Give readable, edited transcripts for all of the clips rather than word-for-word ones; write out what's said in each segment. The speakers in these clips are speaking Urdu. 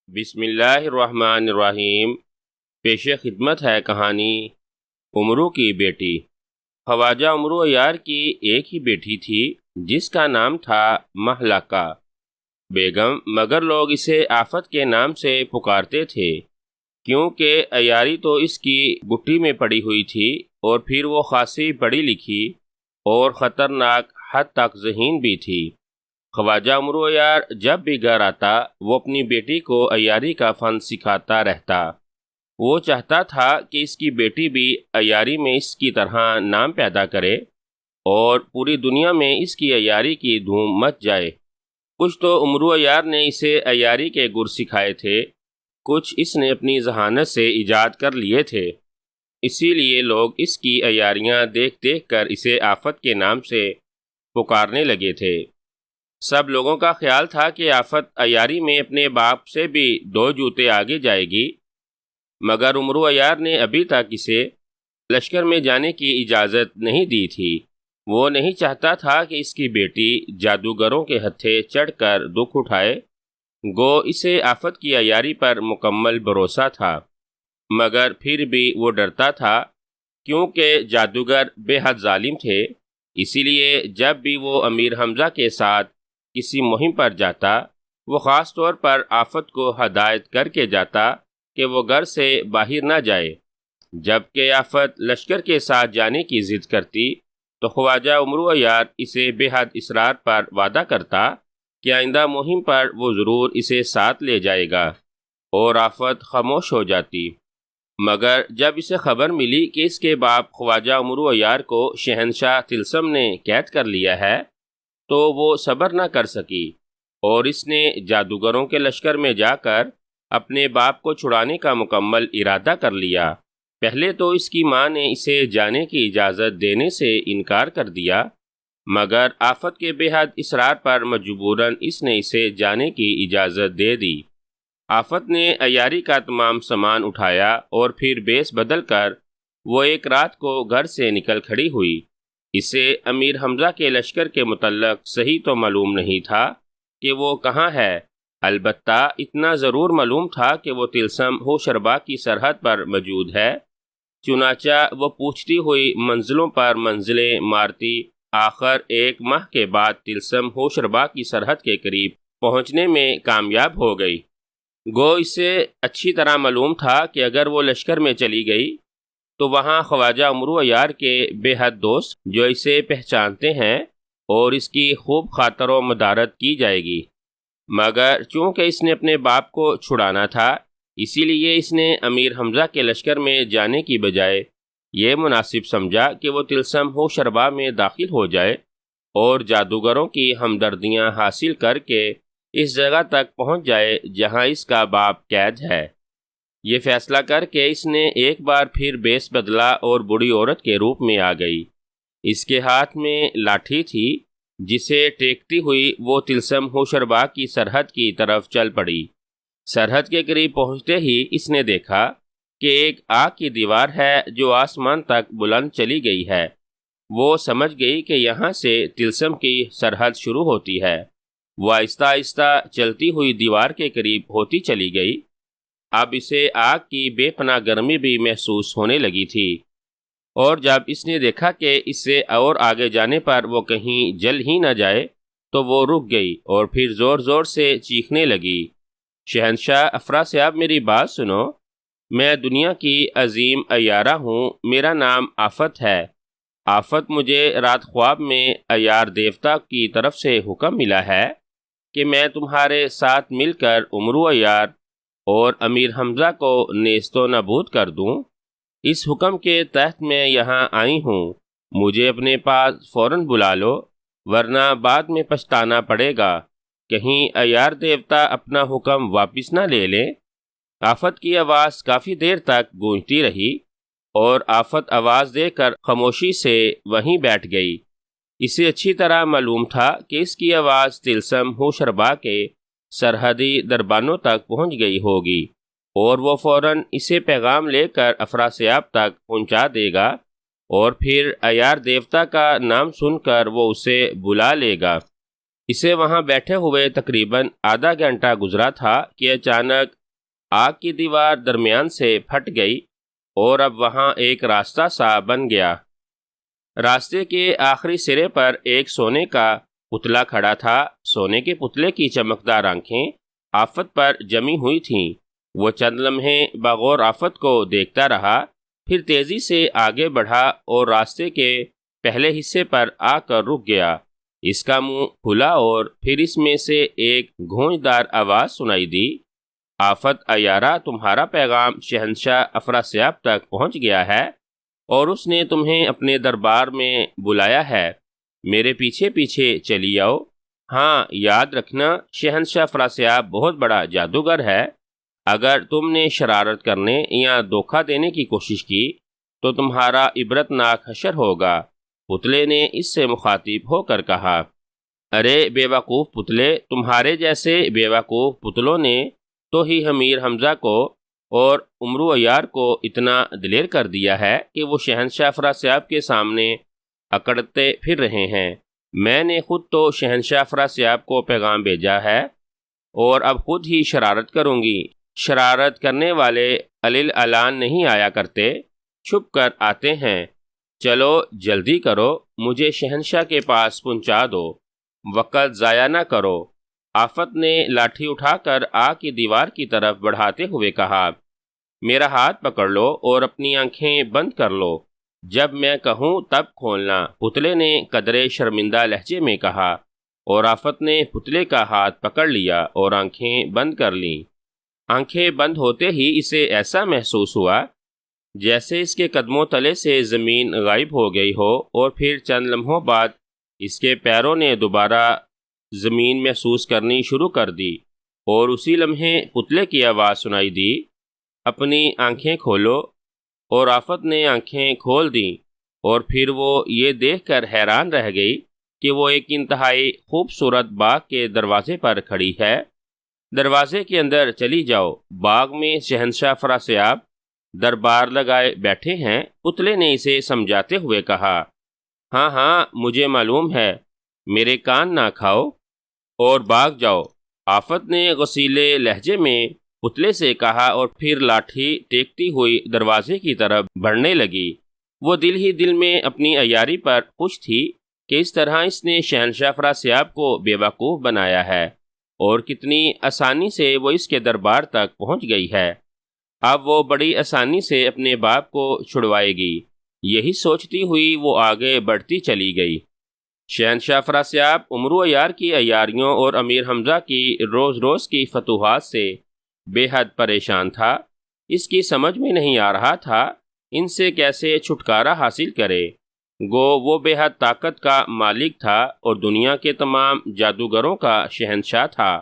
بسم اللہ الرحمن الرحیم۔ پیش خدمت ہے کہانی عمرو کی بیٹی۔ خواجہ عمرو عیار کی ایک ہی بیٹی تھی جس کا نام تھا مہلکہ بیگم، مگر لوگ اسے آفت کے نام سے پکارتے تھے کیونکہ عیاری تو اس کی گٹی میں پڑی ہوئی تھی، اور پھر وہ خاصی پڑھی لکھی اور خطرناک حد تک ذہین بھی تھی۔ خواجہ عمرو عیار جب بھی گھر آتا وہ اپنی بیٹی کو عیاری کا فن سکھاتا رہتا۔ وہ چاہتا تھا کہ اس کی بیٹی بھی عیاری میں اس کی طرح نام پیدا کرے اور پوری دنیا میں اس کی عیاری کی دھوم مچ جائے۔ کچھ تو عمرو عیار نے اسے عیاری کے گر سکھائے تھے، کچھ اس نے اپنی ذہانت سے ایجاد کر لیے تھے، اسی لیے لوگ اس کی عیاریاں دیکھ دیکھ کر اسے آفت کے نام سے پکارنے لگے تھے۔ سب لوگوں کا خیال تھا کہ آفت عیاری میں اپنے باپ سے بھی 2 جوتے آگے جائے گی، مگر عمرو عیار نے ابھی تک اسے لشکر میں جانے کی اجازت نہیں دی تھی۔ وہ نہیں چاہتا تھا کہ اس کی بیٹی جادوگروں کے ہتھے چڑھ کر دکھ اٹھائے، گو اسے آفت کی عیاری پر مکمل بھروسہ تھا، مگر پھر بھی وہ ڈرتا تھا کیونکہ جادوگر بے حد ظالم تھے۔ اسی لیے جب بھی وہ امیر حمزہ کے ساتھ کسی مہم پر جاتا، وہ خاص طور پر آفت کو ہدایت کر کے جاتا کہ وہ گھر سے باہر نہ جائے۔ جبکہ آفت لشکر کے ساتھ جانے کی ضد کرتی تو خواجہ عمرو عیار اسے بے حد اصرار پر وعدہ کرتا کہ آئندہ مہم پر وہ ضرور اسے ساتھ لے جائے گا، اور آفت خاموش ہو جاتی۔ مگر جب اسے خبر ملی کہ اس کے باپ خواجہ عمرو عیار کو شہنشاہ طلسم نے قید کر لیا ہے تو وہ صبر نہ کر سکی، اور اس نے جادوگروں کے لشکر میں جا کر اپنے باپ کو چھڑانے کا مکمل ارادہ کر لیا۔ پہلے تو اس کی ماں نے اسے جانے کی اجازت دینے سے انکار کر دیا، مگر آفت کے بے حد اصرار پر مجبوراً اس نے اسے جانے کی اجازت دے دی۔ آفت نے عیاری کا تمام سامان اٹھایا اور پھر بیس بدل کر وہ ایک رات کو گھر سے نکل کھڑی ہوئی۔ اسے امیر حمزہ کے لشکر کے متعلق صحیح تو معلوم نہیں تھا کہ وہ کہاں ہے، البتہ اتنا ضرور معلوم تھا کہ وہ طلسم ہوشربا کی سرحد پر موجود ہے۔ چنانچہ وہ پوچھتی ہوئی منزلوں پر منزلیں مارتی آخر 1 ماہ کے بعد طلسم ہوشربا کی سرحد کے قریب پہنچنے میں کامیاب ہو گئی۔ گو اسے اچھی طرح معلوم تھا کہ اگر وہ لشکر میں چلی گئی تو وہاں خواجہ عمرو عیار کے بے حد دوست جو اسے پہچانتے ہیں اور اس کی خوب خاطر و مدارت کی جائے گی، مگر چونکہ اس نے اپنے باپ کو چھڑانا تھا، اسی لیے اس نے امیر حمزہ کے لشکر میں جانے کی بجائے یہ مناسب سمجھا کہ وہ طلسم ہوشربا میں داخل ہو جائے اور جادوگروں کی ہمدردیاں حاصل کر کے اس جگہ تک پہنچ جائے جہاں اس کا باپ قید ہے۔ یہ فیصلہ کر کے اس نے ایک بار پھر بیس بدلا اور بوڑھی عورت کے روپ میں آ گئی۔ اس کے ہاتھ میں لاٹھی تھی جسے ٹیکتی ہوئی وہ طلسم ہوشربا کی سرحد کی طرف چل پڑی۔ سرحد کے قریب پہنچتے ہی اس نے دیکھا کہ ایک آگ کی دیوار ہے جو آسمان تک بلند چلی گئی ہے۔ وہ سمجھ گئی کہ یہاں سے طلسم کی سرحد شروع ہوتی ہے۔ وہ آہستہ آہستہ چلتی ہوئی دیوار کے قریب ہوتی چلی گئی۔ اب اسے آگ کی بے پناہ گرمی بھی محسوس ہونے لگی تھی، اور جب اس نے دیکھا کہ اس سے اور آگے جانے پر وہ کہیں جل ہی نہ جائے تو وہ رک گئی اور پھر زور زور سے چیخنے لگی، شہنشاہ افراسیاب میری بات سنو، میں دنیا کی عظیم عیارہ ہوں، میرا نام آفت ہے۔ آفت مجھے رات خواب میں عیار دیوتا کی طرف سے حکم ملا ہے کہ میں تمہارے ساتھ مل کر عمرو عیار اور امیر حمزہ کو نیست و نابود کر دوں۔ اس حکم کے تحت میں یہاں آئی ہوں، مجھے اپنے پاس فوراً بلا لو، ورنہ بعد میں پچھتانا پڑے گا، کہیں عیار دیوتا اپنا حکم واپس نہ لے لیں۔ آفت کی آواز کافی دیر تک گونجتی رہی اور آفت آواز دے کر خاموشی سے وہیں بیٹھ گئی۔ اسے اچھی طرح معلوم تھا کہ اس کی آواز طلسم ہوشربا کے سرحدی دربانوں تک پہنچ گئی ہوگی، اور وہ فوراً اسے پیغام لے کر افراسیاب تک پہنچا دے گا، اور پھر عیار دیوتا کا نام سن کر وہ اسے بلا لے گا۔ اسے وہاں بیٹھے ہوئے تقریباً آدھا گھنٹہ گزرا تھا کہ اچانک آگ کی دیوار درمیان سے پھٹ گئی اور اب وہاں ایک راستہ سا بن گیا۔ راستے کے آخری سرے پر ایک سونے کا پتلا کھڑا تھا۔ سونے کے پتلے کی چمکدار آنکھیں آفت پر جمی ہوئی تھیں۔ وہ چند لمحے بغور آفت کو دیکھتا رہا، پھر تیزی سے آگے بڑھا اور راستے کے پہلے حصے پر آ کر رک گیا۔ اس کا منہ کھلا اور پھر اس میں سے ایک گونجدار آواز سنائی دی، آفت عیارہ، تمہارا پیغام شہنشاہ افراسیاب تک پہنچ گیا ہے اور اس نے تمہیں اپنے دربار میں بلایا ہے۔ میرے پیچھے پیچھے چلی آؤ۔ ہاں، یاد رکھنا شہنشاہ افراسیاب بہت بڑا جادوگر ہے۔ اگر تم نے شرارت کرنے یا دھوکہ دینے کی کوشش کی تو تمہارا عبرتناک حشر ہوگا۔ پتلے نے اس سے مخاطب ہو کر کہا، ارے بے وقوف پتلے، تمہارے جیسے بے وقوف پتلوں نے تو ہی امیر حمزہ کو اور عمرو عیار کو اتنا دلیر کر دیا ہے کہ وہ شہنشاہ افراسیاب کے سامنے اکڑتے پھر رہے ہیں۔ میں نے خود تو شہنشاہ افراسیاب کو پیغام بھیجا ہے اور اب خود ہی شرارت کروں گی۔ شرارت کرنے والے علیل اعلان نہیں آیا کرتے، چھپ کر آتے ہیں۔ چلو جلدی کرو، مجھے شہنشاہ کے پاس پہنچا دو، وقت ضائع نہ کرو۔ آفت نے لاٹھی اٹھا کر آگ کی دیوار کی طرف بڑھاتے ہوئے کہا، میرا ہاتھ پکڑ لو اور اپنی آنکھیں بند کر لو، جب میں کہوں تب کھولنا، پتلے نے قدرے شرمندہ لہجے میں کہا، اور آفت نے پتلے کا ہاتھ پکڑ لیا اور آنکھیں بند کر لیں۔ آنکھیں بند ہوتے ہی اسے ایسا محسوس ہوا جیسے اس کے قدموں تلے سے زمین غائب ہو گئی ہو، اور پھر چند لمحوں بعد اس کے پیروں نے دوبارہ زمین محسوس کرنی شروع کر دی، اور اسی لمحے پتلے کی آواز سنائی دی، اپنی آنکھیں کھولو۔ اور آفت نے آنکھیں کھول دیں، اور پھر وہ یہ دیکھ کر حیران رہ گئی کہ وہ ایک انتہائی خوبصورت باغ کے دروازے پر کھڑی ہے۔ دروازے کے اندر چلی جاؤ، باغ میں شہنشاہ افراسیاب دربار لگائے بیٹھے ہیں، پتلے نے اسے سمجھاتے ہوئے کہا۔ ہاں ہاں، مجھے معلوم ہے، میرے کان نہ کھاؤ اور بھاگ جاؤ، آفت نے غصیلے لہجے میں پتلے سے کہا، اور پھر لاٹھی ٹیکتی ہوئی دروازے کی طرف بڑھنے لگی۔ وہ دل ہی دل میں اپنی عیاری پر خوش تھی کہ اس طرح اس نے شہنشاہ افراسیاب کو بے وقوف بنایا ہے، اور کتنی آسانی سے وہ اس کے دربار تک پہنچ گئی ہے۔ اب وہ بڑی آسانی سے اپنے باپ کو چھڑوائے گی، یہی سوچتی ہوئی وہ آگے بڑھتی چلی گئی۔ شہنشاہ افراسیاب عمرو عیار کی عیاریوں اور امیر حمزہ کی روز روز کی فتوحات سے بے حد پریشان تھا۔ اس کی سمجھ میں نہیں آ رہا تھا ان سے کیسے چھٹکارا حاصل کرے۔ گو وہ بے حد طاقت کا مالک تھا اور دنیا کے تمام جادوگروں کا شہنشاہ تھا،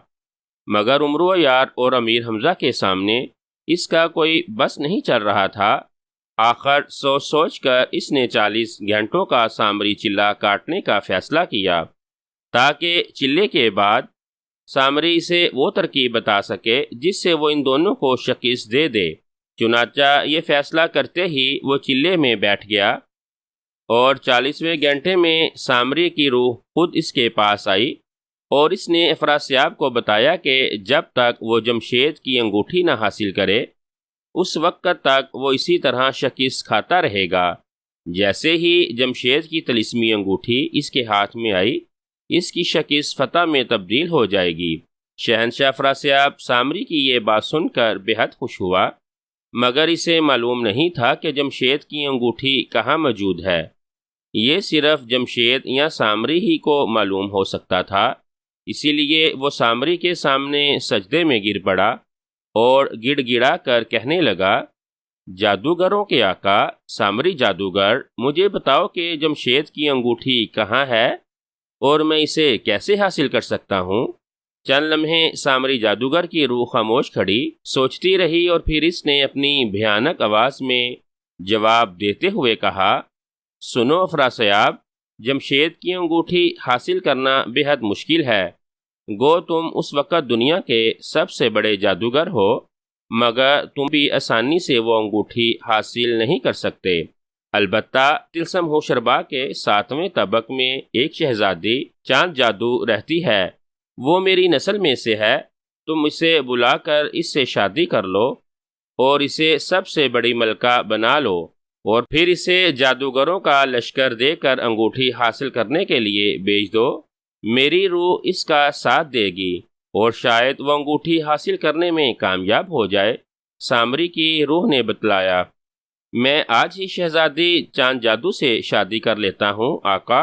مگر عمرو عیار اور امیر حمزہ کے سامنے اس کا کوئی بس نہیں چل رہا تھا۔ آخر سوچ سوچ کر اس نے 40 گھنٹوں کا سامری چلہ کاٹنے کا فیصلہ کیا، تاکہ چلے کے بعد سامری اسے وہ ترکیب بتا سکے جس سے وہ ان دونوں کو شکست دے دے۔ چنانچہ یہ فیصلہ کرتے ہی وہ چلے میں بیٹھ گیا، اور 40ویں گھنٹے میں سامری کی روح خود اس کے پاس آئی، اور اس نے افراسیاب کو بتایا کہ جب تک وہ جمشید کی انگوٹھی نہ حاصل کرے اس وقت تک وہ اسی طرح شکست کھاتا رہے گا۔ جیسے ہی جمشید کی طلسمی انگوٹھی اس کے ہاتھ میں آئی، اس کی شکست فتح میں تبدیل ہو جائے گی۔ شہنشاہ افراسیاب سامری کی یہ بات سن کر بے حد خوش ہوا، مگر اسے معلوم نہیں تھا کہ جمشید کی انگوٹھی کہاں موجود ہے۔ یہ صرف جمشید یا سامری ہی کو معلوم ہو سکتا تھا، اسی لیے وہ سامری کے سامنے سجدے میں گر پڑا اور گڑ گڑا کر کہنے لگا، جادوگروں کے آقا، سامری جادوگر، مجھے بتاؤ کہ جمشید کی انگوٹھی کہاں ہے اور میں اسے کیسے حاصل کر سکتا ہوں؟ چند لمحے سامری جادوگر کی روح خاموش کھڑی سوچتی رہی، اور پھر اس نے اپنی بھیانک آواز میں جواب دیتے ہوئے کہا، سنو افراسیاب، جمشید کی انگوٹھی حاصل کرنا بے حد مشکل ہے۔ گو تم اس وقت دنیا کے سب سے بڑے جادوگر ہو، مگر تم بھی آسانی سے وہ انگوٹھی حاصل نہیں کر سکتے۔ البتہ تلسم ہوشربا کے 7ویں طبق میں ایک شہزادی چاند جادو رہتی ہے، وہ میری نسل میں سے ہے، تم اسے بلا کر اس سے شادی کر لو اور اسے سب سے بڑی ملکہ بنا لو، اور پھر اسے جادوگروں کا لشکر دے کر انگوٹھی حاصل کرنے کے لیے بھیج دو۔ میری روح اس کا ساتھ دے گی اور شاید وہ انگوٹھی حاصل کرنے میں کامیاب ہو جائے۔ سامری کی روح نے بتلایا، میں آج ہی شہزادی چاند جادو سے شادی کر لیتا ہوں آقا،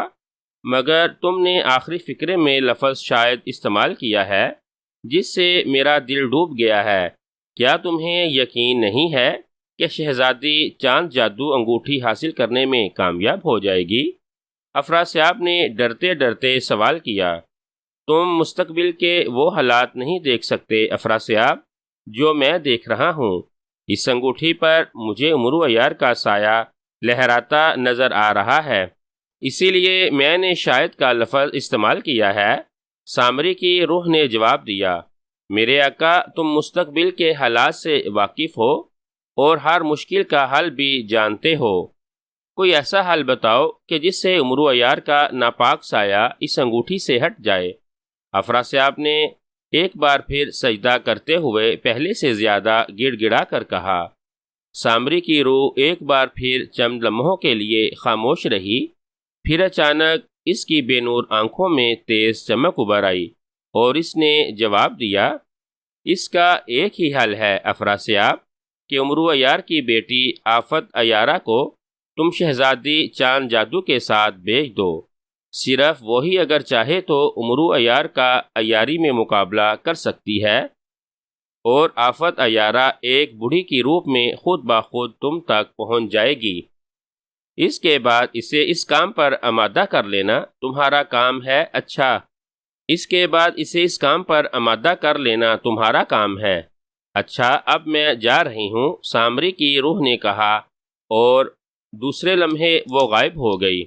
مگر تم نے آخری فقرے میں لفظ شاید استعمال کیا ہے جس سے میرا دل ڈوب گیا ہے۔ کیا تمہیں یقین نہیں ہے کہ شہزادی چاند جادو انگوٹھی حاصل کرنے میں کامیاب ہو جائے گی؟ افراسیاب نے ڈرتے ڈرتے سوال کیا۔ تم مستقبل کے وہ حالات نہیں دیکھ سکتے افراسیاب جو میں دیکھ رہا ہوں۔ اس انگوٹھی پر مجھے امرو عیار کا سایہ لہراتا نظر آ رہا ہے، اسی لیے میں نے شاید کا لفظ استعمال کیا ہے۔ سامری کی روح نے جواب دیا، میرے آقا، تم مستقبل کے حالات سے واقف ہو اور ہر مشکل کا حل بھی جانتے ہو۔ کوئی ایسا حل بتاؤ کہ جس سے امرو عیار کا ناپاک سایہ اس انگوٹھی سے ہٹ جائے۔ افراسیاب نے ایک بار پھر سجدہ کرتے ہوئے پہلے سے زیادہ گڑ گڑا کر کہا۔ سامری کی روح ایک بار پھر چند لمحوں کے لیے خاموش رہی، پھر اچانک اس کی بے نور آنکھوں میں تیز چمک ابھر آئی اور اس نے جواب دیا، اس کا ایک ہی حل ہے افراسیاب کہ امرو عیار کی بیٹی آفت عیارہ کو تم شہزادی چاند جادو کے ساتھ بھیج دو۔ صرف وہی اگر چاہے تو امرو عیار کا عیاری میں مقابلہ کر سکتی ہے، اور آفت عیارہ ایک بوڑھی کی روپ میں خود بخود تم تک پہنچ جائے گی۔ اس کے بعد اسے اس کام پر آمادہ کر لینا تمہارا کام ہے۔ اچھا، اس کے بعد اسے اس کام پر آمادہ کر لینا تمہارا کام ہے۔ اچھا، اب میں جا رہی ہوں، سامری کی روح نے کہا، اور دوسرے لمحے وہ غائب ہو گئی۔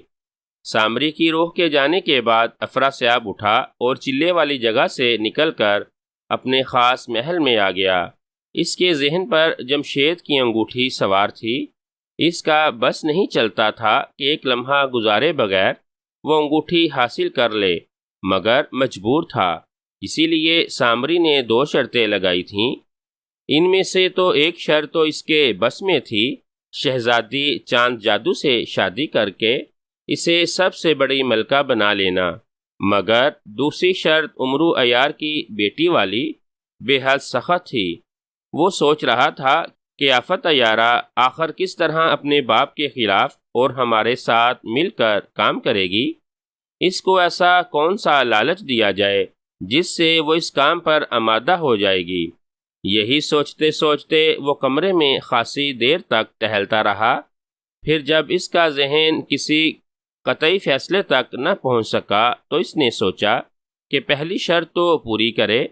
سامری کی روح کے جانے کے بعد افراسیاب اٹھا اور چلے والی جگہ سے نکل کر اپنے خاص محل میں آ گیا۔ اس کے ذہن پر جمشید کی انگوٹھی سوار تھی۔ اس کا بس نہیں چلتا تھا کہ ایک لمحہ گزارے بغیر وہ انگوٹھی حاصل کر لے، مگر مجبور تھا۔ اسی لیے سامری نے 2 شرطیں لگائی تھیں۔ ان میں سے تو ایک شرط تو اس کے بس میں تھی، شہزادی چاند جادو سے شادی کر کے اسے سب سے بڑی ملکہ بنا لینا، مگر دوسری شرط امرو عیار کی بیٹی والی بے حد سخت تھی۔ وہ سوچ رہا تھا کہ آفت عیارہ آخر کس طرح اپنے باپ کے خلاف اور ہمارے ساتھ مل کر کام کرے گی۔ اس کو ایسا کون سا لالچ دیا جائے جس سے وہ اس کام پر آمادہ ہو جائے گی۔ یہی سوچتے سوچتے وہ کمرے میں خاصی دیر تک ٹہلتا رہا۔ پھر جب اس کا ذہن کسی قطعی فیصلے تک نہ پہنچ سکا تو اس نے سوچا کہ پہلی شرط تو پوری کرے،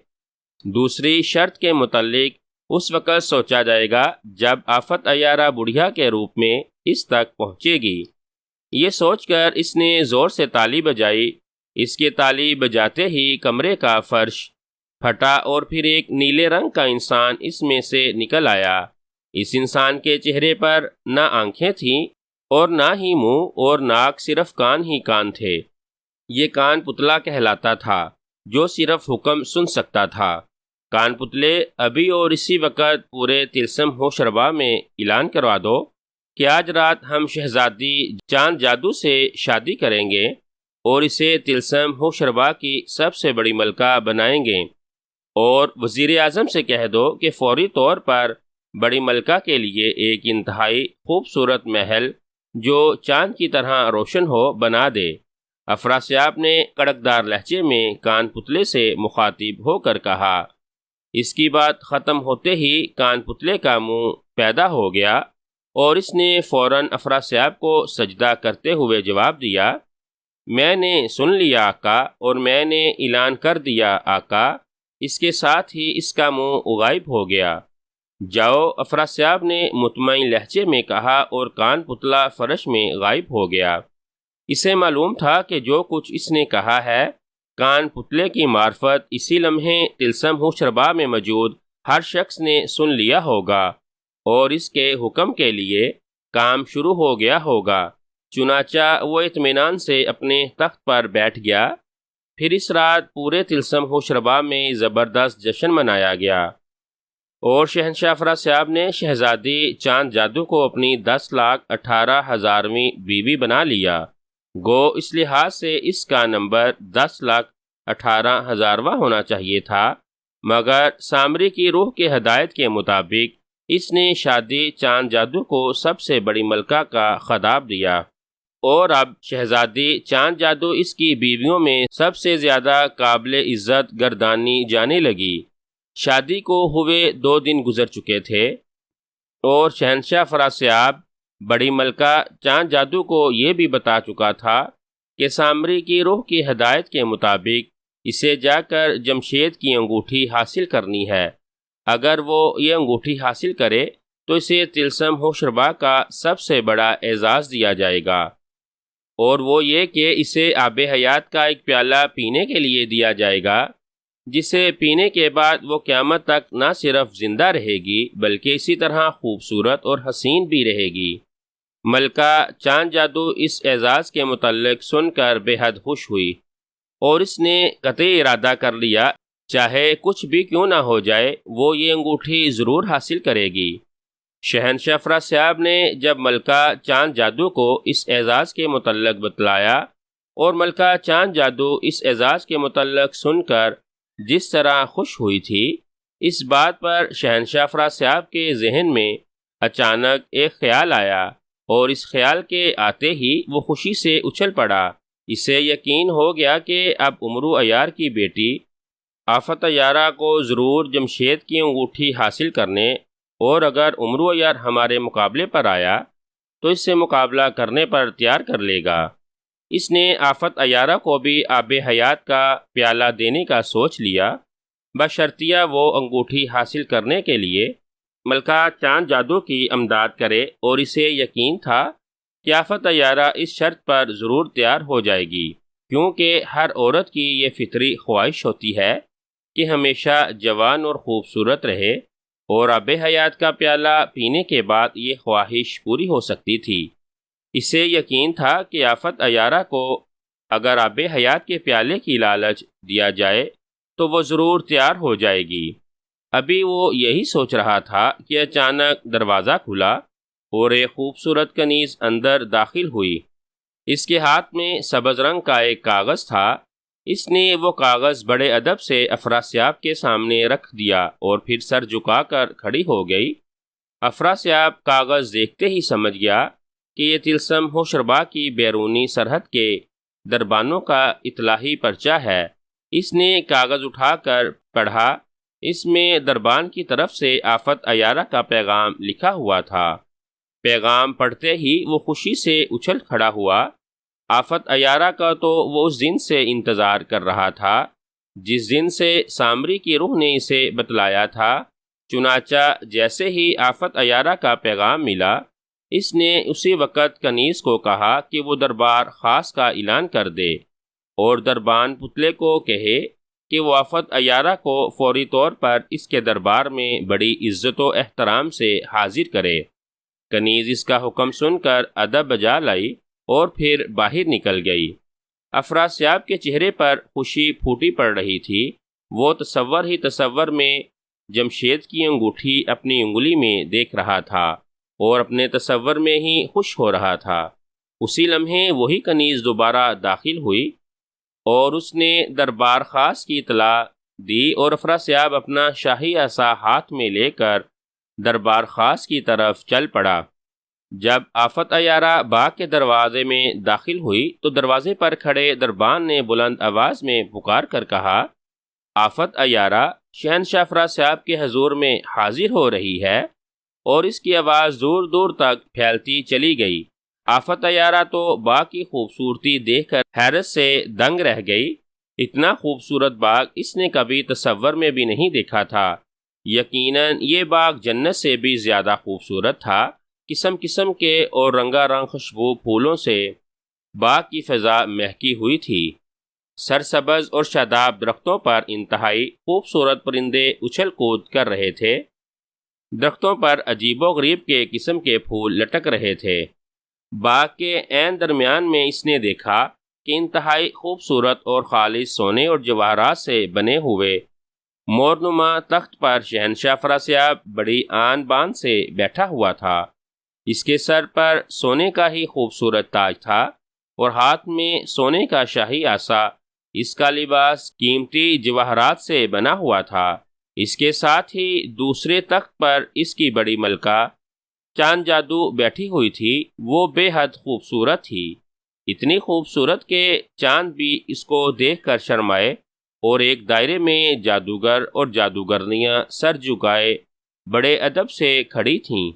دوسری شرط کے متعلق اس وقت سوچا جائے گا جب آفت عیارہ بڑھیا کے روپ میں اس تک پہنچے گی۔ یہ سوچ کر اس نے زور سے تالی بجائی۔ اس کی تالی بجاتے ہی کمرے کا فرش پھٹا اور پھر ایک نیلے رنگ کا انسان اس میں سے نکل آیا۔ اس انسان کے چہرے پر نہ آنکھیں تھیں اور نہ ہی منہ اور ناک، صرف کان ہی کان تھے۔ یہ کان پتلا کہلاتا تھا جو صرف حکم سن سکتا تھا۔ کان پتلے، ابھی اور اسی وقت پورے تلسم ہوشربا میں اعلان کروا دو کہ آج رات ہم شہزادی چاند جادو سے شادی کریں گے اور اسے تلسم ہوشربا کی سب سے بڑی ملکہ بنائیں گے، اور وزیر اعظم سے کہہ دو کہ فوری طور پر بڑی ملکہ کے لیے ایک انتہائی خوبصورت محل جو چاند کی طرح روشن ہو بنا دے۔ افراسیاب نے کڑکدار لہجے میں کان پتلے سے مخاطب ہو کر کہا۔ اس کی بات ختم ہوتے ہی کان پتلے کا منہ پیدا ہو گیا اور اس نے فوراً افراسیاب کو سجدہ کرتے ہوئے جواب دیا، میں نے سن لیا آقا، اور میں نے اعلان کر دیا آقا۔ اس کے ساتھ ہی اس کا منہ غائب ہو گیا۔ جاؤ، افراسیاب نے مطمئن لہجے میں کہا، اور کان پتلا فرش میں غائب ہو گیا۔ اسے معلوم تھا کہ جو کچھ اس نے کہا ہے کان پتلے کی معرفت اسی لمحے تلسم ہوشربا میں موجود ہر شخص نے سن لیا ہوگا، اور اس کے حکم کے لیے کام شروع ہو گیا ہوگا۔ چنانچہ وہ اطمینان سے اپنے تخت پر بیٹھ گیا۔ پھر اس رات پورے طلسم ہوشربا میں زبردست جشن منایا گیا، اور شہنشاہ افراسیاب نے شہزادی چاند جادو کو اپنی 10,18,000ویں بیوی بنا لیا۔ گو اس لحاظ سے اس کا نمبر 10,18,000واں ہونا چاہیے تھا، مگر سامری کی روح کے ہدایت کے مطابق اس نے شادی چاند جادو کو سب سے بڑی ملکہ کا خطاب دیا، اور اب شہزادی چاند جادو اس کی بیویوں میں سب سے زیادہ قابل عزت گردانی جانے لگی۔ شادی کو ہوئے 2 دن گزر چکے تھے، اور شہنشاہ افراسیاب بڑی ملکہ چاند جادو کو یہ بھی بتا چکا تھا کہ سامری کی روح کی ہدایت کے مطابق اسے جا کر جمشید کی انگوٹھی حاصل کرنی ہے۔ اگر وہ یہ انگوٹھی حاصل کرے تو اسے طلسم ہوشربا کا سب سے بڑا اعزاز دیا جائے گا، اور وہ یہ کہ اسے آب حیات کا ایک پیالہ پینے کے لیے دیا جائے گا، جسے پینے کے بعد وہ قیامت تک نہ صرف زندہ رہے گی بلکہ اسی طرح خوبصورت اور حسین بھی رہے گی۔ ملکہ چاند جادو اس اعزاز کے متعلق سن کر بے حد خوش ہوئی، اور اس نے قطعی ارادہ کر لیا چاہے کچھ بھی کیوں نہ ہو جائے وہ یہ انگوٹھی ضرور حاصل کرے گی۔ شہنشاہ افراسیاب نے جب ملکہ چاند جادو کو اس اعزاز کے متعلق بتلایا، اور ملکہ چاند جادو اس اعزاز کے متعلق سن کر جس طرح خوش ہوئی تھی، اس بات پر شہنشاہ افراسیاب کے ذہن میں اچانک ایک خیال آیا، اور اس خیال کے آتے ہی وہ خوشی سے اچھل پڑا۔ اسے یقین ہو گیا کہ اب امرو عیار کی بیٹی آفت عیارہ کو ضرور جمشید کی انگوٹھی حاصل کرنے، اور اگر امرو عیار ہمارے مقابلے پر آیا تو اس سے مقابلہ کرنے پر تیار کر لے گا۔ اس نے آفت عیارہ کو بھی آب حیات کا پیالہ دینے کا سوچ لیا، بشرطیہ وہ انگوٹھی حاصل کرنے کے لیے ملکہ چاند جادو کی امداد کرے، اور اسے یقین تھا کہ آفت عیارہ اس شرط پر ضرور تیار ہو جائے گی، کیونکہ ہر عورت کی یہ فطری خواہش ہوتی ہے کہ ہمیشہ جوان اور خوبصورت رہے، اور آب حیات کا پیالہ پینے کے بعد یہ خواہش پوری ہو سکتی تھی۔ اسے یقین تھا کہ آفت عیارہ کو اگر آب حیات کے پیالے کی لالچ دیا جائے تو وہ ضرور تیار ہو جائے گی۔ ابھی وہ یہی سوچ رہا تھا کہ اچانک دروازہ کھلا، اور ایک خوبصورت کنیز اندر داخل ہوئی۔ اس کے ہاتھ میں سبز رنگ کا ایک کاغذ تھا۔ اس نے وہ کاغذ بڑے ادب سے افراسیاب کے سامنے رکھ دیا، اور پھر سر جھکا کر کھڑی ہو گئی۔ افراسیاب کاغذ دیکھتے ہی سمجھ گیا کہ یہ طلسم ہوشربا کی بیرونی سرحد کے دربانوں کا اطلاعی پرچہ ہے۔ اس نے کاغذ اٹھا کر پڑھا۔ اس میں دربان کی طرف سے آفت عیارہ کا پیغام لکھا ہوا تھا۔ پیغام پڑھتے ہی وہ خوشی سے اچھل کھڑا ہوا۔ آفت عیارہ کا تو وہ اس دن سے انتظار کر رہا تھا جس دن سے سامری کی روح نے اسے بتلایا تھا۔ چنانچہ جیسے ہی آفت عیارہ کا پیغام ملا، اس نے اسی وقت کنیز کو کہا کہ وہ دربار خاص کا اعلان کر دے، اور دربان پتلے کو کہے کہ وہ آفت عیارہ کو فوری طور پر اس کے دربار میں بڑی عزت و احترام سے حاضر کرے۔ کنیز اس کا حکم سن کر ادب بجا لائی اور پھر باہر نکل گئی۔ افراسیاب کے چہرے پر خوشی پھوٹی پڑ رہی تھی۔ وہ تصور ہی تصور میں جمشید کی انگوٹھی اپنی انگلی میں دیکھ رہا تھا، اور اپنے تصور میں ہی خوش ہو رہا تھا۔ اسی لمحے وہی کنیز دوبارہ داخل ہوئی، اور اس نے دربار خاص کی اطلاع دی، اور افراسیاب اپنا شاہی عصا ہاتھ میں لے کر دربار خاص کی طرف چل پڑا۔ جب آفت عیارہ باغ کے دروازے میں داخل ہوئی تو دروازے پر کھڑے دربان نے بلند آواز میں پکار کر کہا، آفت عیارہ شہنشاہ افراسیاب کے حضور میں حاضر ہو رہی ہے، اور اس کی آواز دور دور تک پھیلتی چلی گئی۔ آفت عیارہ تو باغ کی خوبصورتی دیکھ کر حیرت سے دنگ رہ گئی۔ اتنا خوبصورت باغ اس نے کبھی تصور میں بھی نہیں دیکھا تھا۔ یقیناً یہ باغ جنت سے بھی زیادہ خوبصورت تھا۔ قسم قسم کے اور رنگا رنگ خوشبو پھولوں سے باغ کی فضا مہکی ہوئی تھی۔ سرسبز اور شاداب درختوں پر انتہائی خوبصورت پرندے اچھل کود کر رہے تھے۔ درختوں پر عجیب و غریب کے قسم کے پھول لٹک رہے تھے۔ باغ کے عین درمیان میں اس نے دیکھا کہ انتہائی خوبصورت اور خالص سونے اور جواہرات سے بنے ہوئے مورنما تخت پر شہنشاہ فراسیاب بڑی آن بان سے بیٹھا ہوا تھا۔ اس کے سر پر سونے کا ہی خوبصورت تاج تھا اور ہاتھ میں سونے کا شاہی عصا۔ اس کا لباس قیمتی جواہرات سے بنا ہوا تھا۔ اس کے ساتھ ہی دوسرے تخت پر اس کی بڑی ملکہ چاند جادو بیٹھی ہوئی تھی۔ وہ بے حد خوبصورت تھی، اتنی خوبصورت کہ چاند بھی اس کو دیکھ کر شرمائے، اور ایک دائرے میں جادوگر اور جادوگرنیاں سر جھکائے بڑے ادب سے کھڑی تھیں۔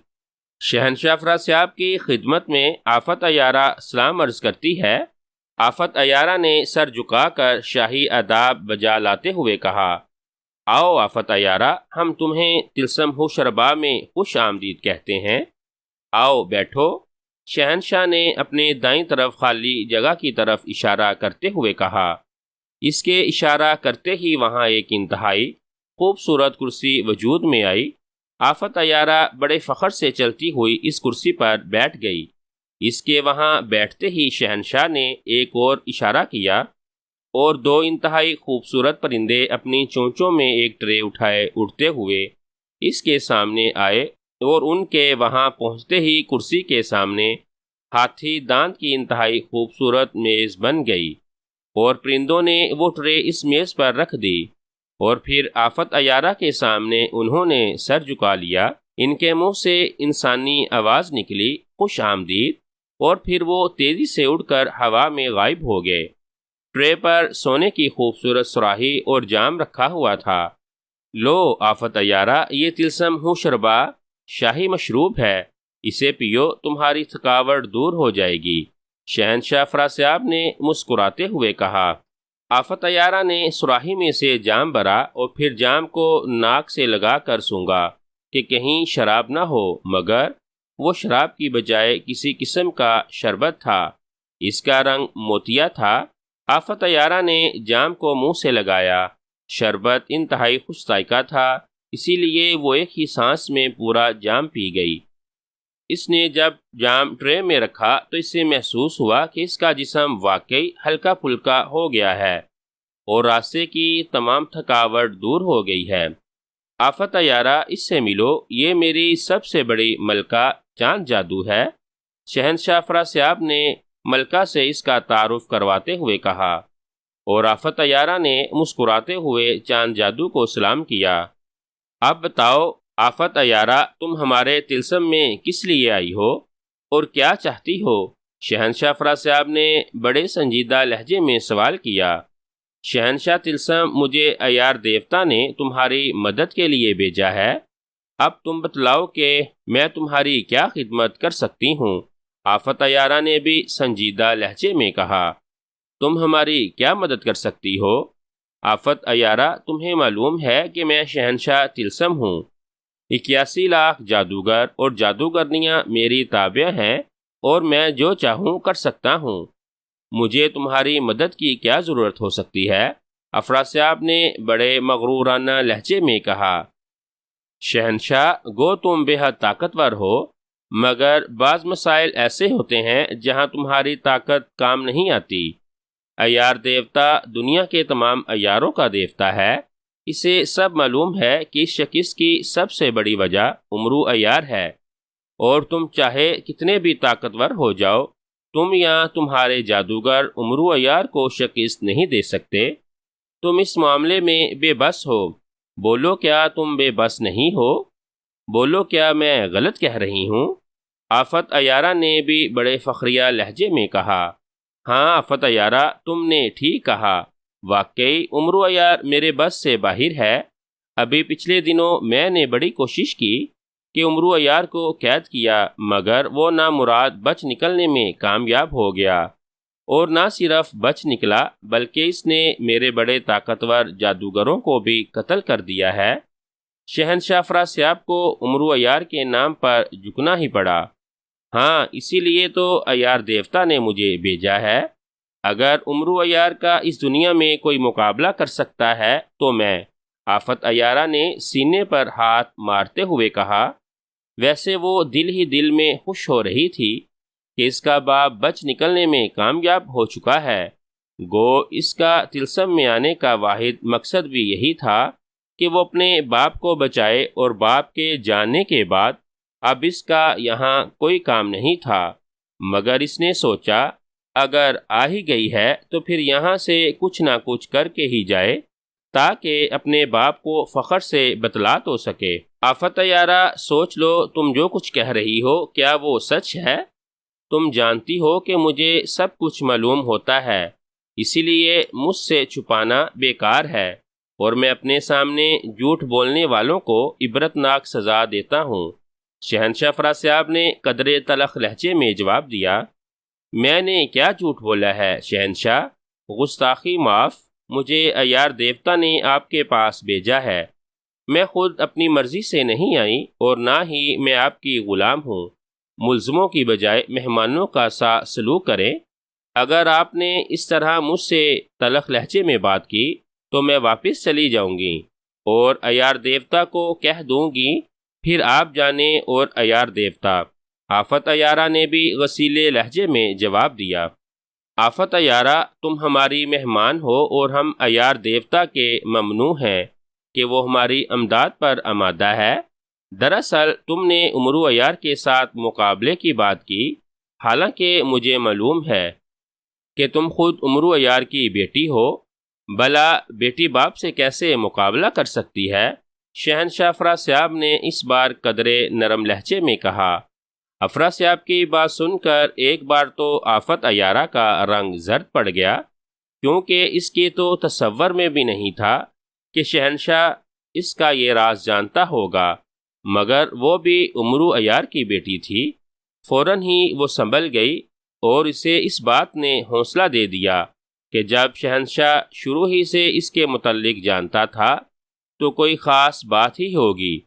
شہنشاہ فراسیاب کی خدمت میں آفت عیارہ سلام عرض کرتی ہے۔ آفت عیارہ نے سر جھکا کر شاہی آداب بجا لاتے ہوئے کہا، آؤ آفت عیارہ، ہم تمہیں طلسم ہوشربا میں خوش آمدید کہتے ہیں، آؤ بیٹھو۔ شہنشاہ نے اپنے دائیں طرف خالی جگہ کی طرف اشارہ کرتے ہوئے کہا۔ اس کے اشارہ کرتے ہی وہاں ایک انتہائی خوبصورت کرسی وجود میں آئی۔ آفت عیارہ بڑے فخر سے چلتی ہوئی اس کرسی پر بیٹھ گئی۔ اس کے وہاں بیٹھتے ہی شہنشاہ نے ایک اور اشارہ کیا اور دو انتہائی خوبصورت پرندے اپنی چونچوں میں ایک ٹرے اٹھائے اڑتے ہوئے اس کے سامنے آئے، اور ان کے وہاں پہنچتے ہی کرسی کے سامنے ہاتھی دانت کی انتہائی خوبصورت میز بن گئی، اور پرندوں نے وہ ٹرے اس میز پر رکھ دی، اور پھر آفت عیارہ کے سامنے انہوں نے سر جھکا لیا۔ ان کے منہ سے انسانی آواز نکلی، خوش آمدید، اور پھر وہ تیزی سے اڑ کر ہوا میں غائب ہو گئے۔ ٹرے پر سونے کی خوبصورت سراہی اور جام رکھا ہوا تھا۔ لو آفت عیارہ، یہ طلسم ہوشربا شاہی مشروب ہے، اسے پیو، تمہاری تھکاوٹ دور ہو جائے گی، شہنشاہ فراسیاب نے مسکراتے ہوئے کہا۔ آفت عیارہ نے سراہی میں سے جام بھرا اور پھر جام کو ناک سے لگا کر سونگھا کہ کہیں شراب نہ ہو، مگر وہ شراب کی بجائے کسی قسم کا شربت تھا۔ اس کا رنگ موتیا تھا۔ آفت عیارہ نے جام کو منہ سے لگایا۔ شربت انتہائی خوش ذائقہ تھا، اسی لیے وہ ایک ہی سانس میں پورا جام پی گئی۔ اس نے جب جام ٹرے میں رکھا تو اسے محسوس ہوا کہ اس کا جسم واقعی ہلکا پھلکا ہو گیا ہے اور راستے کی تمام تھکاوٹ دور ہو گئی ہے۔ آفت عیارہ، اس سے ملو، یہ میری سب سے بڑی ملکہ چاند جادو ہے، شہنشاہ فراسیاب نے ملکہ سے اس کا تعارف کرواتے ہوئے کہا، اور آفت عیارہ نے مسکراتے ہوئے چاند جادو کو سلام کیا۔ اب بتاؤ آفت عیارہ، تم ہمارے طلسم میں کس لیے آئی ہو اور کیا چاہتی ہو؟ شہنشاہ فراسیاب نے بڑے سنجیدہ لہجے میں سوال کیا۔ شہنشاہ طلسم، مجھے عیار دیوتا نے تمہاری مدد کے لیے بھیجا ہے۔ اب تم بتلاؤ کہ میں تمہاری کیا خدمت کر سکتی ہوں؟ آفت عیارہ نے بھی سنجیدہ لہجے میں کہا، تم ہماری کیا مدد کر سکتی ہو؟ آفت عیارہ، تمہیں معلوم ہے کہ میں شہنشاہ طلسم ہوں، 81 لاکھ جادوگر اور جادوگرنیاں میری تابع ہیں، اور میں جو چاہوں کر سکتا ہوں۔ مجھے تمہاری مدد کی کیا ضرورت ہو سکتی ہے؟ افراسیاب نے بڑے مغرورانہ لہجے میں کہا۔ شہنشاہ، گو تم بے حد طاقتور ہو، مگر بعض مسائل ایسے ہوتے ہیں جہاں تمہاری طاقت کام نہیں آتی۔ عیار دیوتا دنیا کے تمام عیاروں کا دیوتا ہے۔ اسے سب معلوم ہے کہ اس شکست کی سب سے بڑی وجہ امرو عیار ہے، اور تم چاہے کتنے بھی طاقتور ہو جاؤ، تم یا تمہارے جادوگر امرو عیار کو شکست نہیں دے سکتے۔ تم اس معاملے میں بے بس ہو۔ بولو، کیا تم بے بس نہیں ہو؟ بولو، کیا میں غلط کہہ رہی ہوں؟ آفت عیارہ نے بھی بڑے فخریہ لہجے میں کہا۔ ہاں آفت عیارہ، تم نے ٹھیک کہا، واقعی امرو عیار میرے بس سے باہر ہے۔ ابھی پچھلے دنوں میں نے بڑی کوشش کی کہ امرو عیار کو قید کیا، مگر وہ نامراد بچ نکلنے میں کامیاب ہو گیا، اور نہ صرف بچ نکلا بلکہ اس نے میرے بڑے طاقتور جادوگروں کو بھی قتل کر دیا ہے۔ شہنشاہ فراسیاب کو امرو عیار کے نام پر جھکنا ہی پڑا۔ ہاں، اسی لیے تو عیار دیوتا نے مجھے بھیجا ہے۔ اگر امرو عیار کا اس دنیا میں کوئی مقابلہ کر سکتا ہے تو میں، آفت عیارہ نے سینے پر ہاتھ مارتے ہوئے کہا۔ ویسے وہ دل ہی دل میں خوش ہو رہی تھی کہ اس کا باپ بچ نکلنے میں کامیاب ہو چکا ہے۔ گو اس کا طلسم میں آنے کا واحد مقصد بھی یہی تھا کہ وہ اپنے باپ کو بچائے، اور باپ کے جانے کے بعد اب اس کا یہاں کوئی کام نہیں تھا۔ مگر اس نے سوچا اگر آ ہی گئی ہے تو پھر یہاں سے کچھ نہ کچھ کر کے ہی جائے تاکہ اپنے باپ کو فخر سے بتلا تو سکے۔ آفت عیارہ، سوچ لو تم جو کچھ کہہ رہی ہو کیا وہ سچ ہے؟ تم جانتی ہو کہ مجھے سب کچھ معلوم ہوتا ہے، اسی لیے مجھ سے چھپانا بیکار ہے، اور میں اپنے سامنے جھوٹ بولنے والوں کو عبرتناک سزا دیتا ہوں۔ شہنشاہ افراسیاب نے قدرے تلخ لہجے میں جواب دیا، میں نے کیا جھوٹ بولا ہے شہنشاہ؟ گستاخی معاف، مجھے عیار دیوتا نے آپ کے پاس بھیجا ہے۔ میں خود اپنی مرضی سے نہیں آئی، اور نہ ہی میں آپ کی غلام ہوں۔ ملزموں کی بجائے مہمانوں کا سا سلوک کریں۔ اگر آپ نے اس طرح مجھ سے تلخ لہجے میں بات کی تو میں واپس چلی جاؤں گی اور عیار دیوتا کو کہہ دوں گی، پھر آپ جانیں اور عیار دیوتا۔ آفت عیارہ نے بھی غصیلے لہجے میں جواب دیا، آفت عیارہ، تم ہماری مہمان ہو اور ہم عیار دیوتا کے ممنوع ہیں کہ وہ ہماری امداد پر آمادہ ہے۔ دراصل تم نے امرو عیار کے ساتھ مقابلے کی بات کی، حالانکہ مجھے معلوم ہے کہ تم خود امرو عیار کی بیٹی ہو۔ بھلا بیٹی باپ سے کیسے مقابلہ کر سکتی ہے؟ شہنشاہ افراسیاب نے اس بار قدرے نرم لہجے میں کہا۔ افراسیاب کی بات سن کر ایک بار تو آفت عیارہ کا رنگ زرد پڑ گیا، کیونکہ اس کے تو تصور میں بھی نہیں تھا کہ شہنشاہ اس کا یہ راز جانتا ہوگا، مگر وہ بھی امرو عیار کی بیٹی تھی۔ فوراً ہی وہ سنبھل گئی اور اسے اس بات نے حوصلہ دے دیا کہ جب شہنشاہ شروع ہی سے اس کے متعلق جانتا تھا تو کوئی خاص بات ہی ہوگی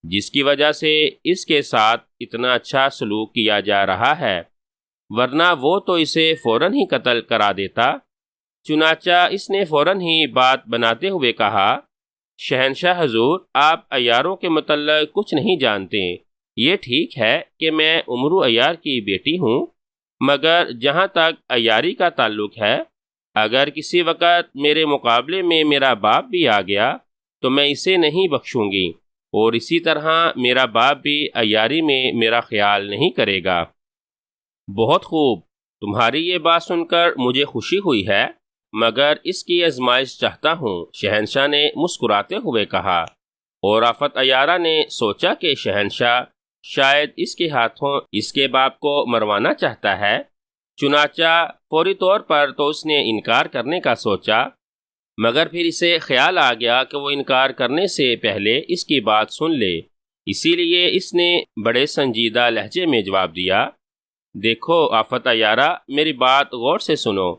جس کی وجہ سے اس کے ساتھ اتنا اچھا سلوک کیا جا رہا ہے، ورنہ وہ تو اسے فوراً ہی قتل کرا دیتا۔ چنانچہ اس نے فوراً ہی بات بناتے ہوئے کہا، شہنشاہ حضور، آپ عیاروں کے متعلق کچھ نہیں جانتے۔ یہ ٹھیک ہے کہ میں امرو عیار کی بیٹی ہوں، مگر جہاں تک عیاری کا تعلق ہے، اگر کسی وقت میرے مقابلے میں میرا باپ بھی آ گیا تو میں اسے نہیں بخشوں گی، اور اسی طرح میرا باپ بھی عیاری میں میرا خیال نہیں کرے گا۔ بہت خوب، تمہاری یہ بات سن کر مجھے خوشی ہوئی ہے، مگر اس کی آزمائش چاہتا ہوں، شہنشاہ نے مسکراتے ہوئے کہا۔ اور آفت عیارہ نے سوچا کہ شہنشاہ شاید اس کے ہاتھوں اس کے باپ کو مروانا چاہتا ہے، چنانچہ فوری طور پر تو اس نے انکار کرنے کا سوچا، مگر پھر اسے خیال آ گیا کہ وہ انکار کرنے سے پہلے اس کی بات سن لے، اسی لیے اس نے بڑے سنجیدہ لہجے میں جواب دیا، دیکھو آفت عیارہ، میری بات غور سے سنو۔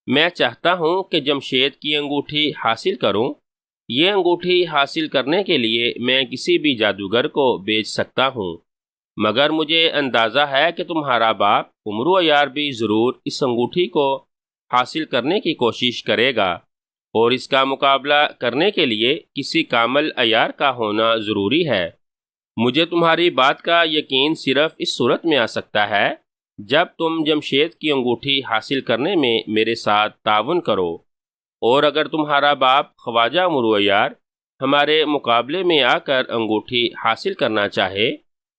میں چاہتا ہوں کہ جمشید کی انگوٹھی حاصل کروں۔ یہ انگوٹھی حاصل کرنے کے لیے میں کسی بھی جادوگر کو بیچ سکتا ہوں، مگر مجھے اندازہ ہے کہ تمہارا باپ امرو عیار بھی ضرور اس انگوٹھی کو حاصل کرنے کی کوشش کرے گا، اور اس کا مقابلہ کرنے کے لیے کسی کامل عیار کا ہونا ضروری ہے۔ مجھے تمہاری بات کا یقین صرف اس صورت میں آ سکتا ہے جب تم جمشید کی انگوٹھی حاصل کرنے میں میرے ساتھ تعاون کرو، اور اگر تمہارا باپ خواجہ امرو عیار ہمارے مقابلے میں آ کر انگوٹھی حاصل کرنا چاہے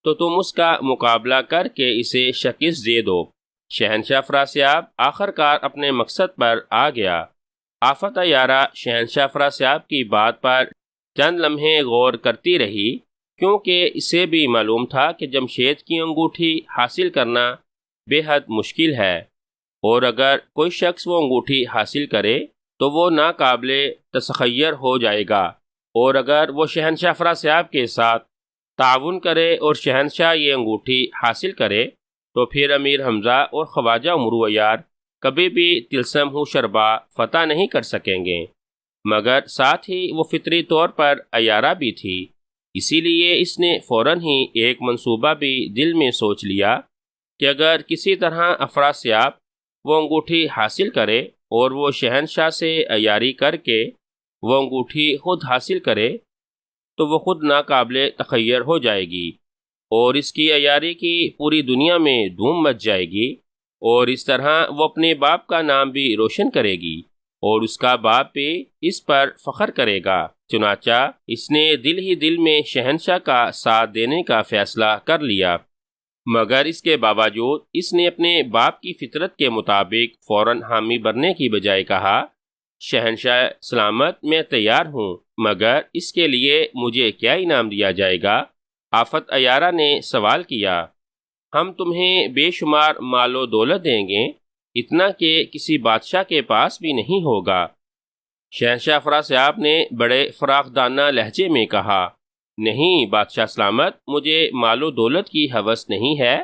تو تم اس کا مقابلہ کر کے اسے شکست دے دو۔ شہنشاہ افراسیاب آخر کار اپنے مقصد پر آ گیا۔ آفت عیارہ شہنشاہ افراسیاب کی بات پر چند لمحے غور کرتی رہی، کیونکہ اسے بھی معلوم تھا کہ جمشید کی انگوٹھی حاصل کرنا بے حد مشکل ہے، اور اگر کوئی شخص وہ انگوٹھی حاصل کرے تو وہ ناقابل تسخیر ہو جائے گا، اور اگر وہ شہنشاہ افراسیاب کے ساتھ تعاون کرے اور شہنشاہ یہ انگوٹھی حاصل کرے تو پھر امیر حمزہ اور خواجہ امرو عیار کبھی بھی طلسم ہوشربا فتح نہیں کر سکیں گے۔ مگر ساتھ ہی وہ فطری طور پر عیارہ بھی تھی، اسی لیے اس نے فوراً ہی ایک منصوبہ بھی دل میں سوچ لیا کہ اگر کسی طرح افراسیاب وہ انگوٹھی حاصل کرے اور وہ شہنشاہ سے عیاری کر کے وہ انگوٹھی خود حاصل کرے تو وہ خود ناقابل تخیر ہو جائے گی اور اس کی عیاری کی پوری دنیا میں دھوم مچ جائے گی، اور اس طرح وہ اپنے باپ کا نام بھی روشن کرے گی اور اس کا باپ بھی اس پر فخر کرے گا۔ چنانچہ اس نے دل ہی دل میں شہنشاہ کا ساتھ دینے کا فیصلہ کر لیا، مگر اس کے باوجود اس نے اپنے باپ کی فطرت کے مطابق فوراً حامی بننے کی بجائے کہا، شہنشاہ سلامت، میں تیار ہوں، مگر اس کے لیے مجھے کیا انعام دیا جائے گا؟ آفت عیارہ نے سوال کیا۔ ہم تمہیں بے شمار مال و دولت دیں گے، اتنا کہ کسی بادشاہ کے پاس بھی نہیں ہوگا۔ شہنشاہ افراسیاب نے بڑے فراخ دانہ لہجے میں کہا، نہیں بادشاہ سلامت، مجھے مال و دولت کی ہوس نہیں ہے،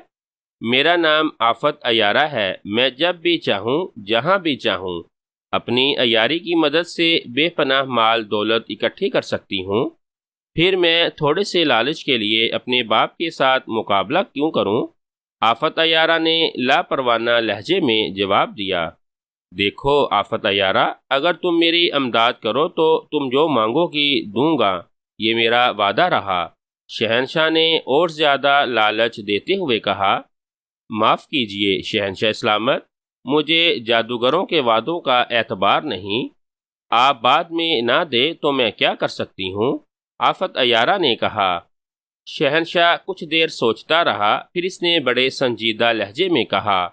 میرا نام آفت عیارہ ہے، میں جب بھی چاہوں جہاں بھی چاہوں اپنی عیاری کی مدد سے بے پناہ مال دولت اکٹھی کر سکتی ہوں، پھر میں تھوڑے سے لالچ کے لیے اپنے باپ کے ساتھ مقابلہ کیوں کروں؟ آفت عیارہ نے لاپروانہ لہجے میں جواب دیا، دیکھو آفت عیارہ، اگر تم میری امداد کرو تو تم جو مانگو گی دوں گا، یہ میرا وعدہ رہا۔ شہنشاہ نے اور زیادہ لالچ دیتے ہوئے کہا، معاف کیجئے شہنشاہ سلامت، مجھے جادوگروں کے وعدوں کا اعتبار نہیں، آپ بعد میں نہ دے تو میں کیا کر سکتی ہوں؟ آفت عیارہ نے کہا۔ شہنشاہ کچھ دیر سوچتا رہا، پھر اس نے بڑے سنجیدہ لہجے میں کہا،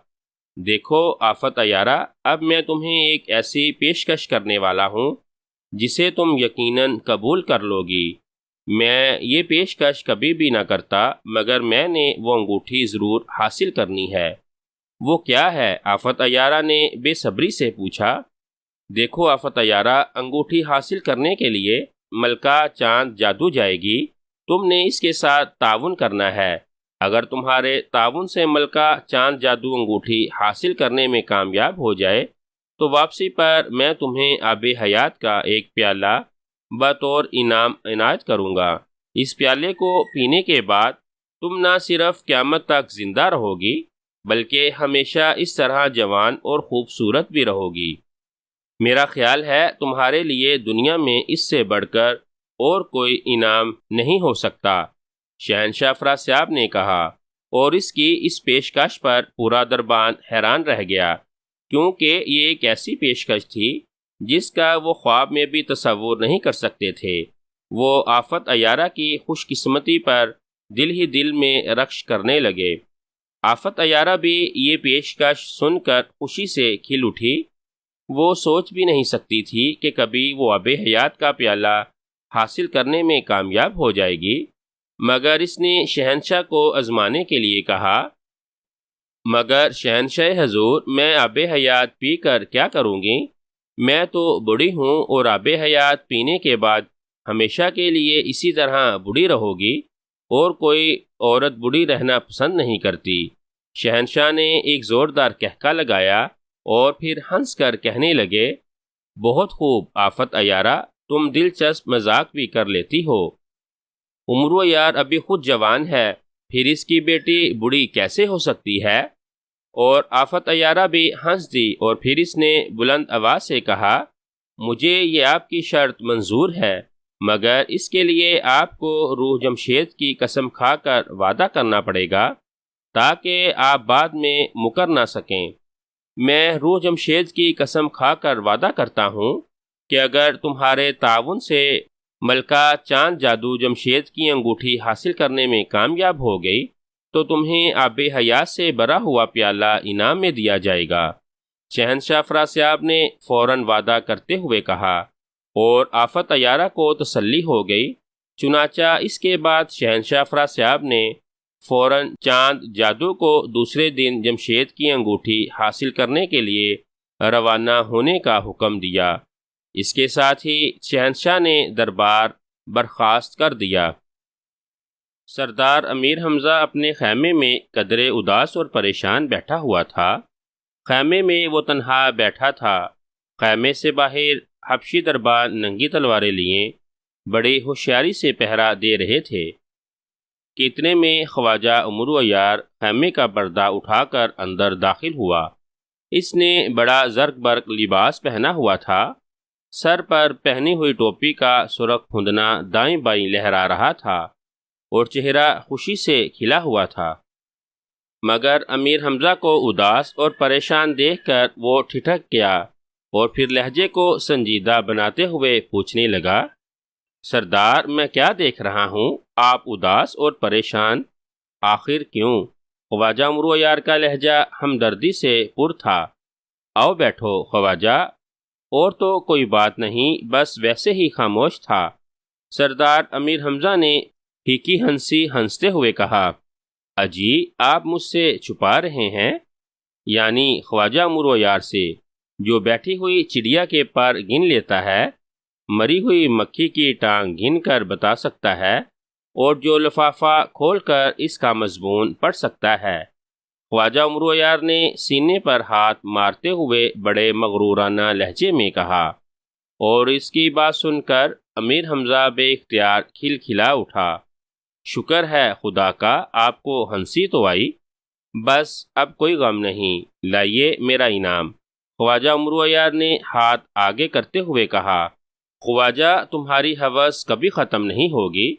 دیکھو آفت عیارہ، اب میں تمہیں ایک ایسی پیشکش کرنے والا ہوں جسے تم یقیناً قبول کر لو گی۔ میں یہ پیشکش کبھی بھی نہ کرتا، مگر میں نے وہ انگوٹھی ضرور حاصل کرنی ہے۔ وہ کیا ہے؟ آفت عیارہ نے بے صبری سے پوچھا۔ دیکھو آفت عیارہ، انگوٹھی حاصل کرنے کے لیے ملکہ چاند جادو جائے گی، تم نے اس کے ساتھ تعاون کرنا ہے۔ اگر تمہارے تعاون سے ملکہ چاند جادو انگوٹھی حاصل کرنے میں کامیاب ہو جائے تو واپسی پر میں تمہیں آب حیات کا ایک پیالہ بطور انعام عنایت کروں گا۔ اس پیالے کو پینے کے بعد تم نہ صرف قیامت تک زندہ رہو گی بلکہ ہمیشہ اس طرح جوان اور خوبصورت بھی رہو گی۔ میرا خیال ہے تمہارے لیے دنیا میں اس سے بڑھ کر اور کوئی انعام نہیں ہو سکتا، شہنشاہ افراسیاب نے کہا، اور اس کی اس پیشکش پر پورا دربان حیران رہ گیا، کیونکہ یہ ایک ایسی پیشکش تھی جس کا وہ خواب میں بھی تصور نہیں کر سکتے تھے۔ وہ آفت عیارہ کی خوش قسمتی پر دل ہی دل میں رقص کرنے لگے۔ آفت عیارہ بھی یہ پیشکش سن کر خوشی سے کھل اٹھی۔ وہ سوچ بھی نہیں سکتی تھی کہ کبھی وہ آب حیات کا پیالہ حاصل کرنے میں کامیاب ہو جائے گی، مگر اس نے شہنشاہ کو آزمانے کے لیے کہا، مگر شہنشاہ حضور، میں آب حیات پی کر کیا کروں گی؟ میں تو بوڑھی ہوں اور آب حیات پینے کے بعد ہمیشہ کے لیے اسی طرح بوڑھی رہو گی، اور کوئی عورت بوڑھی رہنا پسند نہیں کرتی۔ شہنشاہ نے ایک زوردار قہقہ لگایا اور پھر ہنس کر کہنے لگے، بہت خوب آفت عیارہ، تم دلچسپ مذاق بھی کر لیتی ہو۔ عمرو عیار ابھی خود جوان ہے، پھر اس کی بیٹی بوڑھی کیسے ہو سکتی ہے؟ اور آفت عیارہ بھی ہنس دی اور پھر اس نے بلند آواز سے کہا، مجھے یہ آپ کی شرط منظور ہے، مگر اس کے لیے آپ کو روح جمشید کی قسم کھا کر وعدہ کرنا پڑے گا تاکہ آپ بعد میں مکر نہ سکیں۔ میں روح جمشید کی قسم کھا کر وعدہ کرتا ہوں کہ اگر تمہارے تعاون سے ملکہ چاند جادو جمشید کی انگوٹھی حاصل کرنے میں کامیاب ہو گئی تو تمہیں آب حیات سے بھرا ہوا پیالہ انعام میں دیا جائے گا۔ شہنشاہ افراسیاب نے فوراً وعدہ کرتے ہوئے کہا، اور آفت عیارہ کو تسلی ہو گئی۔ چنانچہ اس کے بعد شہنشاہ افراسیاب نے فوراً چاند جادو کو دوسرے دن جمشید کی انگوٹھی حاصل کرنے کے لیے روانہ ہونے کا حکم دیا۔ اس کے ساتھ ہی شہنشاہ نے دربار برخاست کر دیا۔ سردار امیر حمزہ اپنے خیمے میں قدرے اداس اور پریشان بیٹھا ہوا تھا۔ خیمے میں وہ تنہا بیٹھا تھا۔ خیمے سے باہر حبشی دربان ننگی تلواریں لیے بڑی ہوشیاری سے پہرا دے رہے تھے کہ اتنے میں خواجہ عمرو عیار خیمے کا پردہ اٹھا کر اندر داخل ہوا۔ اس نے بڑا زرق برق لباس پہنا ہوا تھا سر پر پہنی ہوئی ٹوپی کا سرخ پھندنا دائیں بائیں لہرا رہا تھا اور چہرہ خوشی سے کھلا ہوا تھا، مگر امیر حمزہ کو اداس اور پریشان دیکھ کر وہ ٹھٹک گیا اور پھر لہجے کو سنجیدہ بناتے ہوئے پوچھنے لگا، سردار میں کیا دیکھ رہا ہوں، آپ اداس اور پریشان، آخر کیوں؟ خواجہ امرو عیار کا لہجہ ہمدردی سے پر تھا۔ آؤ بیٹھو خواجہ۔ اور تو کوئی بات نہیں، بس ویسے ہی خاموش تھا۔ سردار امیر حمزہ نے پھیکی ہنسی ہنستے ہوئے کہا، اجی آپ مجھ سے چھپا رہے ہیں؟ یعنی خواجہ امرو عیار سے، جو بیٹھی ہوئی چڑیا کے پر گن لیتا ہے، مری ہوئی مکھی کی ٹانگ گن کر بتا سکتا ہے، اور جو لفافہ کھول کر اس کا مضمون پڑھ سکتا ہے۔ خواجہ امرو عیار نے سینے پر ہاتھ مارتے ہوئے بڑے مغرورانہ لہجے میں کہا، اور اس کی بات سن کر امیر حمزہ بے اختیار کھلکھلا اٹھا۔ شکر ہے خدا کا، آپ کو ہنسی تو آئی، بس اب کوئی غم نہیں، لائیے میرا انعام۔ خواجہ امرو عیار نے ہاتھ آگے کرتے ہوئے کہا، خواجہ تمہاری ہوس کبھی ختم نہیں ہوگی،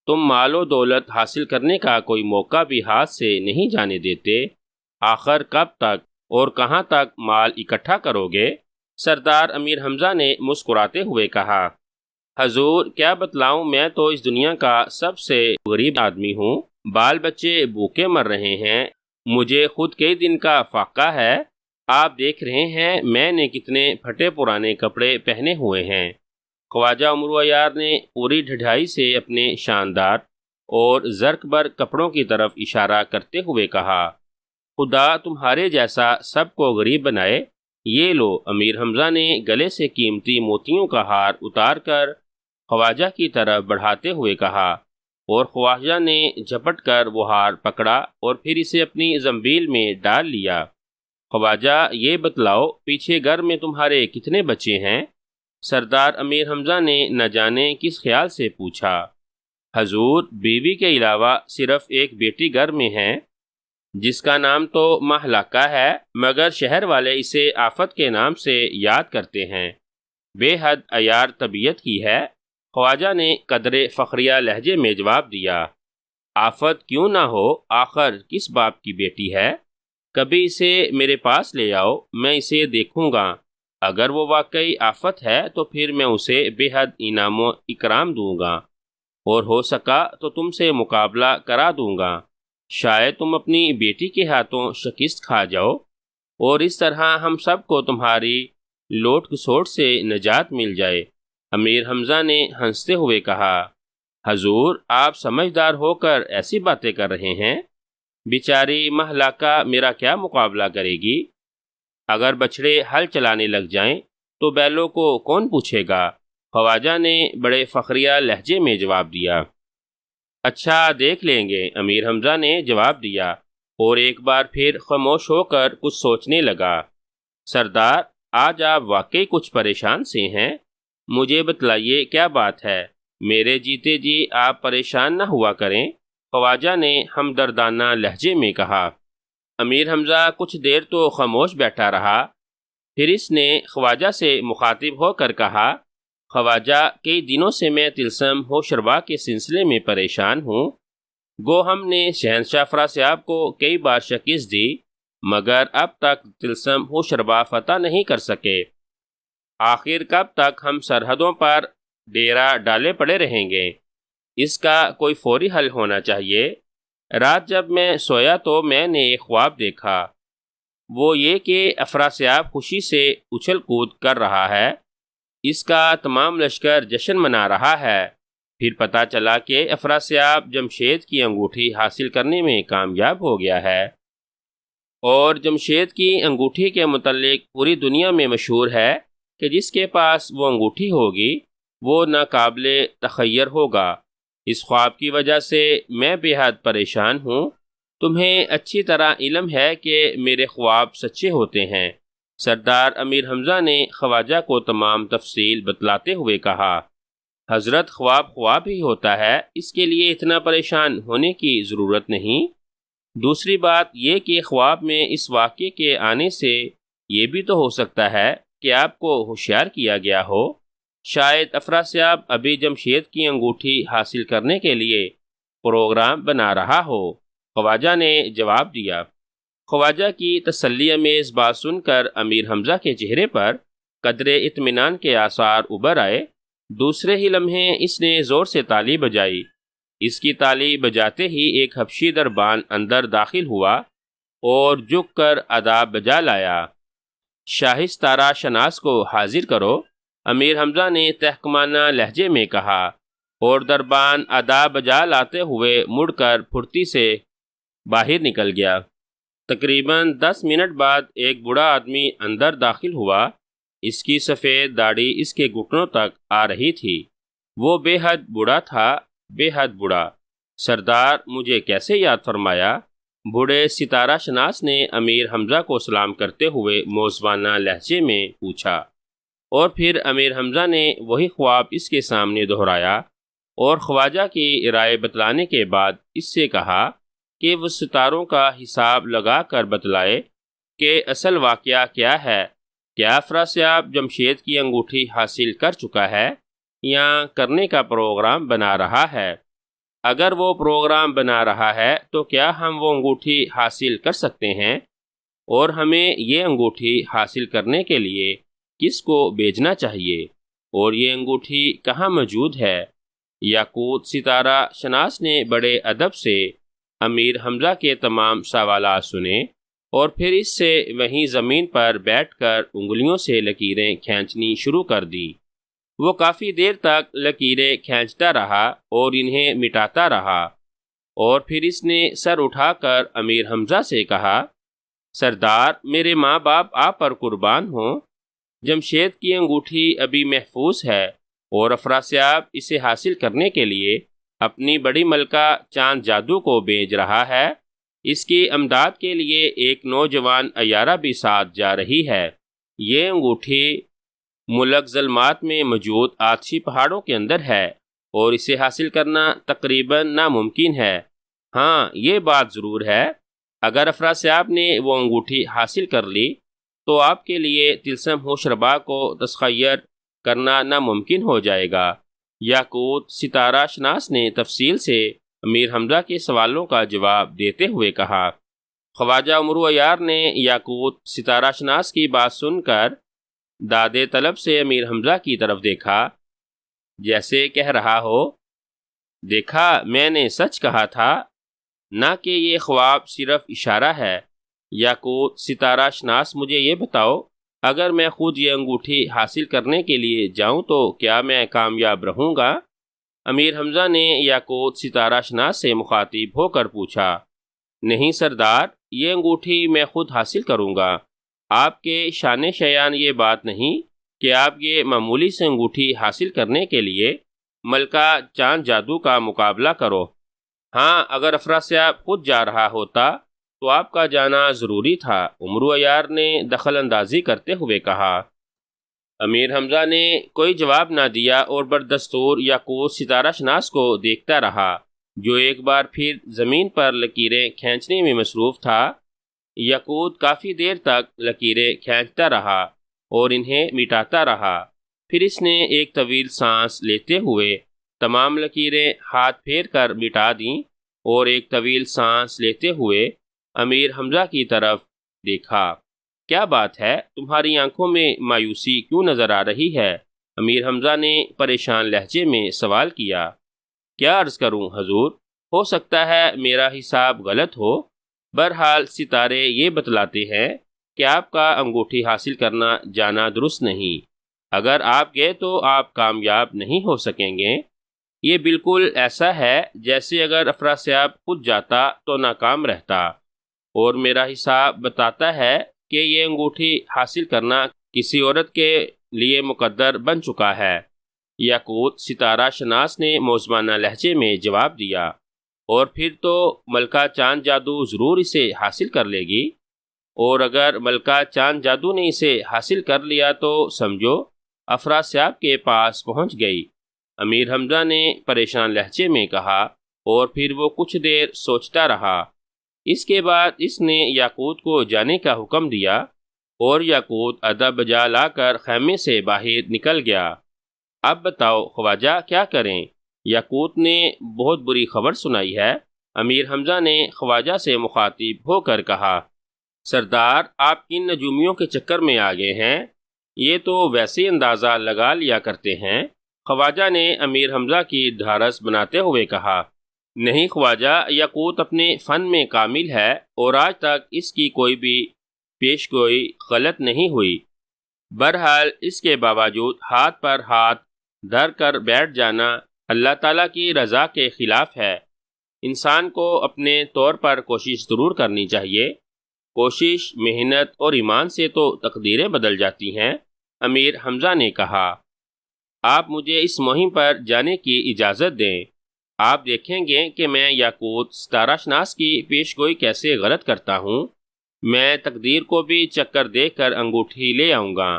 تم مال و دولت حاصل کرنے کا کوئی موقع بھی ہاتھ سے نہیں جانے دیتے، آخر کب تک اور کہاں تک مال اکٹھا کرو گے؟ سردار امیر حمزہ نے مسکراتے ہوئے کہا، حضور کیا بتلاؤں، میں تو اس دنیا کا سب سے غریب آدمی ہوں، بال بچے بھوکے مر رہے ہیں، مجھے خود کئی دن کا فاقہ ہے، آپ دیکھ رہے ہیں میں نے کتنے پھٹے پرانے کپڑے پہنے ہوئے ہیں۔ خواجہ امرو عیار نے پوری ڈھٹائی سے اپنے شاندار اور زرق بر کپڑوں کی طرف اشارہ کرتے ہوئے کہا، خدا تمہارے جیسا سب کو غریب بنائے۔ یہ لو۔ امیر حمزہ نے گلے سے قیمتی موتیوں کا ہار اتار کر خواجہ کی طرف بڑھاتے ہوئے کہا، اور خواجہ نے جھپٹ کر وہ ہار پکڑا اور پھر اسے اپنی زنبیل میں ڈال لیا۔ خواجہ یہ بتلاؤ، پیچھے گھر میں تمہارے کتنے بچے ہیں؟ سردار امیر حمزہ نے نہ جانے کس خیال سے پوچھا۔ حضور بیوی کے علاوہ صرف ایک بیٹی گھر میں ہے، جس کا نام تو مہلکہ ہے، مگر شہر والے اسے آفت کے نام سے یاد کرتے ہیں، بے حد عیار طبیعت کی ہے۔ خواجہ نے قدرے فخریہ لہجے میں جواب دیا، آفت کیوں نہ ہو، آخر کس باپ کی بیٹی ہے؟ کبھی اسے میرے پاس لے آؤ، میں اسے دیکھوں گا، اگر وہ واقعی آفت ہے تو پھر میں اسے بے حد انعام و اکرام دوں گا، اور ہو سکا تو تم سے مقابلہ کرا دوں گا، شاید تم اپنی بیٹی کے ہاتھوں شکست کھا جاؤ، اور اس طرح ہم سب کو تمہاری لوٹ کھسوٹ سے نجات مل جائے۔ امیر حمزہ نے ہنستے ہوئے کہا، حضور آپ سمجھدار ہو کر ایسی باتیں کر رہے ہیں، بیچاری مہلکہ میرا کیا مقابلہ کرے گی؟ اگر بچھڑے ہل چلانے لگ جائیں تو بیلوں کو کون پوچھے گا؟ خواجہ نے بڑے فخریہ لہجے میں جواب دیا۔ اچھا دیکھ لیں گے، امیر حمزہ نے جواب دیا، اور ایک بار پھر خاموش ہو کر کچھ سوچنے لگا۔ سردار آج آپ واقعی کچھ پریشان سے ہیں، مجھے بتلائیے کیا بات ہے؟ میرے جیتے جی آپ پریشان نہ ہوا کریں، خواجہ نے ہمدردانہ لہجے میں کہا۔ امیر حمزہ کچھ دیر تو خاموش بیٹھا رہا، پھر اس نے خواجہ سے مخاطب ہو کر کہا، خواجہ کئی دنوں سے میں طلسم ہوشربا کے سلسلے میں پریشان ہوں، گو ہم نے شہنشاہ افراسیاب کو کئی بار شکست دی، مگر اب تک طلسم ہوشربا فتح نہیں کر سکے، آخر کب تک ہم سرحدوں پر ڈیرا ڈالے پڑے رہیں گے؟ اس کا کوئی فوری حل ہونا چاہیے۔ رات جب میں سویا تو میں نے ایک خواب دیکھا، وہ یہ کہ افراسیاب خوشی سے اچھل کود کر رہا ہے، اس کا تمام لشکر جشن منا رہا ہے، پھر پتہ چلا کہ افراسیاب جمشید کی انگوٹھی حاصل کرنے میں کامیاب ہو گیا ہے، اور جمشید کی انگوٹھی کے متعلق پوری دنیا میں مشہور ہے کہ جس کے پاس وہ انگوٹھی ہوگی وہ ناقابل تخیر ہوگا۔ اس خواب کی وجہ سے میں بے حد پریشان ہوں، تمہیں اچھی طرح علم ہے کہ میرے خواب سچے ہوتے ہیں۔ سردار امیر حمزہ نے خواجہ کو تمام تفصیل بتلاتے ہوئے کہا، حضرت خواب ہی ہوتا ہے، اس کے لیے اتنا پریشان ہونے کی ضرورت نہیں۔ دوسری بات یہ کہ خواب میں اس واقعے کے آنے سے یہ بھی تو ہو سکتا ہے کہ آپ کو ہوشیار کیا گیا ہو، شاید افراسیاب ابھی جمشید کی انگوٹھی حاصل کرنے کے لیے پروگرام بنا رہا ہو، خواجہ نے جواب دیا۔ خواجہ کی تسلی آمیز بات سن کر امیر حمزہ کے چہرے پر قدرے اطمینان کے آثار ابھر آئے۔ دوسرے ہی لمحے اس نے زور سے تالی بجائی۔ اس کی تالی بجاتے ہی ایک حبشی دربان اندر داخل ہوا اور جھک کر ادا بجا لایا۔ شاہی ستارہ شناس کو حاضر کرو، امیر حمزہ نے تحکمانہ لہجے میں کہا، اور دربان ادا بجا لاتے ہوئے مڑ کر پھرتی سے باہر نکل گیا۔ تقریباً 10 منٹ بعد ایک بوڑھا آدمی اندر داخل ہوا۔ اس کی سفید داڑھی اس کے گھٹنوں تک آ رہی تھی۔ وہ بے حد بوڑھا تھا، بے حد بوڑھا۔ سردار، مجھے کیسے یاد فرمایا؟ بوڑھے ستارہ شناس نے امیر حمزہ کو سلام کرتے ہوئے موزبانہ لہجے میں پوچھا، اور پھر امیر حمزہ نے وہی خواب اس کے سامنے دہرایا اور خواجہ کی رائے بتلانے کے بعد اس سے کہا کہ وہ ستاروں کا حساب لگا کر بتلائے کہ اصل واقعہ کیا ہے۔ کیا افراسیاب جمشید کی انگوٹھی حاصل کر چکا ہے یا کرنے کا پروگرام بنا رہا ہے؟ اگر وہ پروگرام بنا رہا ہے تو کیا ہم وہ انگوٹھی حاصل کر سکتے ہیں؟ اور ہمیں یہ انگوٹھی حاصل کرنے کے لیے کس کو بھیجنا چاہیے؟ اور یہ انگوٹھی کہاں موجود ہے؟ یاقوت ستارہ شناس نے بڑے ادب سے امیر حمزہ کے تمام سوالات سنے اور پھر اس سے وہیں زمین پر بیٹھ کر انگلیوں سے لکیریں کھینچنی شروع کر دی۔ وہ کافی دیر تک لکیریں کھینچتا رہا اور انہیں مٹاتا رہا، اور پھر اس نے سر اٹھا کر امیر حمزہ سے کہا، سردار، میرے ماں باپ آپ پر قربان ہوں۔ جمشید کی انگوٹھی ابھی محفوظ ہے اور افراسیاب اسے حاصل کرنے کے لیے اپنی بڑی ملکہ چاند جادو کو بھیج رہا ہے۔ اس کی امداد کے لیے ایک نوجوان عیارہ بھی ساتھ جا رہی ہے۔ یہ انگوٹھی ملک ظلمات میں موجود آتشی پہاڑوں کے اندر ہے اور اسے حاصل کرنا تقریباً ناممکن ہے۔ ہاں، یہ بات ضرور ہے، اگر افراسیاب نے وہ انگوٹھی حاصل کر لی تو آپ کے لیے طلسم ہوشربا کو تسخیر کرنا ناممکن ہو جائے گا۔ یاقوت ستارہ شناس نے تفصیل سے امیر حمزہ کے سوالوں کا جواب دیتے ہوئے کہا۔ خواجہ عمرو عیار نے یاقوت ستارہ شناس کی بات سن کر دادے طلب سے امیر حمزہ کی طرف دیکھا، جیسے کہہ رہا ہو، دیکھا، میں نے سچ کہا تھا، نہ کہ یہ خواب صرف اشارہ ہے۔ یاقوت ستارہ شناس، مجھے یہ بتاؤ، اگر میں خود یہ انگوٹھی حاصل کرنے کے لیے جاؤں تو کیا میں کامیاب رہوں گا؟ امیر حمزہ نے یاقوت ستارہ شناس سے مخاطب ہو کر پوچھا۔ نہیں سردار، یہ انگوٹھی میں خود حاصل کروں گا۔ آپ کے شان شیان یہ بات نہیں کہ آپ یہ معمولی سے انگوٹھی حاصل کرنے کے لیے ملکہ چاند جادو کا مقابلہ کرو۔ ہاں، اگر افراسیاب خود جا رہا ہوتا تو آپ کا جانا ضروری تھا، عمرو عیار نے دخل اندازی کرتے ہوئے کہا۔ امیر حمزہ نے کوئی جواب نہ دیا اور بدستور یاقوت ستارہ شناس کو دیکھتا رہا، جو ایک بار پھر زمین پر لکیریں کھینچنے میں مصروف تھا۔ یاقوت کافی دیر تک لکیریں کھینچتا رہا اور انہیں مٹاتا رہا۔ پھر اس نے ایک طویل سانس لیتے ہوئے تمام لکیریں ہاتھ پھیر کر مٹا دیں اور ایک طویل سانس لیتے ہوئے امیر حمزہ کی طرف دیکھا۔ کیا بات ہے، تمہاری آنکھوں میں مایوسی کیوں نظر آ رہی ہے؟ امیر حمزہ نے پریشان لہجے میں سوال کیا۔ کیا عرض کروں حضور، ہو سکتا ہے میرا حساب غلط ہو، بہرحال ستارے یہ بتلاتے ہیں کہ آپ کا انگوٹھی حاصل کرنا جانا درست نہیں۔ اگر آپ گئے تو آپ کامیاب نہیں ہو سکیں گے۔ یہ بالکل ایسا ہے جیسے اگر افراسیاب خود جاتا تو ناکام رہتا، اور میرا حساب بتاتا ہے کہ یہ انگوٹھی حاصل کرنا کسی عورت کے لیے مقدر بن چکا ہے۔ یاقوت ستارہ شناس نے موزمانہ لہجے میں جواب دیا، اور پھر تو ملکہ چاند جادو ضرور اسے حاصل کر لے گی، اور اگر ملکہ چاند جادو نے اسے حاصل کر لیا تو سمجھو افراسیاب کے پاس پہنچ گئی۔ امیر حمزہ نے پریشان لہجے میں کہا، اور پھر وہ کچھ دیر سوچتا رہا۔ اس کے بعد اس نے یاقوت کو جانے کا حکم دیا اور یاقوت ادا بجا لا کر خیمے سے باہر نکل گیا۔ اب بتاؤ خواجہ کیا کریں؟ یاقوت نے بہت بری خبر سنائی ہے۔ امیر حمزہ نے خواجہ سے مخاطب ہو کر کہا، سردار آپ کن نجومیوں کے چکر میں آ گئے ہیں؟ یہ تو ویسے اندازہ لگا لیا کرتے ہیں۔ خواجہ نے امیر حمزہ کی ڈھارس بناتے ہوئے کہا، نہیں خواجہ، یاقوت اپنے فن میں کامل ہے اور آج تک اس کی کوئی بھی پیش گوئی غلط نہیں ہوئی۔ بہرحال اس کے باوجود ہاتھ پر ہاتھ دھر کر بیٹھ جانا اللہ تعالیٰ کی رضا کے خلاف ہے۔ انسان کو اپنے طور پر کوشش ضرور کرنی چاہیے۔ کوشش، محنت اور ایمان سے تو تقدیریں بدل جاتی ہیں۔ امیر حمزہ نے کہا، آپ مجھے اس مہم پر جانے کی اجازت دیں۔ آپ دیکھیں گے کہ میں یاقوت ستارہ شناس کی پیش گوئی کیسے غلط کرتا ہوں۔ میں تقدیر کو بھی چکر دے کر انگوٹھی لے آؤں گا۔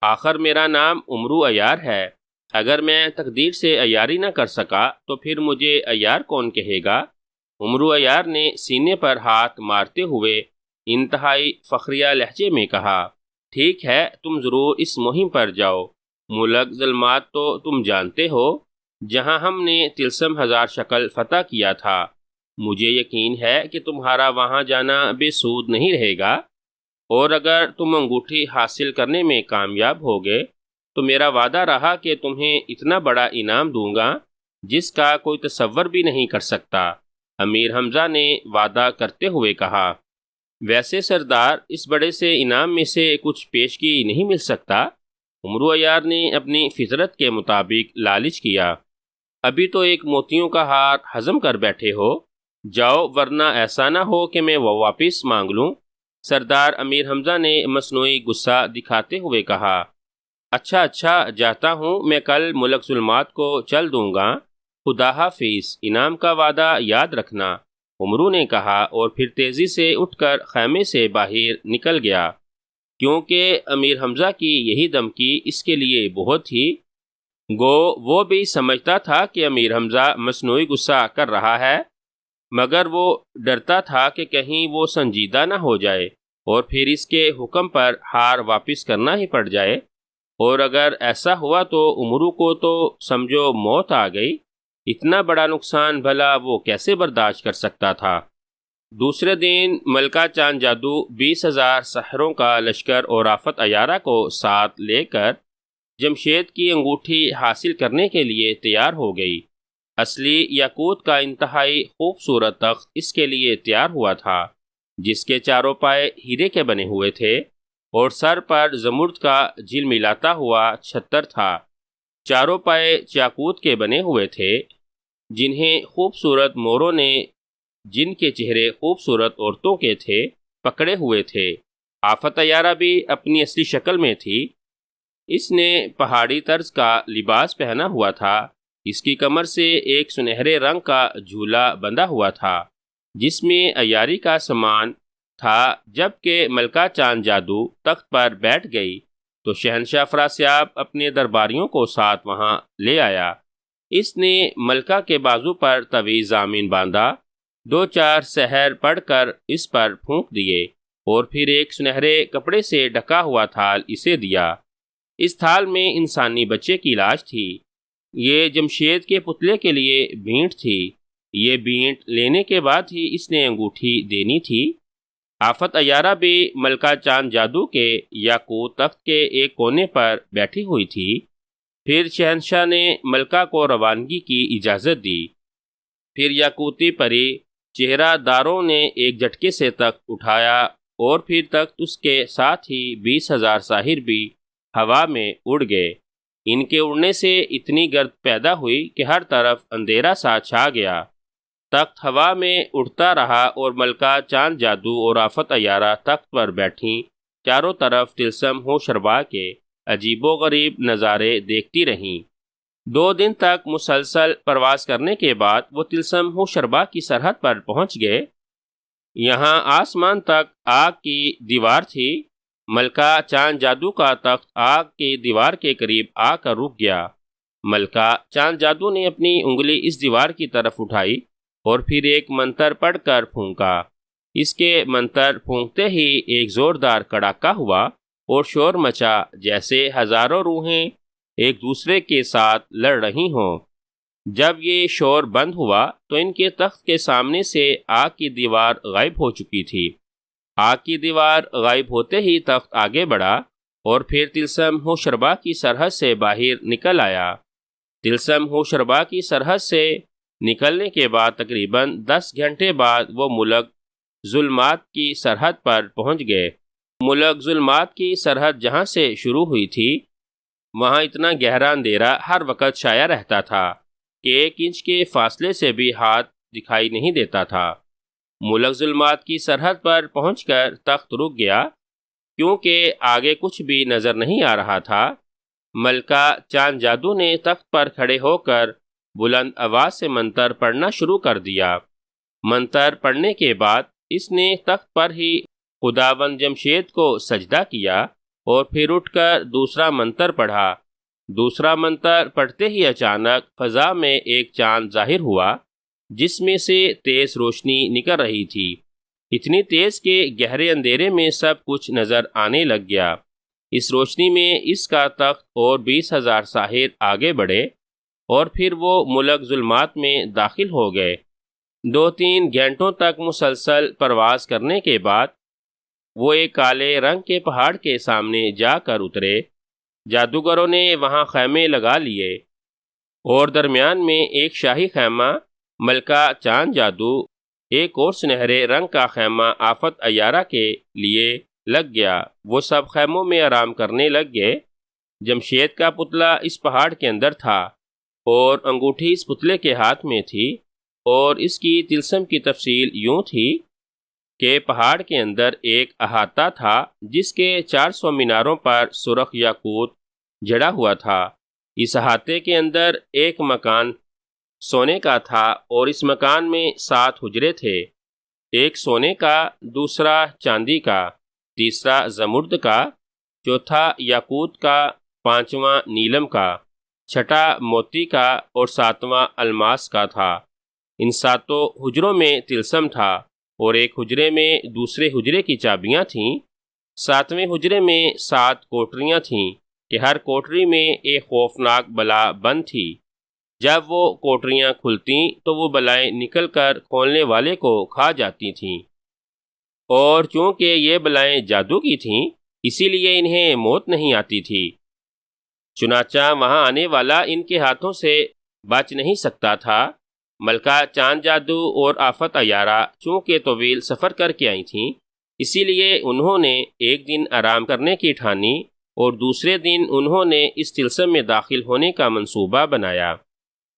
آخر میرا نام عمرو عیار ہے۔ اگر میں تقدیر سے عیاری نہ کر سکا تو پھر مجھے عیار کون کہے گا؟ عمرو عیار نے سینے پر ہاتھ مارتے ہوئے انتہائی فخریہ لہجے میں کہا، ٹھیک ہے، تم ضرور اس مہم پر جاؤ۔ ملک ظلمات تو تم جانتے ہو، جہاں ہم نے طلسم ہزار شکل فتح کیا تھا۔ مجھے یقین ہے کہ تمہارا وہاں جانا بے سود نہیں رہے گا، اور اگر تم انگوٹھی حاصل کرنے میں کامیاب ہوگے تو میرا وعدہ رہا کہ تمہیں اتنا بڑا انعام دوں گا جس کا کوئی تصور بھی نہیں کر سکتا۔ امیر حمزہ نے وعدہ کرتے ہوئے کہا، ویسے سردار اس بڑے سے انعام میں سے کچھ پیشگی نہیں مل سکتا؟ عمرو عیار نے اپنی فطرت کے مطابق لالچ کیا، ابھی تو ایک موتیوں کا ہار ہضم کر بیٹھے ہو، جاؤ ورنہ ایسا نہ ہو کہ میں وہ واپس مانگ لوں۔ سردار امیر حمزہ نے مصنوعی غصہ دکھاتے ہوئے کہا، اچھا جاتا ہوں، میں کل ملک ظلمات کو چل دوں گا، خدا حافظ، انعام کا وعدہ یاد رکھنا، عمرو نے کہا، اور پھر تیزی سے اٹھ کر خیمے سے باہر نکل گیا، کیونکہ امیر حمزہ کی یہی دھمکی اس کے لیے بہت تھی۔ گو وہ بھی سمجھتا تھا کہ امیر حمزہ مصنوعی غصہ کر رہا ہے، مگر وہ ڈرتا تھا کہ کہیں وہ سنجیدہ نہ ہو جائے اور پھر اس کے حکم پر ہار واپس کرنا ہی پڑ جائے، اور اگر ایسا ہوا تو عمرو کو تو سمجھو موت آ گئی۔ اتنا بڑا نقصان بھلا وہ کیسے برداشت کر سکتا تھا؟ دوسرے دن ملکہ چاند جادو 20,000 سحروں کا لشکر اور آفت عیارہ کو ساتھ لے کر جمشید کی انگوٹھی حاصل کرنے کے لیے تیار ہو گئی۔ اصلی یاقوت کا انتہائی خوبصورت تخت اس کے لیے تیار ہوا تھا، جس کے چاروں پائے ہیرے کے بنے ہوئے تھے اور سر پر زمرد کا جھلملاتا ہوا چھتر تھا۔ چاروں پائے یاقوت کے بنے ہوئے تھے، جنہیں خوبصورت موروں نے، جن کے چہرے خوبصورت عورتوں کے تھے، پکڑے ہوئے تھے۔ آفت عیارہ بھی اپنی اصلی شکل میں تھی۔ اس نے پہاڑی طرز کا لباس پہنا ہوا تھا۔ اس کی کمر سے ایک سنہرے رنگ کا جھولا بندھا ہوا تھا جس میں عیاری کا سامان تھا۔ جبکہ ملکہ چاند جادو تخت پر بیٹھ گئی تو شہنشاہ افراسیاب اپنے درباریوں کو ساتھ وہاں لے آیا۔ اس نے ملکہ کے بازو پر طویل ضامن باندھا، 2-4 سحر پڑھ کر اس پر پھونک دیے اور پھر ایک سنہرے کپڑے سے ڈھکا ہوا تھال اسے دیا۔ اس تھال میں انسانی بچے کی لاش تھی۔ یہ جمشید کے پتلے کے لیے بھینٹ تھی۔ یہ بھینٹ لینے کے بعد ہی اس نے انگوٹھی دینی تھی۔ آفت عیارہ بھی ملکہ چاند جادو کے یاقوت تخت کے ایک کونے پر بیٹھی ہوئی تھی۔ پھر شہنشاہ نے ملکہ کو روانگی کی اجازت دی۔ پھر یاقوتی پری چہرہ داروں نے ایک جھٹکے سے تخت اٹھایا اور پھر تخت اس کے ساتھ ہی 20,000 ساحر بھی ہوا میں اڑ گئے۔ ان کے اڑنے سے اتنی گرد پیدا ہوئی کہ ہر طرف اندھیرا سا چھا گیا۔ تخت ہوا میں اڑتا رہا اور ملکہ چاند جادو اور آفت عیارہ تخت پر بیٹھیں، چاروں طرف طلسم ہو شربا کے عجیب و غریب نظارے دیکھتی رہیں۔ 2 دن تک مسلسل پرواز کرنے کے بعد وہ طلسم ہو شربا کی سرحد پر پہنچ گئے۔ یہاں آسمان تک آگ کی دیوار تھی۔ ملکہ چاند جادو کا تخت آگ کی دیوار کے قریب آ کر رک گیا۔ ملکہ چاند جادو نے اپنی انگلی اس دیوار کی طرف اٹھائی اور پھر ایک منتر پڑھ کر پھونکا۔ اس کے منتر پھونکتے ہی ایک زوردار کڑاکا ہوا اور شور مچا، جیسے ہزاروں روحیں ایک دوسرے کے ساتھ لڑ رہی ہوں۔ جب یہ شور بند ہوا تو ان کے تخت کے سامنے سے آگ کی دیوار غائب ہو چکی تھی۔ آگ کی دیوار غائب ہوتے ہی تخت آگے بڑھا اور پھر طلسم ہوشربا کی سرحد سے باہر نکل آیا۔ طلسم ہوشربا کی سرحد سے نکلنے کے بعد تقریباً 10 گھنٹے بعد وہ ملک ظلمات کی سرحد پر پہنچ گئے۔ ملک ظلمات کی سرحد جہاں سے شروع ہوئی تھی وہاں اتنا گہرا اندھیرا ہر وقت شائع رہتا تھا کہ 1 انچ کے فاصلے سے بھی ہاتھ دکھائی نہیں دیتا تھا۔ ملک ظلمات کی سرحد پر پہنچ کر تخت رک گیا کیونکہ آگے کچھ بھی نظر نہیں آ رہا تھا۔ ملکہ چاند جادو نے تخت پر کھڑے ہو کر بلند آواز سے منتر پڑھنا شروع کر دیا۔ منتر پڑھنے کے بعد اس نے تخت پر ہی خداوند جمشید کو سجدہ کیا اور پھر اٹھ کر دوسرا منتر پڑھا۔ دوسرا منتر پڑھتے ہی اچانک فضا میں ایک چاند ظاہر ہوا جس میں سے تیز روشنی نکل رہی تھی، اتنی تیز کہ گہرے اندھیرے میں سب کچھ نظر آنے لگ گیا۔ اس روشنی میں اس کا تخت اور 20,000 ساحر آگے بڑھے اور پھر وہ ملک ظلمات میں داخل ہو گئے۔ 2-3 گھنٹوں تک مسلسل پرواز کرنے کے بعد وہ ایک کالے رنگ کے پہاڑ کے سامنے جا کر اترے۔ جادوگروں نے وہاں خیمے لگا لیے اور درمیان میں ایک شاہی خیمہ ملکہ چاند جادو، ایک اور سنہرے رنگ کا خیمہ آفت عیارہ کے لیے لگ گیا۔ وہ سب خیموں میں آرام کرنے لگ گئے۔ جمشید کا پتلا اس پہاڑ کے اندر تھا اور انگوٹھی اس پتلے کے ہاتھ میں تھی، اور اس کی طلسم کی تفصیل یوں تھی کہ پہاڑ کے اندر ایک احاطہ تھا جس کے 400 میناروں پر سرخ یاقوت جڑا ہوا تھا۔ اس احاطے کے اندر ایک مکان سونے کا تھا اور اس مکان میں 7 حجرے تھے، ایک سونے کا، دوسرا چاندی کا، تیسرا زمرد کا، چوتھا یاقوت کا، پانچواں نیلم کا، چھٹا موتی کا اور ساتواں الماس کا تھا۔ ان 7 حجروں میں طلسم تھا اور ایک حجرے میں دوسرے حجرے کی چابیاں تھیں۔ 7ویں حجرے میں 7 کوٹریاں تھیں کہ ہر کوٹری میں ایک خوفناک بلا بند تھی۔ جب وہ کوٹریاں کھلتیں تو وہ بلائیں نکل کر کھولنے والے کو کھا جاتی تھیں، اور چونکہ یہ بلائیں جادو کی تھیں اسی لیے انہیں موت نہیں آتی تھی۔ چنانچہ وہاں آنے والا ان کے ہاتھوں سے بچ نہیں سکتا تھا۔ ملکہ چاند جادو اور آفت عیارہ چونکہ طویل سفر کر کے آئی تھیں اسی لیے انہوں نے ایک دن آرام کرنے کی ٹھانی اور دوسرے دن انہوں نے اس طلسم میں داخل ہونے کا منصوبہ بنایا۔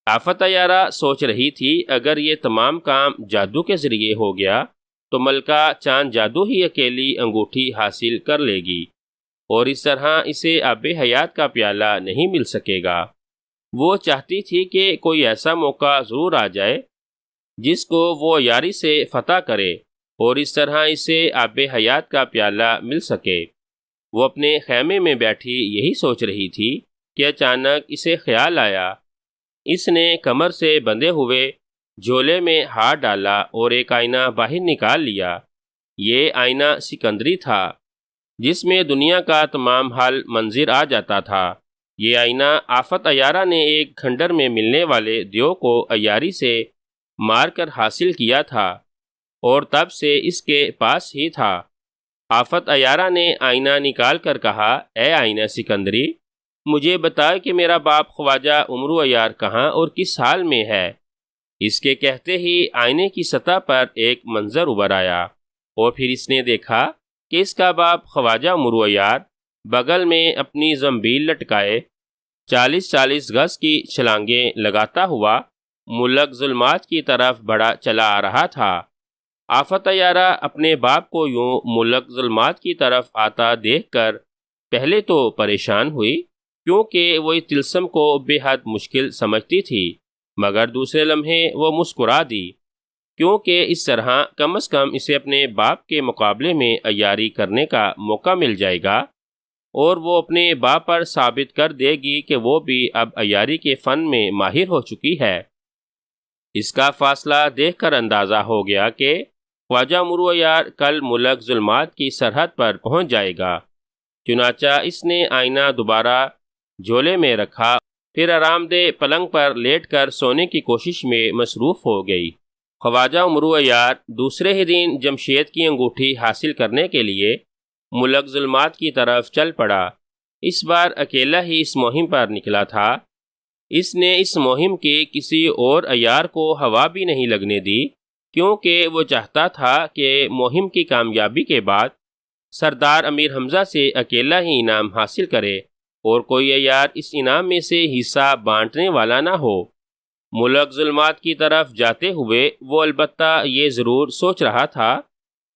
آفت عیارہ سوچ رہی تھی اگر یہ تمام کام جادو کے ذریعے ہو گیا تو ملکہ چاند جادو ہی اکیلی انگوٹھی حاصل کر لے گی اور اس طرح اسے آب حیات کا پیالہ نہیں مل سکے گا۔ وہ چاہتی تھی کہ کوئی ایسا موقع ضرور آ جائے جس کو وہ عیاری سے فتح کرے اور اس طرح اسے آب حیات کا پیالہ مل سکے۔ وہ اپنے خیمے میں بیٹھی یہی سوچ رہی تھی کہ اچانک اسے خیال آیا۔ اس نے کمر سے بندھے ہوئے جھولے میں ہاتھ ڈالا اور ایک آئینہ باہر نکال لیا۔ یہ آئینہ سکندری تھا جس میں دنیا کا تمام حل منظر آ جاتا تھا۔ یہ آئینہ آفت عیارہ نے ایک کھنڈر میں ملنے والے دیو کو عیاری سے مار کر حاصل کیا تھا اور تب سے اس کے پاس ہی تھا۔ آفت عیارہ نے آئینہ نکال کر کہا، اے آئینہ سکندری، مجھے بتا کہ میرا باپ خواجہ عمرو عیار کہاں اور کس حال میں ہے۔ اس کے کہتے ہی آئینے کی سطح پر ایک منظر ابھر آیا اور پھر اس نے دیکھا کہ اس کا باپ خواجہ عمرو عیار بغل میں اپنی زنبیل لٹکائے 40-40 گز کی چھلانگیں لگاتا ہوا ملک ظلمات کی طرف بڑھا چلا آ رہا تھا۔ آفت عیارہ اپنے باپ کو یوں ملک ظلمات کی طرف آتا دیکھ کر پہلے تو پریشان ہوئی کیونکہ وہ اس طلسم کو بے حد مشکل سمجھتی تھی، مگر دوسرے لمحے وہ مسکرا دی کیونکہ اس طرح کم از کم اسے اپنے باپ کے مقابلے میں عیاری کرنے کا موقع مل جائے گا اور وہ اپنے باپ پر ثابت کر دے گی کہ وہ بھی اب عیاری کے فن میں ماہر ہو چکی ہے۔ اس کا فاصلہ دیکھ کر اندازہ ہو گیا کہ خواجہ عمرو عیار کل ملک ظلمات کی سرحد پر پہنچ جائے گا۔ چنانچہ اس نے آئینہ دوبارہ جھولے میں رکھا، پھر آرام دہ پلنگ پر لیٹ کر سونے کی کوشش میں مصروف ہو گئی۔ خواجہ عمرو عیار دوسرے ہی دن جمشید کی انگوٹھی حاصل کرنے کے لیے ملک ظلمات کی طرف چل پڑا۔ اس بار اکیلا ہی اس مہم پر نکلا تھا۔ اس نے اس مہم کی کسی اور عیار کو ہوا بھی نہیں لگنے دی، کیونکہ وہ چاہتا تھا کہ مہم کی کامیابی کے بعد سردار امیر حمزہ سے اکیلا ہی انعام حاصل کرے اور کوئی عیار اس انعام میں سے حصہ بانٹنے والا نہ ہو۔ ملک ظلمات کی طرف جاتے ہوئے وہ البتہ یہ ضرور سوچ رہا تھا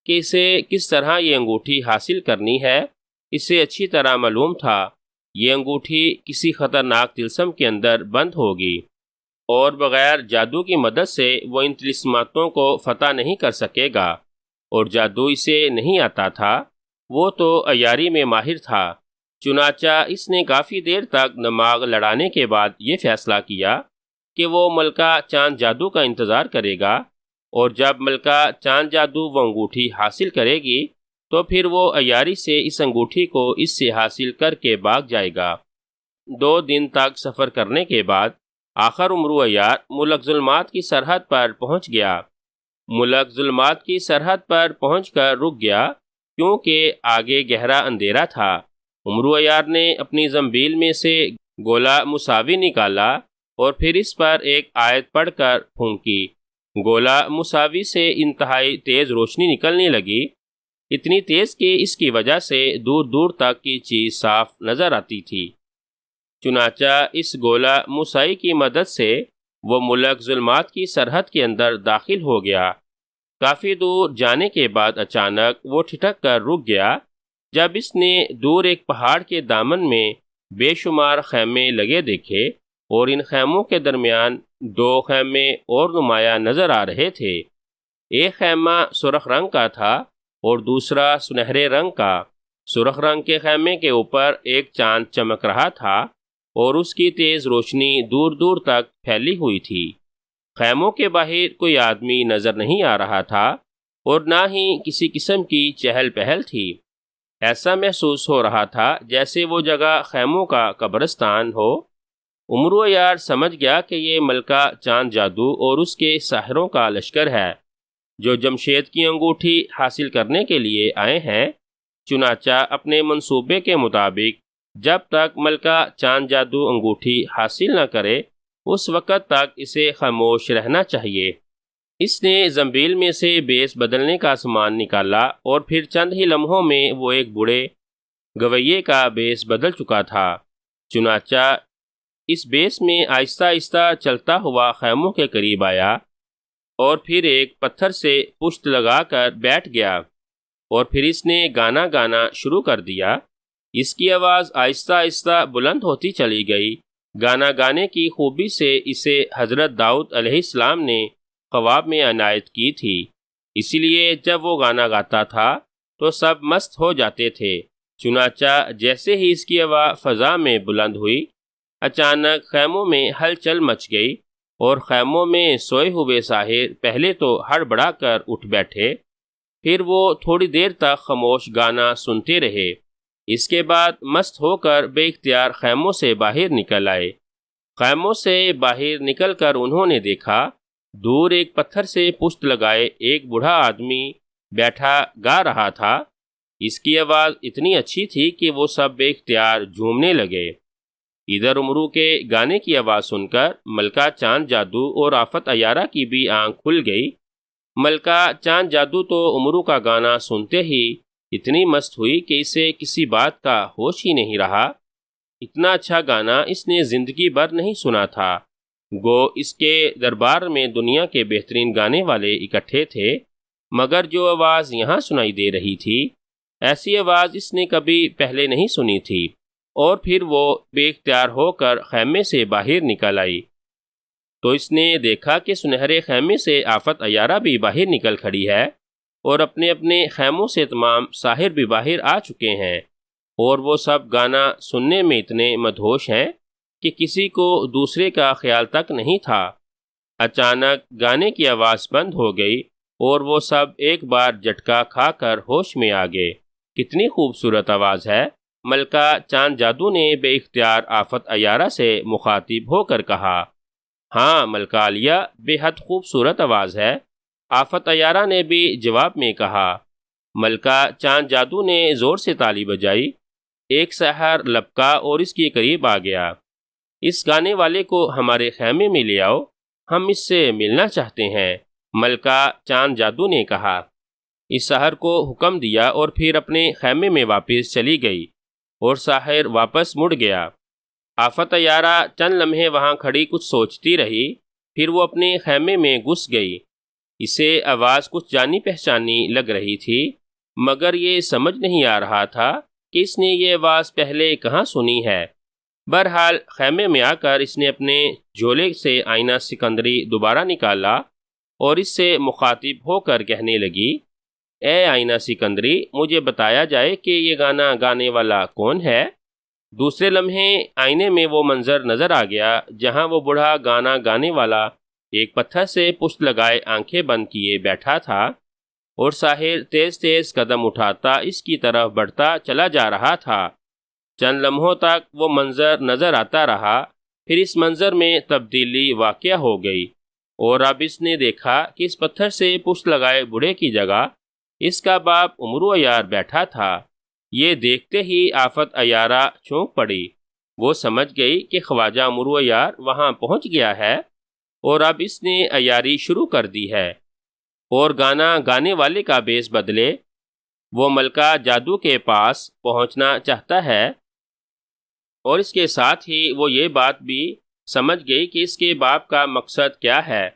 کہ اسے کس طرح یہ انگوٹھی حاصل کرنی ہے۔ اسے اچھی طرح معلوم تھا یہ انگوٹھی کسی خطرناک طلسم کے اندر بند ہوگی اور بغیر جادو کی مدد سے وہ ان طلسماتوں کو فتح نہیں کر سکے گا، اور جادو اسے نہیں آتا تھا، وہ تو عیاری میں ماہر تھا۔ چنانچہ اس نے کافی دیر تک دماغ لڑانے کے بعد یہ فیصلہ کیا کہ وہ ملکہ چاند جادو کا انتظار کرے گا، اور جب ملکہ چاند جادو وہ انگوٹھی حاصل کرے گی تو پھر وہ عیاری سے اس انگوٹھی کو اس سے حاصل کر کے بھاگ جائے گا۔ 2 دن تک سفر کرنے کے بعد آخر عمرو عیار ملک ظلمات کی سرحد پر پہنچ گیا۔ ملک ظلمات کی سرحد پر پہنچ کر رک گیا کیونکہ آگے گہرا اندھیرا تھا۔ عمرو عیار نے اپنی زنبیل میں سے گولہ مساوی نکالا اور پھر اس پر ایک آیت پڑھ کر پھونکی۔ گولہ مساوی سے انتہائی تیز روشنی نکلنے لگی، اتنی تیز کہ اس کی وجہ سے دور دور تک کی چیز صاف نظر آتی تھی۔ چنانچہ اس گولہ مسائی کی مدد سے وہ ملک ظلمات کی سرحد کے اندر داخل ہو گیا۔ کافی دور جانے کے بعد اچانک وہ ٹھٹک کر رک گیا جب اس نے دور ایک پہاڑ کے دامن میں بے شمار خیمے لگے دیکھے، اور ان خیموں کے درمیان 2 خیمے اور نمایاں نظر آ رہے تھے۔ ایک خیمہ سرخ رنگ کا تھا اور دوسرا سنہرے رنگ کا۔ سرخ رنگ کے خیمے کے اوپر ایک چاند چمک رہا تھا اور اس کی تیز روشنی دور دور تک پھیلی ہوئی تھی۔ خیموں کے باہر کوئی آدمی نظر نہیں آ رہا تھا اور نہ ہی کسی قسم کی چہل پہل تھی۔ ایسا محسوس ہو رہا تھا جیسے وہ جگہ خیموں کا قبرستان ہو۔ عمرو عیار سمجھ گیا کہ یہ ملکہ چاند جادو اور اس کے ساحروں کا لشکر ہے جو جمشید کی انگوٹھی حاصل کرنے کے لیے آئے ہیں۔ چنانچہ اپنے منصوبے کے مطابق جب تک ملکہ چاند جادو انگوٹھی حاصل نہ کرے اس وقت تک اسے خاموش رہنا چاہیے۔ اس نے زنبیل میں سے بیس بدلنے کا سامان نکالا اور پھر چند ہی لمحوں میں وہ ایک بوڑھے گویے کا بیس بدل چکا تھا۔ چنانچہ اس بیس میں آہستہ آہستہ چلتا ہوا خیموں کے قریب آیا اور پھر ایک پتھر سے پشت لگا کر بیٹھ گیا، اور پھر اس نے گانا گانا شروع کر دیا۔ اس کی آواز آہستہ آہستہ بلند ہوتی چلی گئی۔ گانا گانے کی خوبی سے اسے حضرت داؤد علیہ السلام نے خواب میں عنایت کی تھی، اسی لیے جب وہ گانا گاتا تھا تو سب مست ہو جاتے تھے۔ چنانچہ جیسے ہی اس کی آواز فضا میں بلند ہوئی، اچانک خیموں میں ہلچل مچ گئی اور خیموں میں سوئے ہوئے ساحر پہلے تو ہڑبڑا کر اٹھ بیٹھے، پھر وہ تھوڑی دیر تک خاموش گانا سنتے رہے۔ اس کے بعد مست ہو کر بے اختیار خیموں سے باہر نکل آئے۔ خیموں سے باہر نکل کر انہوں نے دیکھا دور ایک پتھر سے پشت لگائے ایک بوڑھا آدمی بیٹھا گا رہا تھا۔ اس کی آواز اتنی اچھی تھی کہ وہ سب بے اختیار جھومنے لگے۔ ادھر عمرو کے گانے کی آواز سن کر ملکہ چاند جادو اور آفت عیارہ کی بھی آنکھ کھل گئی۔ ملکہ چاند جادو تو عمرو کا گانا سنتے ہی اتنی مست ہوئی کہ اسے کسی بات کا ہوش ہی نہیں رہا۔ اتنا اچھا گانا اس نے زندگی بھر نہیں سنا تھا۔ گو اس کے دربار میں دنیا کے بہترین گانے والے اکٹھے تھے، مگر جو آواز یہاں سنائی دے رہی تھی ایسی آواز اس نے کبھی پہلے نہیں سنی تھی۔ اور پھر وہ بے اختیار ہو کر خیمے سے باہر نکل آئی تو اس نے دیکھا کہ سنہرے خیمے سے آفت عیارہ بھی باہر نکل کھڑی ہے اور اپنے اپنے خیموں سے تمام ساحر بھی باہر آ چکے ہیں، اور وہ سب گانا سننے میں اتنے مدہوش ہیں کہ کسی کو دوسرے کا خیال تک نہیں تھا۔ اچانک گانے کی آواز بند ہو گئی اور وہ سب ایک بار جھٹکا کھا کر ہوش میں آ گئے۔ کتنی خوبصورت آواز ہے، ملکہ چاند جادو نے بے اختیار آفت عیارہ سے مخاطب ہو کر کہا۔ ہاں ملکہ عالیہ، بے حد خوبصورت آواز ہے، آفت عیارہ نے بھی جواب میں کہا۔ ملکہ چاند جادو نے زور سے تالی بجائی، ایک سحر لپکا اور اس کے قریب آ گیا۔ اس گانے والے کو ہمارے خیمے میں لے آؤ، ہم اس سے ملنا چاہتے ہیں، ملکہ چاند جادو نے کہا۔ اس سحر کو حکم دیا اور پھر اپنے خیمے میں واپس چلی گئی اور ساحر واپس مڑ گیا۔ آفت عیارہ چند لمحے وہاں کھڑی کچھ سوچتی رہی، پھر وہ اپنے خیمے میں گھس گئی۔ اسے آواز کچھ جانی پہچانی لگ رہی تھی، مگر یہ سمجھ نہیں آ رہا تھا کہ اس نے یہ آواز پہلے کہاں سنی ہے۔ بہرحال خیمے میں آ کر اس نے اپنے جھولے سے آئینہ سکندری دوبارہ نکالا اور اس سے مخاطب ہو کر کہنے لگی، اے آئینہ سکندری، مجھے بتایا جائے کہ یہ گانا گانے والا کون ہے۔ دوسرے لمحے آئینے میں وہ منظر نظر آ گیا جہاں وہ بوڑھا گانا گانے والا ایک پتھر سے پشت لگائے آنکھیں بند کیے بیٹھا تھا اور ساحر تیز تیز قدم اٹھاتا اس کی طرف بڑھتا چلا جا رہا تھا۔ چند لمحوں تک وہ منظر نظر آتا رہا، پھر اس منظر میں تبدیلی واقع ہو گئی اور اب اس نے دیکھا کہ اس پتھر سے پشت لگائے بوڑھے کی جگہ اس کا باپ امرو عیار بیٹھا تھا۔ یہ دیکھتے ہی آفت عیارہ چونک پڑی، وہ سمجھ گئی کہ خواجہ امرو عیار وہاں پہنچ گیا ہے اور اب اس نے عیاری شروع کر دی ہے اور گانا گانے والے کا بیس بدلے وہ ملکہ جادو کے پاس پہنچنا چاہتا ہے، اور اس کے ساتھ ہی وہ یہ بات بھی سمجھ گئی کہ اس کے باپ کا مقصد کیا ہے۔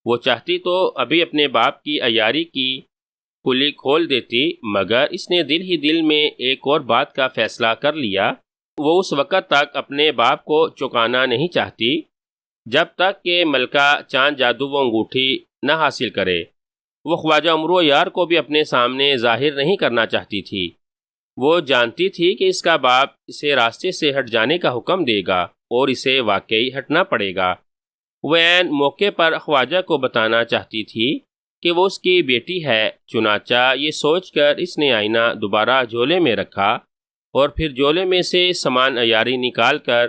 وہ چاہتی تو ابھی اپنے باپ کی عیاری کی کلی کھول دیتی، مگر اس نے دل ہی دل میں ایک اور بات کا فیصلہ کر لیا۔ وہ اس وقت تک اپنے باپ کو چکانا نہیں چاہتی جب تک کہ ملکہ چاند جادو وہ انگوٹھی نہ حاصل کرے۔ وہ خواجہ امرو عیار کو بھی اپنے سامنے ظاہر نہیں کرنا چاہتی تھی۔ وہ جانتی تھی کہ اس کا باپ اسے راستے سے ہٹ جانے کا حکم دے گا اور اسے واقعی ہٹنا پڑے گا۔ وہ عین موقع پر خواجہ کو بتانا چاہتی تھی کہ وہ اس کی بیٹی ہے، چنانچہ یہ سوچ کر اس نے آئینہ دوبارہ جھولے میں رکھا اور پھر جھولے میں سے سامان عیاری نکال کر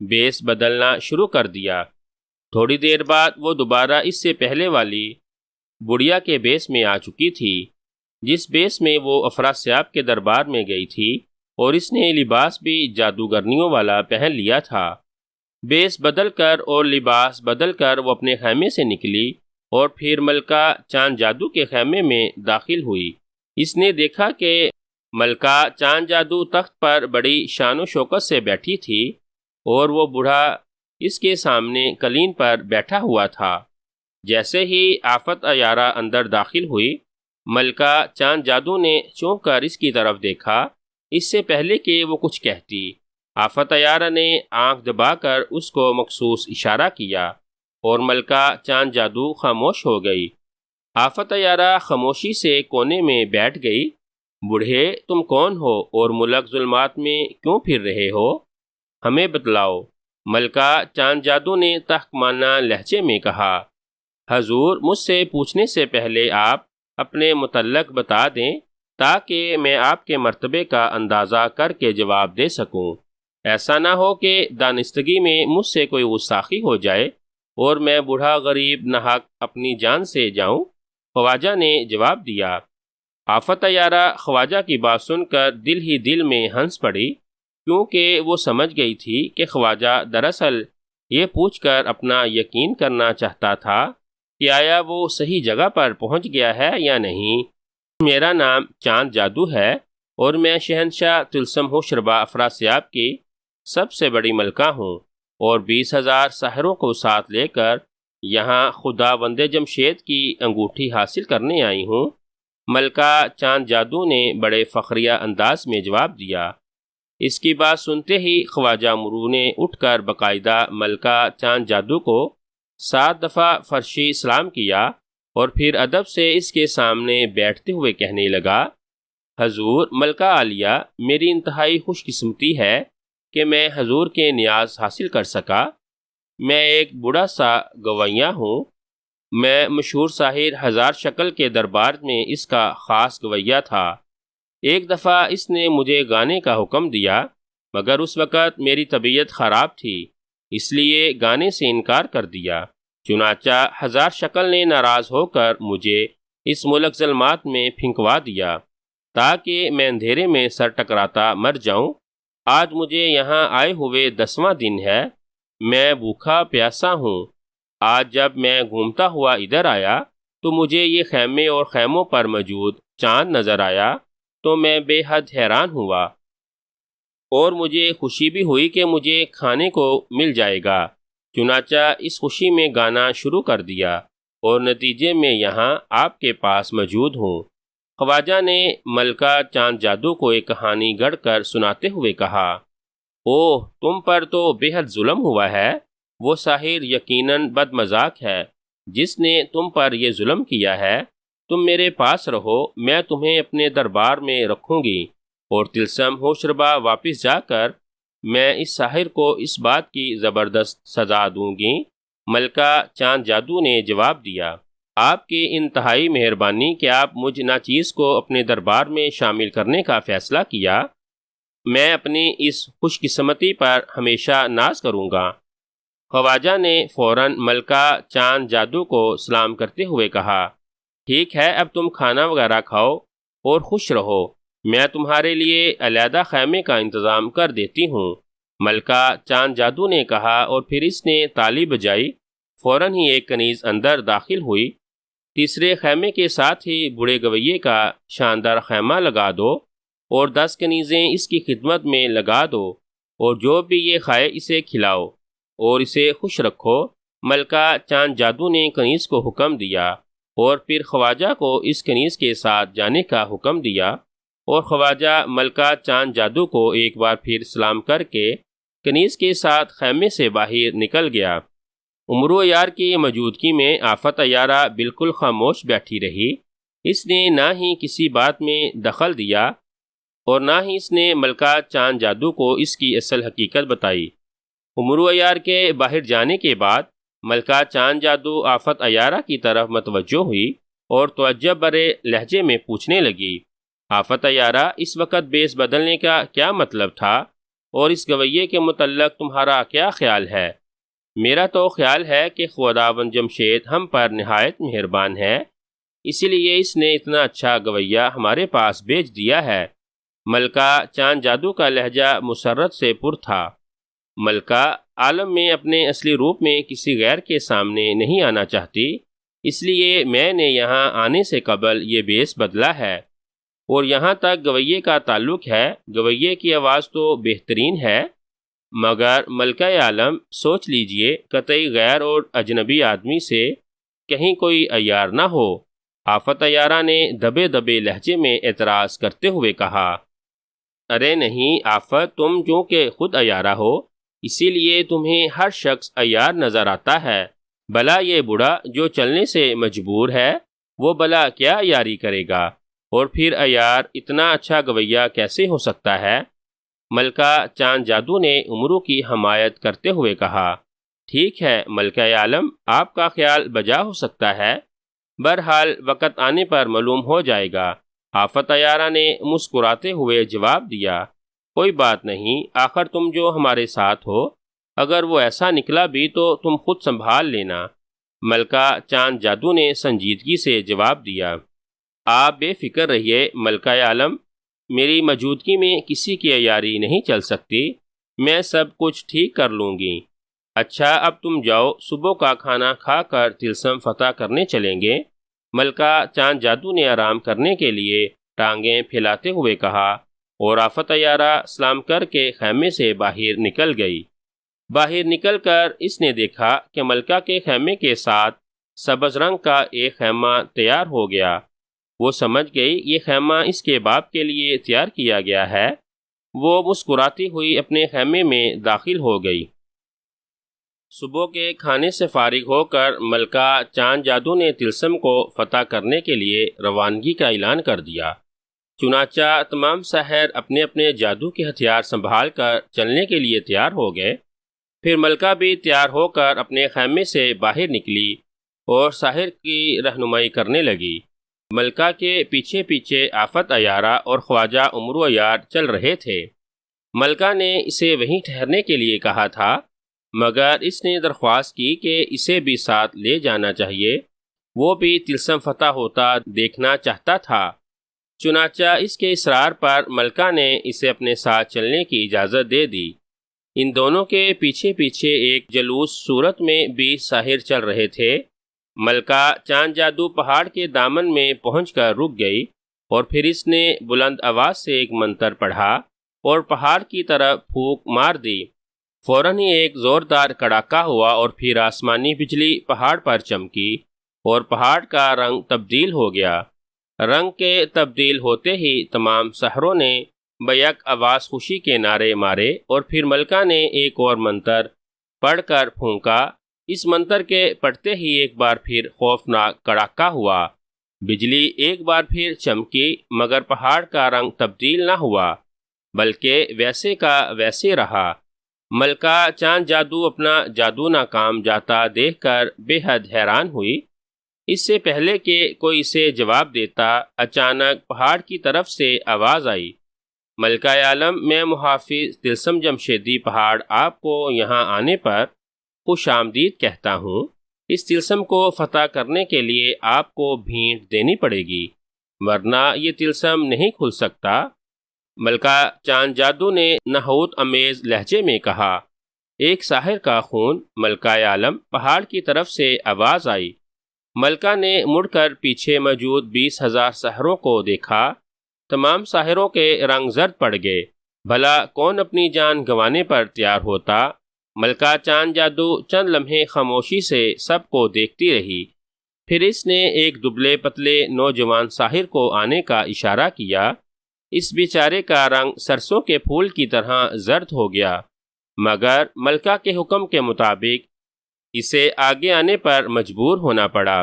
بیس بدلنا شروع کر دیا۔ تھوڑی دیر بعد وہ دوبارہ اس سے پہلے والی بڑھیا کے بیس میں آ چکی تھی، جس بیس میں وہ افراسیاب کے دربار میں گئی تھی، اور اس نے لباس بھی جادوگرنیوں والا پہن لیا تھا۔ بیس بدل کر اور لباس بدل کر وہ اپنے خیمے سے نکلی اور پھر ملکہ چاند جادو کے خیمے میں داخل ہوئی۔ اس نے دیکھا کہ ملکہ چاند جادو تخت پر بڑی شان و شوکت سے بیٹھی تھی اور وہ بوڑھا اس کے سامنے قلین پر بیٹھا ہوا تھا۔ جیسے ہی آفت عیارہ اندر داخل ہوئی، ملکہ چاند جادو نے چونک کر اس کی طرف دیکھا، اس سے پہلے کہ وہ کچھ کہتی۔ آفت عیارہ نے آنکھ دبا کر اس کو مخصوص اشارہ کیا اور ملکہ چاند جادو خاموش ہو گئی۔ آفت عیارہ خاموشی سے کونے میں بیٹھ گئی۔ بوڑھے، تم کون ہو اور ملک ظلمات میں کیوں پھر رہے ہو؟ ہمیں بتلاؤ، ملکہ چاند جادو نے تحقیرانہ لہجے میں کہا۔ حضور، مجھ سے پوچھنے سے پہلے آپ اپنے متعلق بتا دیں تاکہ میں آپ کے مرتبے کا اندازہ کر کے جواب دے سکوں۔ ایسا نہ ہو کہ دانستگی میں مجھ سے کوئی گستاخی ہو جائے اور میں بوڑھا غریب ناحق اپنی جان سے جاؤں، خواجہ نے جواب دیا۔ آفت عیارہ خواجہ کی بات سن کر دل ہی دل میں ہنس پڑی، کیونکہ وہ سمجھ گئی تھی کہ خواجہ دراصل یہ پوچھ کر اپنا یقین کرنا چاہتا تھا کہ آیا وہ صحیح جگہ پر پہنچ گیا ہے یا نہیں۔ میرا نام چاند جادو ہے اور میں شہنشاہ طلسم ہوشربا افراسیاب کی سب سے بڑی ملکہ ہوں، اور 20,000 ساحروں کو ساتھ لے کر یہاں خدا وند جمشید کی انگوٹھی حاصل کرنے آئی ہوں۔ ملکہ چاند جادو نے بڑے فخریہ انداز میں جواب دیا۔ اس کی بات سنتے ہی خواجہ امرو نے اٹھ کر باقاعدہ ملکہ چاند جادو کو 7 دفعہ فرشی سلام کیا اور پھر ادب سے اس کے سامنے بیٹھتے ہوئے کہنے لگا، حضور ملکہ عالیہ، میری انتہائی خوش قسمتی ہے کہ میں حضور کے نیاز حاصل کر سکا۔ میں ایک بوڑھا سا گویاں ہوں۔ میں مشہور ساحر ہزار شکل کے دربار میں اس کا خاص گویہ تھا۔ ایک دفعہ اس نے مجھے گانے کا حکم دیا، مگر اس وقت میری طبیعت خراب تھی، اس لیے گانے سے انکار کر دیا۔ چنانچہ ہزار شکل نے ناراض ہو کر مجھے اس ملک ظلمات میں پھنکوا دیا تاکہ میں اندھیرے میں سر ٹکراتا مر جاؤں۔ آج مجھے یہاں آئے ہوئے 10واں دن ہے، میں بھوکا پیاسا ہوں۔ آج جب میں گھومتا ہوا ادھر آیا تو مجھے یہ خیمے اور خیموں پر موجود چاند نظر آیا تو میں بے حد حیران ہوا، اور مجھے خوشی بھی ہوئی کہ مجھے کھانے کو مل جائے گا۔ چنانچہ اس خوشی میں گانا شروع کر دیا، اور نتیجے میں یہاں آپ کے پاس موجود ہوں۔ خواجہ نے ملکہ چاند جادو کو ایک کہانی گڑھ کر سناتے ہوئے کہا، اوہ، تم پر تو بے حد ظلم ہوا ہے۔ وہ ساحر یقیناً بد مذاق ہے جس نے تم پر یہ ظلم کیا ہے۔ تم میرے پاس رہو، میں تمہیں اپنے دربار میں رکھوں گی، اور طلسم ہوشربا واپس جا کر میں اس ساحر کو اس بات کی زبردست سزا دوں گی۔ ملکہ چاند جادو نے جواب دیا، آپ کی انتہائی مہربانی کہ آپ مجھ ناچیز کو اپنے دربار میں شامل کرنے کا فیصلہ کیا۔ میں اپنی اس خوش قسمتی پر ہمیشہ ناز کروں گا۔ خواجہ نے فوراً ملکہ چاند جادو کو سلام کرتے ہوئے کہا، ٹھیک ہے، اب تم کھانا وغیرہ کھاؤ اور خوش رہو، میں تمہارے لیے علیحدہ خیمے کا انتظام کر دیتی ہوں۔ ملکہ چاند جادو نے کہا، اور پھر اس نے تالی بجائی۔ فوراً ہی ایک کنیز اندر داخل ہوئی۔ تیسرے خیمے کے ساتھ ہی بوڑھے گویے کا شاندار خیمہ لگا دو، اور 10 کنیزیں اس کی خدمت میں لگا دو، اور جو بھی یہ کھائے اسے کھلاؤ اور اسے خوش رکھو۔ ملکہ چاند جادو نے کنیز کو حکم دیا، اور پھر خواجہ کو اس کنیز کے ساتھ جانے کا حکم دیا، اور خواجہ ملکہ چاند جادو کو ایک بار پھر سلام کر کے کنیز کے ساتھ خیمے سے باہر نکل گیا۔ عمرو عیار کی موجودگی میں آفت عیارہ بالکل خاموش بیٹھی رہی۔ اس نے نہ ہی کسی بات میں دخل دیا، اور نہ ہی اس نے ملکہ چاند جادو کو اس کی اصل حقیقت بتائی۔ عمرو عیار کے باہر جانے کے بعد ملکہ چاند جادو آفت عیارہ کی طرف متوجہ ہوئی اور تعجب برے لہجے میں پوچھنے لگی، آفت عیارہ، اس وقت بیس بدلنے کا کیا مطلب تھا، اور اس گویے کے متعلق تمہارا کیا خیال ہے؟ میرا تو خیال ہے کہ خداوند جمشید ہم پر نہایت مہربان ہے، اسی لیے اس نے اتنا اچھا گویہ ہمارے پاس بھیج دیا ہے۔ ملکہ چاند جادو کا لہجہ مسرت سے پر تھا۔ ملکہ عالم میں اپنے اصلی روپ میں کسی غیر کے سامنے نہیں آنا چاہتی، اس لیے میں نے یہاں آنے سے قبل یہ بیس بدلا ہے، اور یہاں تک گویے کا تعلق ہے، گویے کی آواز تو بہترین ہے، مگر ملکہ عالم سوچ لیجئے قطعی غیر اور اجنبی آدمی سے کہیں کوئی عیار نہ ہو۔ آفت عیارہ نے دبے دبے لہجے میں اعتراض کرتے ہوئے کہا، ارے نہیں آفت، تم چونکہ خود عیارہ ہو اسی لیے تمہیں ہر شخص عیار نظر آتا ہے، بھلا یہ بوڑھا جو چلنے سے مجبور ہے وہ بھلا کیا عیاری کرے گا، اور پھر عیار اتنا اچھا گویہ کیسے ہو سکتا ہے؟ ملکہ چاند جادو نے عمرو کی حمایت کرتے ہوئے کہا، ٹھیک ہے ملکہ عالم، آپ کا خیال بجا ہو سکتا ہے، بہرحال وقت آنے پر معلوم ہو جائے گا۔ آفت عیارہ نے مسکراتے ہوئے جواب دیا، کوئی بات نہیں، آخر تم جو ہمارے ساتھ ہو، اگر وہ ایسا نکلا بھی تو تم خود سنبھال لینا۔ ملکہ چاند جادو نے سنجیدگی سے جواب دیا، آپ بے فکر رہیے ملکہ عالم، میری موجودگی میں کسی کی عیاری نہیں چل سکتی، میں سب کچھ ٹھیک کر لوں گی۔ اچھا اب تم جاؤ، صبح کا کھانا کھا کر طلسم فتح کرنے چلیں گے۔ ملکہ چاند جادو نے آرام کرنے کے لیے ٹانگیں پھیلاتے ہوئے کہا، اور آفت عیارہ سلام کر کے خیمے سے باہر نکل گئی۔ باہر نکل کر اس نے دیکھا کہ ملکہ کے خیمے کے ساتھ سبز رنگ کا ایک خیمہ تیار ہو گیا۔ وہ سمجھ گئی یہ خیمہ اس کے باپ کے لیے تیار کیا گیا ہے۔ وہ مسکراتی ہوئی اپنے خیمے میں داخل ہو گئی۔ صبح کے کھانے سے فارغ ہو کر ملکہ چاند جادو نے طلسم کو فتح کرنے کے لیے روانگی کا اعلان کر دیا۔ چنانچہ تمام ساحر اپنے اپنے جادو کے ہتھیار سنبھال کر چلنے کے لیے تیار ہو گئے۔ پھر ملکہ بھی تیار ہو کر اپنے خیمے سے باہر نکلی اور ساحر کی رہنمائی کرنے لگی۔ ملکہ کے پیچھے پیچھے آفت عیارہ اور خواجہ عمرو عیار چل رہے تھے۔ ملکہ نے اسے وہیں ٹھہرنے کے لیے کہا تھا، مگر اس نے درخواست کی کہ اسے بھی ساتھ لے جانا چاہیے، وہ بھی طلسم فتح ہوتا دیکھنا چاہتا تھا۔ چنانچہ اس کے اصرار پر ملکہ نے اسے اپنے ساتھ چلنے کی اجازت دے دی۔ ان دونوں کے پیچھے پیچھے ایک جلوس صورت میں 20 ساحر چل رہے تھے۔ ملکہ چاند جادو پہاڑ کے دامن میں پہنچ کر رک گئی، اور پھر اس نے بلند آواز سے ایک منتر پڑھا اور پہاڑ کی طرف پھونک مار دی۔ فوراً ہی ایک زوردار کڑاکا ہوا اور پھر آسمانی بجلی پہاڑ پر چمکی اور پہاڑ کا رنگ تبدیل ہو گیا۔ رنگ کے تبدیل ہوتے ہی تمام سحروں نے بیک آواز خوشی کے نعرے مارے، اور پھر ملکہ نے ایک اور منتر پڑھ کر پھونکا۔ اس منتر کے پڑھتے ہی ایک بار پھر خوفناک کڑاکا ہوا، بجلی ایک بار پھر چمکی، مگر پہاڑ کا رنگ تبدیل نہ ہوا بلکہ ویسے کا ویسے رہا۔ ملکہ چاند جادو اپنا جادو ناکام جاتا دیکھ کر بے حد حیران ہوئی۔ اس سے پہلے کہ کوئی اسے جواب دیتا، اچانک پہاڑ کی طرف سے آواز آئی، ملکہ عالم، میں محافظ طلسم جمشیدی پہاڑ آپ کو یہاں آنے پر خوش آمدید کہتا ہوں۔ اس طلسم کو فتح کرنے کے لیے آپ کو بھیٹ دینی پڑے گی، ورنہ یہ طلسم نہیں کھل سکتا۔ ملکہ چاند جادو نے نحوت امیز لہجے میں کہا، ایک ساحر کا خون۔ ملکہ عالم، پہاڑ کی طرف سے آواز آئی۔ ملکہ نے مڑ کر پیچھے موجود 20,000 ساحروں کو دیکھا۔ تمام ساحروں کے رنگ زرد پڑ گئے۔ بھلا کون اپنی جان گنوانے پر تیار ہوتا؟ ملکہ چاند جادو چند لمحے خاموشی سے سب کو دیکھتی رہی، پھر اس نے ایک دبلے پتلے نوجوان ساحر کو آنے کا اشارہ کیا۔ اس بیچارے کا رنگ سرسوں کے پھول کی طرح زرد ہو گیا، مگر ملکہ کے حکم کے مطابق اسے آگے آنے پر مجبور ہونا پڑا۔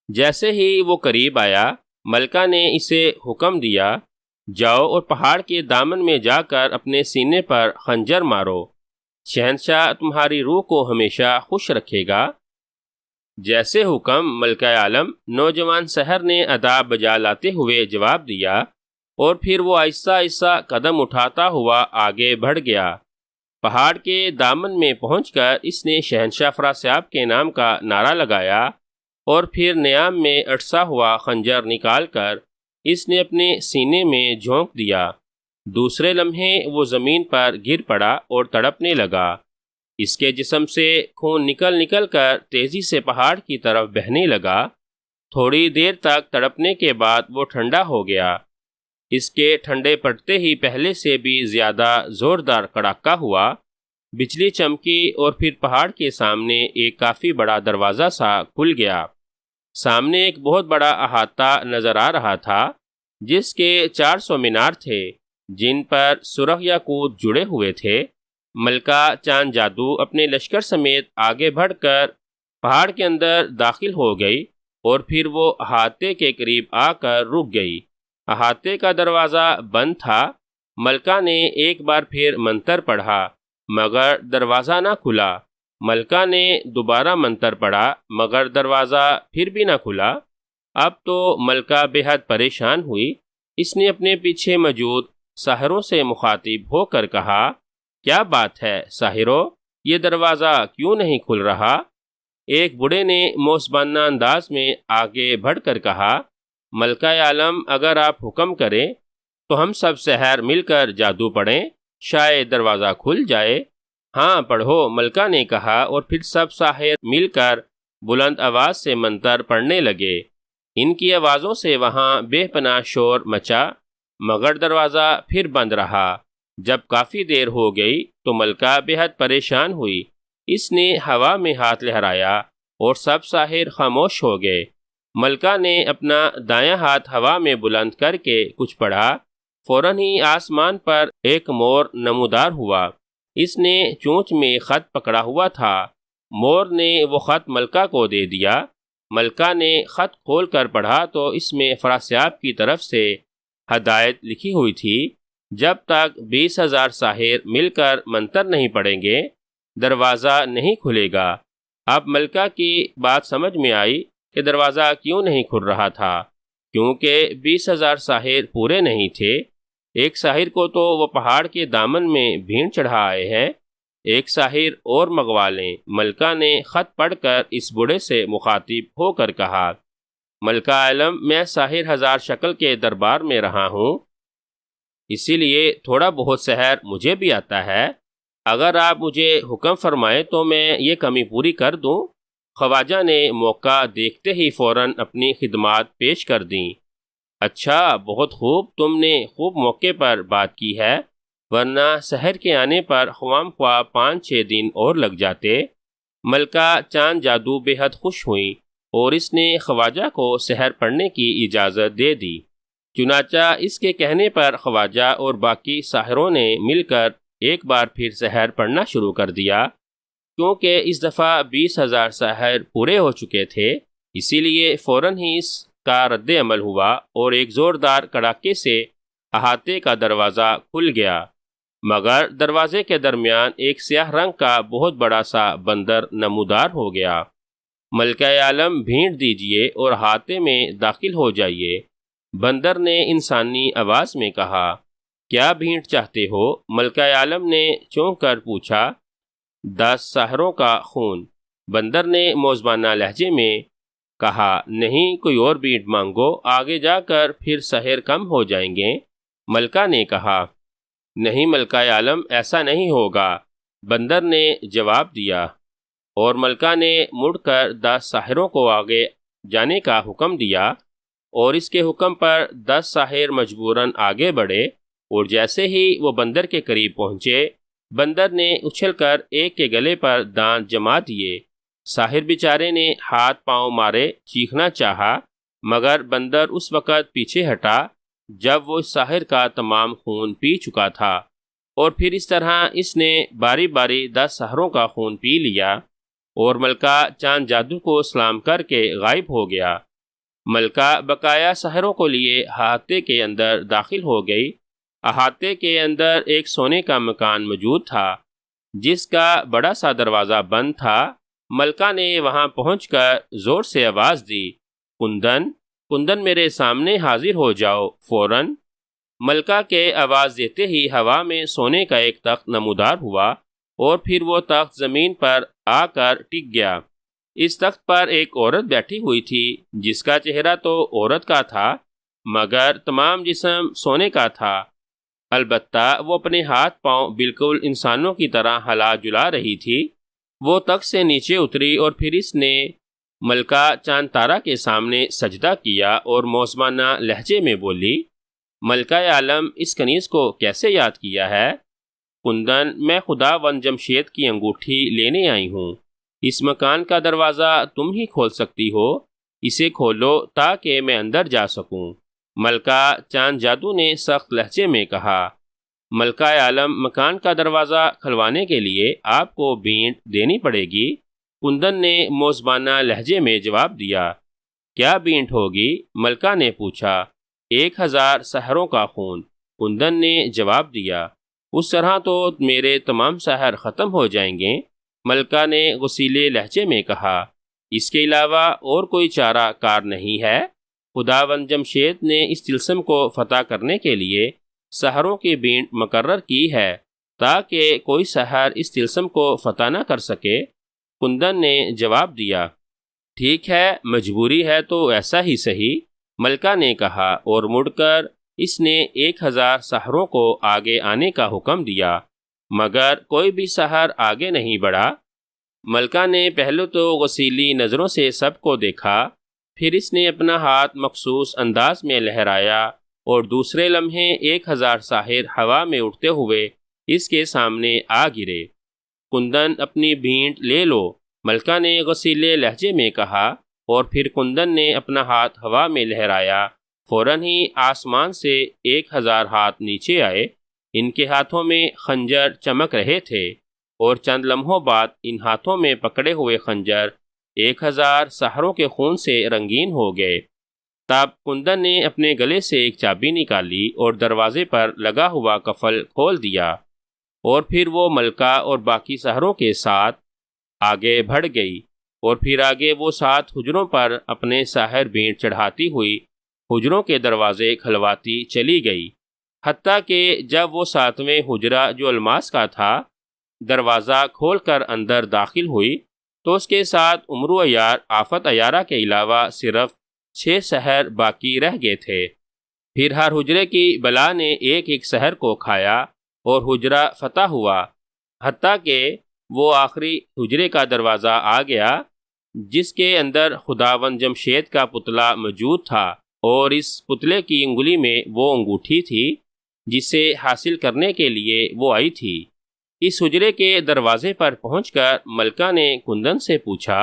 جیسے ہی وہ قریب آیا، ملکہ نے اسے حکم دیا، جاؤ اور پہاڑ کے دامن میں جا کر اپنے سینے پر خنجر مارو، شہنشاہ تمہاری روح کو ہمیشہ خوش رکھے گا۔ جیسے حکم ملکہ عالم، نوجوان سحر نے ادا بجا لاتے ہوئے جواب دیا، اور پھر وہ آہستہ آہستہ قدم اٹھاتا ہوا آگے بڑھ گیا۔ پہاڑ کے دامن میں پہنچ کر اس نے شہنشاہ افراسیاب کے نام کا نعرہ لگایا، اور پھر نیام میں اٹسا ہوا خنجر نکال کر اس نے اپنے سینے میں جھونک دیا۔ دوسرے لمحے وہ زمین پر گر پڑا اور تڑپنے لگا۔ اس کے جسم سے خون نکل نکل کر تیزی سے پہاڑ کی طرف بہنے لگا۔ تھوڑی دیر تک تڑپنے کے بعد وہ ٹھنڈا ہو گیا۔ اس کے ٹھنڈے پڑتے ہی پہلے سے بھی زیادہ زوردار کڑاکا ہوا، بجلی چمکی، اور پھر پہاڑ کے سامنے ایک کافی بڑا دروازہ سا کھل گیا۔ سامنے ایک بہت بڑا احاطہ نظر آ رہا تھا، جس کے 400 مینار تھے، جن پر سرخ یاقوت جڑے ہوئے تھے۔ ملکہ چاند جادو اپنے لشکر سمیت آگے بڑھ کر پہاڑ کے اندر داخل ہو گئی، اور پھر وہ احاطے کے قریب آ کر رک گئی۔ احاطے کا دروازہ بند تھا۔ ملکہ نے ایک بار پھر منتر پڑھا، مگر دروازہ نہ کھلا۔ ملکہ نے دوبارہ منتر پڑھا، مگر دروازہ پھر بھی نہ کھلا۔ اب تو ملکہ بے حد پریشان ہوئی۔ اس نے اپنے پیچھے موجود ساحروں سے مخاطب ہو کر کہا، کیا بات ہے ساحروں، یہ دروازہ کیوں نہیں کھل رہا؟ ایک بوڑھے نے موزبانہ انداز میں آگے بڑھ کر کہا، ملکہ عالم، اگر آپ حکم کریں تو ہم سب سحر مل کر جادو پڑھیں، شاید دروازہ کھل جائے۔ ہاں پڑھو، ملکہ نے کہا، اور پھر سب ساحر مل کر بلند آواز سے منتر پڑھنے لگے۔ ان کی آوازوں سے وہاں بے پناہ شور مچا، مگر دروازہ پھر بند رہا۔ جب کافی دیر ہو گئی تو ملکہ بے حد پریشان ہوئی۔ اس نے ہوا میں ہاتھ لہرایا اور سب ساحر خاموش ہو گئے۔ ملکہ نے اپنا دایاں ہاتھ ہوا میں بلند کر کے کچھ پڑھا۔ فوراً ہی آسمان پر ایک مور نمودار ہوا۔ اس نے چونچ میں خط پکڑا ہوا تھا۔ مور نے وہ خط ملکہ کو دے دیا۔ ملکہ نے خط کھول کر پڑھا تو اس میں افراسیاب کی طرف سے ہدایت لکھی ہوئی تھی، جب تک 20,000 ساحر مل کر منتر نہیں پڑھیں گے، دروازہ نہیں کھلے گا۔ اب ملکہ کی بات سمجھ میں آئی کہ دروازہ کیوں نہیں کھل رہا تھا۔ کیونکہ 20,000 ساحر پورے نہیں تھے۔ ایک ساحر کو تو وہ پہاڑ کے دامن میں بھیڑ چڑھا آئے ہیں، ایک ساحر اور منگوا لیں۔ ملکہ نے خط پڑھ کر اس بوڑھے سے مخاطب ہو کر کہا، ملکہ عالم، میں ساحر ہزار شکل کے دربار میں رہا ہوں، اسی لیے تھوڑا بہت سحر مجھے بھی آتا ہے۔ اگر آپ مجھے حکم فرمائیں تو میں یہ کمی پوری کر دوں۔ خواجہ نے موقع دیکھتے ہی فوراً اپنی خدمات پیش کر دیں۔ اچھا، بہت خوب، تم نے خوب موقع پر بات کی ہے، ورنہ سحر کے آنے پر خواہ خواہ 5-6 دن اور لگ جاتے۔ ملکہ چاند جادو بے حد خوش ہوئیں اور اس نے خواجہ کو سحر پڑھنے کی اجازت دے دی۔ چنانچہ اس کے کہنے پر خواجہ اور باقی ساحروں نے مل کر ایک بار پھر سحر پڑھنا شروع کر دیا۔ کیونکہ اس دفعہ 20,000 ساحر پورے ہو چکے تھے، اسی لیے فوراً ہی اس کا رد عمل ہوا اور ایک زوردار کڑاکے سے احاطے کا دروازہ کھل گیا، مگر دروازے کے درمیان ایک سیاہ رنگ کا بہت بڑا سا بندر نمودار ہو گیا۔ ملکہ عالم، بھیٹ دیجئے اور احاطے میں داخل ہو جائیے، بندر نے انسانی آواز میں کہا۔ کیا بھیٹ چاہتے ہو؟ ملکہ عالم نے چونک کر پوچھا۔ 10 ساحروں کا خون، بندر نے موزبانہ لہجے میں کہا۔ نہیں، کوئی اور بھیٹ مانگو، آگے جا کر پھر سحر کم ہو جائیں گے۔ ملکہ نے کہا۔ نہیں ملکہ عالم، ایسا نہیں ہوگا، بندر نے جواب دیا، اور ملکہ نے مڑ کر 10 ساحروں کو آگے جانے کا حکم دیا، اور اس کے حکم پر 10 ساحر مجبوراً آگے بڑھے، اور جیسے ہی وہ بندر کے قریب پہنچے، بندر نے اچھل کر ایک کے گلے پر دانت جما دیے۔ ساحر بیچارے نے ہاتھ پاؤں مارے چیخنا چاہا، مگر بندر اس وقت پیچھے ہٹا جب وہ اس ساحر کا تمام خون پی چکا تھا، اور پھر اس طرح اس نے باری باری 10 ساحروں کا خون پی لیا، اور ملکہ چاند جادو کو سلام کر کے غائب ہو گیا۔ ملکہ بقایا ساحروں کو لیے احاطے کے اندر داخل ہو گئی۔ احاطے کے اندر ایک سونے کا مکان موجود تھا، جس کا بڑا سا دروازہ بند تھا۔ ملکہ نے وہاں پہنچ کر زور سے آواز دی، کندن، کندن میرے سامنے حاضر ہو جاؤ فوراً۔ ملکہ کے آواز دیتے ہی ہوا میں سونے کا ایک تخت نمودار ہوا، اور پھر وہ تخت زمین پر آ کر ٹک گیا۔ اس تخت پر ایک عورت بیٹھی ہوئی تھی، جس کا چہرہ تو عورت کا تھا، مگر تمام جسم سونے کا تھا۔ البتہ وہ اپنے ہاتھ پاؤں بالکل انسانوں کی طرح ہلا جلا رہی تھی۔ وہ تخت سے نیچے اتری اور پھر اس نے ملکہ چاند تارا کے سامنے سجدہ کیا اور موزمانہ لہجے میں بولی، ملکہ عالم، اس کنیز کو کیسے یاد کیا ہے؟ کندن، میں خدا وند جمشید کی انگوٹھی لینے آئی ہوں۔ اس مکان کا دروازہ تم ہی کھول سکتی ہو، اسے کھولو تاکہ میں اندر جا سکوں۔ ملکہ چاند جادو نے سخت لہجے میں کہا۔ ملکہ عالم، مکان کا دروازہ کھلوانے کے لیے آپ کو بھیٹ دینی پڑے گی۔ کندن نے موزبانہ لہجے میں جواب دیا۔ کیا بھیٹ ہوگی؟ ملکہ نے پوچھا۔ 1,000 سحروں کا خون، کندن نے جواب دیا۔ اس طرح تو میرے تمام سحر ختم ہو جائیں گے، ملکہ نے غصیلے لہجے میں کہا۔ اس کے علاوہ اور کوئی چارہ کار نہیں ہے؟ خداوند جمشید نے اس طلسم کو فتح کرنے کے لیے سحروں کی بھیٹ مقرر کی ہے، تاکہ کوئی سحر اس طلسم کو فتح نہ کر سکے۔ کندن نے جواب دیا۔ ٹھیک ہے، مجبوری ہے تو ایسا ہی صحیح، ملکہ نے کہا، اور مڑ کر اس نے 1,000 سحروں کو آگے آنے کا حکم دیا، مگر کوئی بھی سحر آگے نہیں بڑھا۔ ملکہ نے پہلے تو غسیلی نظروں سے سب کو دیکھا، پھر اس نے اپنا ہاتھ مخصوص انداز میں لہرایا، اور دوسرے لمحے 1,000 ساحر ہوا میں اٹھتے ہوئے اس کے سامنے آ گرے۔ کندن، اپنی بھیٹ لے لو، ملکہ نے غصیلے لہجے میں کہا، اور پھر کندن نے اپنا ہاتھ ہوا میں لہرایا۔ فوراً ہی آسمان سے 1,000 ہاتھ نیچے آئے، ان کے ہاتھوں میں خنجر چمک رہے تھے، اور چند لمحوں بعد ان ہاتھوں میں پکڑے ہوئے خنجر 1,000 سحروں کے خون سے رنگین ہو گئے۔ تب کندن نے اپنے گلے سے ایک چابی نکالی اور دروازے پر لگا ہوا قفل کھول دیا، اور پھر وہ ملکہ اور باقی سحروں کے ساتھ آگے بڑھ گئی، اور پھر آگے وہ 7 حجروں پر اپنے ساحر بھیٹ چڑھاتی ہوئی حجروں کے دروازے کھلواتی چلی گئی، حتیٰ کہ جب وہ 7ویں حجرہ جو الماس کا تھا دروازہ کھول کر اندر داخل ہوئی تو اس کے ساتھ عمرو عیار آفت عیارہ کے علاوہ صرف 6 سحر باقی رہ گئے تھے۔ پھر ہر حجرے کی بلا نے ایک ایک سحر کو کھایا اور حجرہ فتح ہوا، حتیٰ کہ وہ آخری حجرے کا دروازہ آ گیا جس کے اندر خداوند جمشید کا پتلا موجود تھا، اور اس پتلے کی انگلی میں وہ انگوٹھی تھی جسے حاصل کرنے کے لیے وہ آئی تھی۔ اس حجرے کے دروازے پر پہنچ کر ملکہ نے کندن سے پوچھا،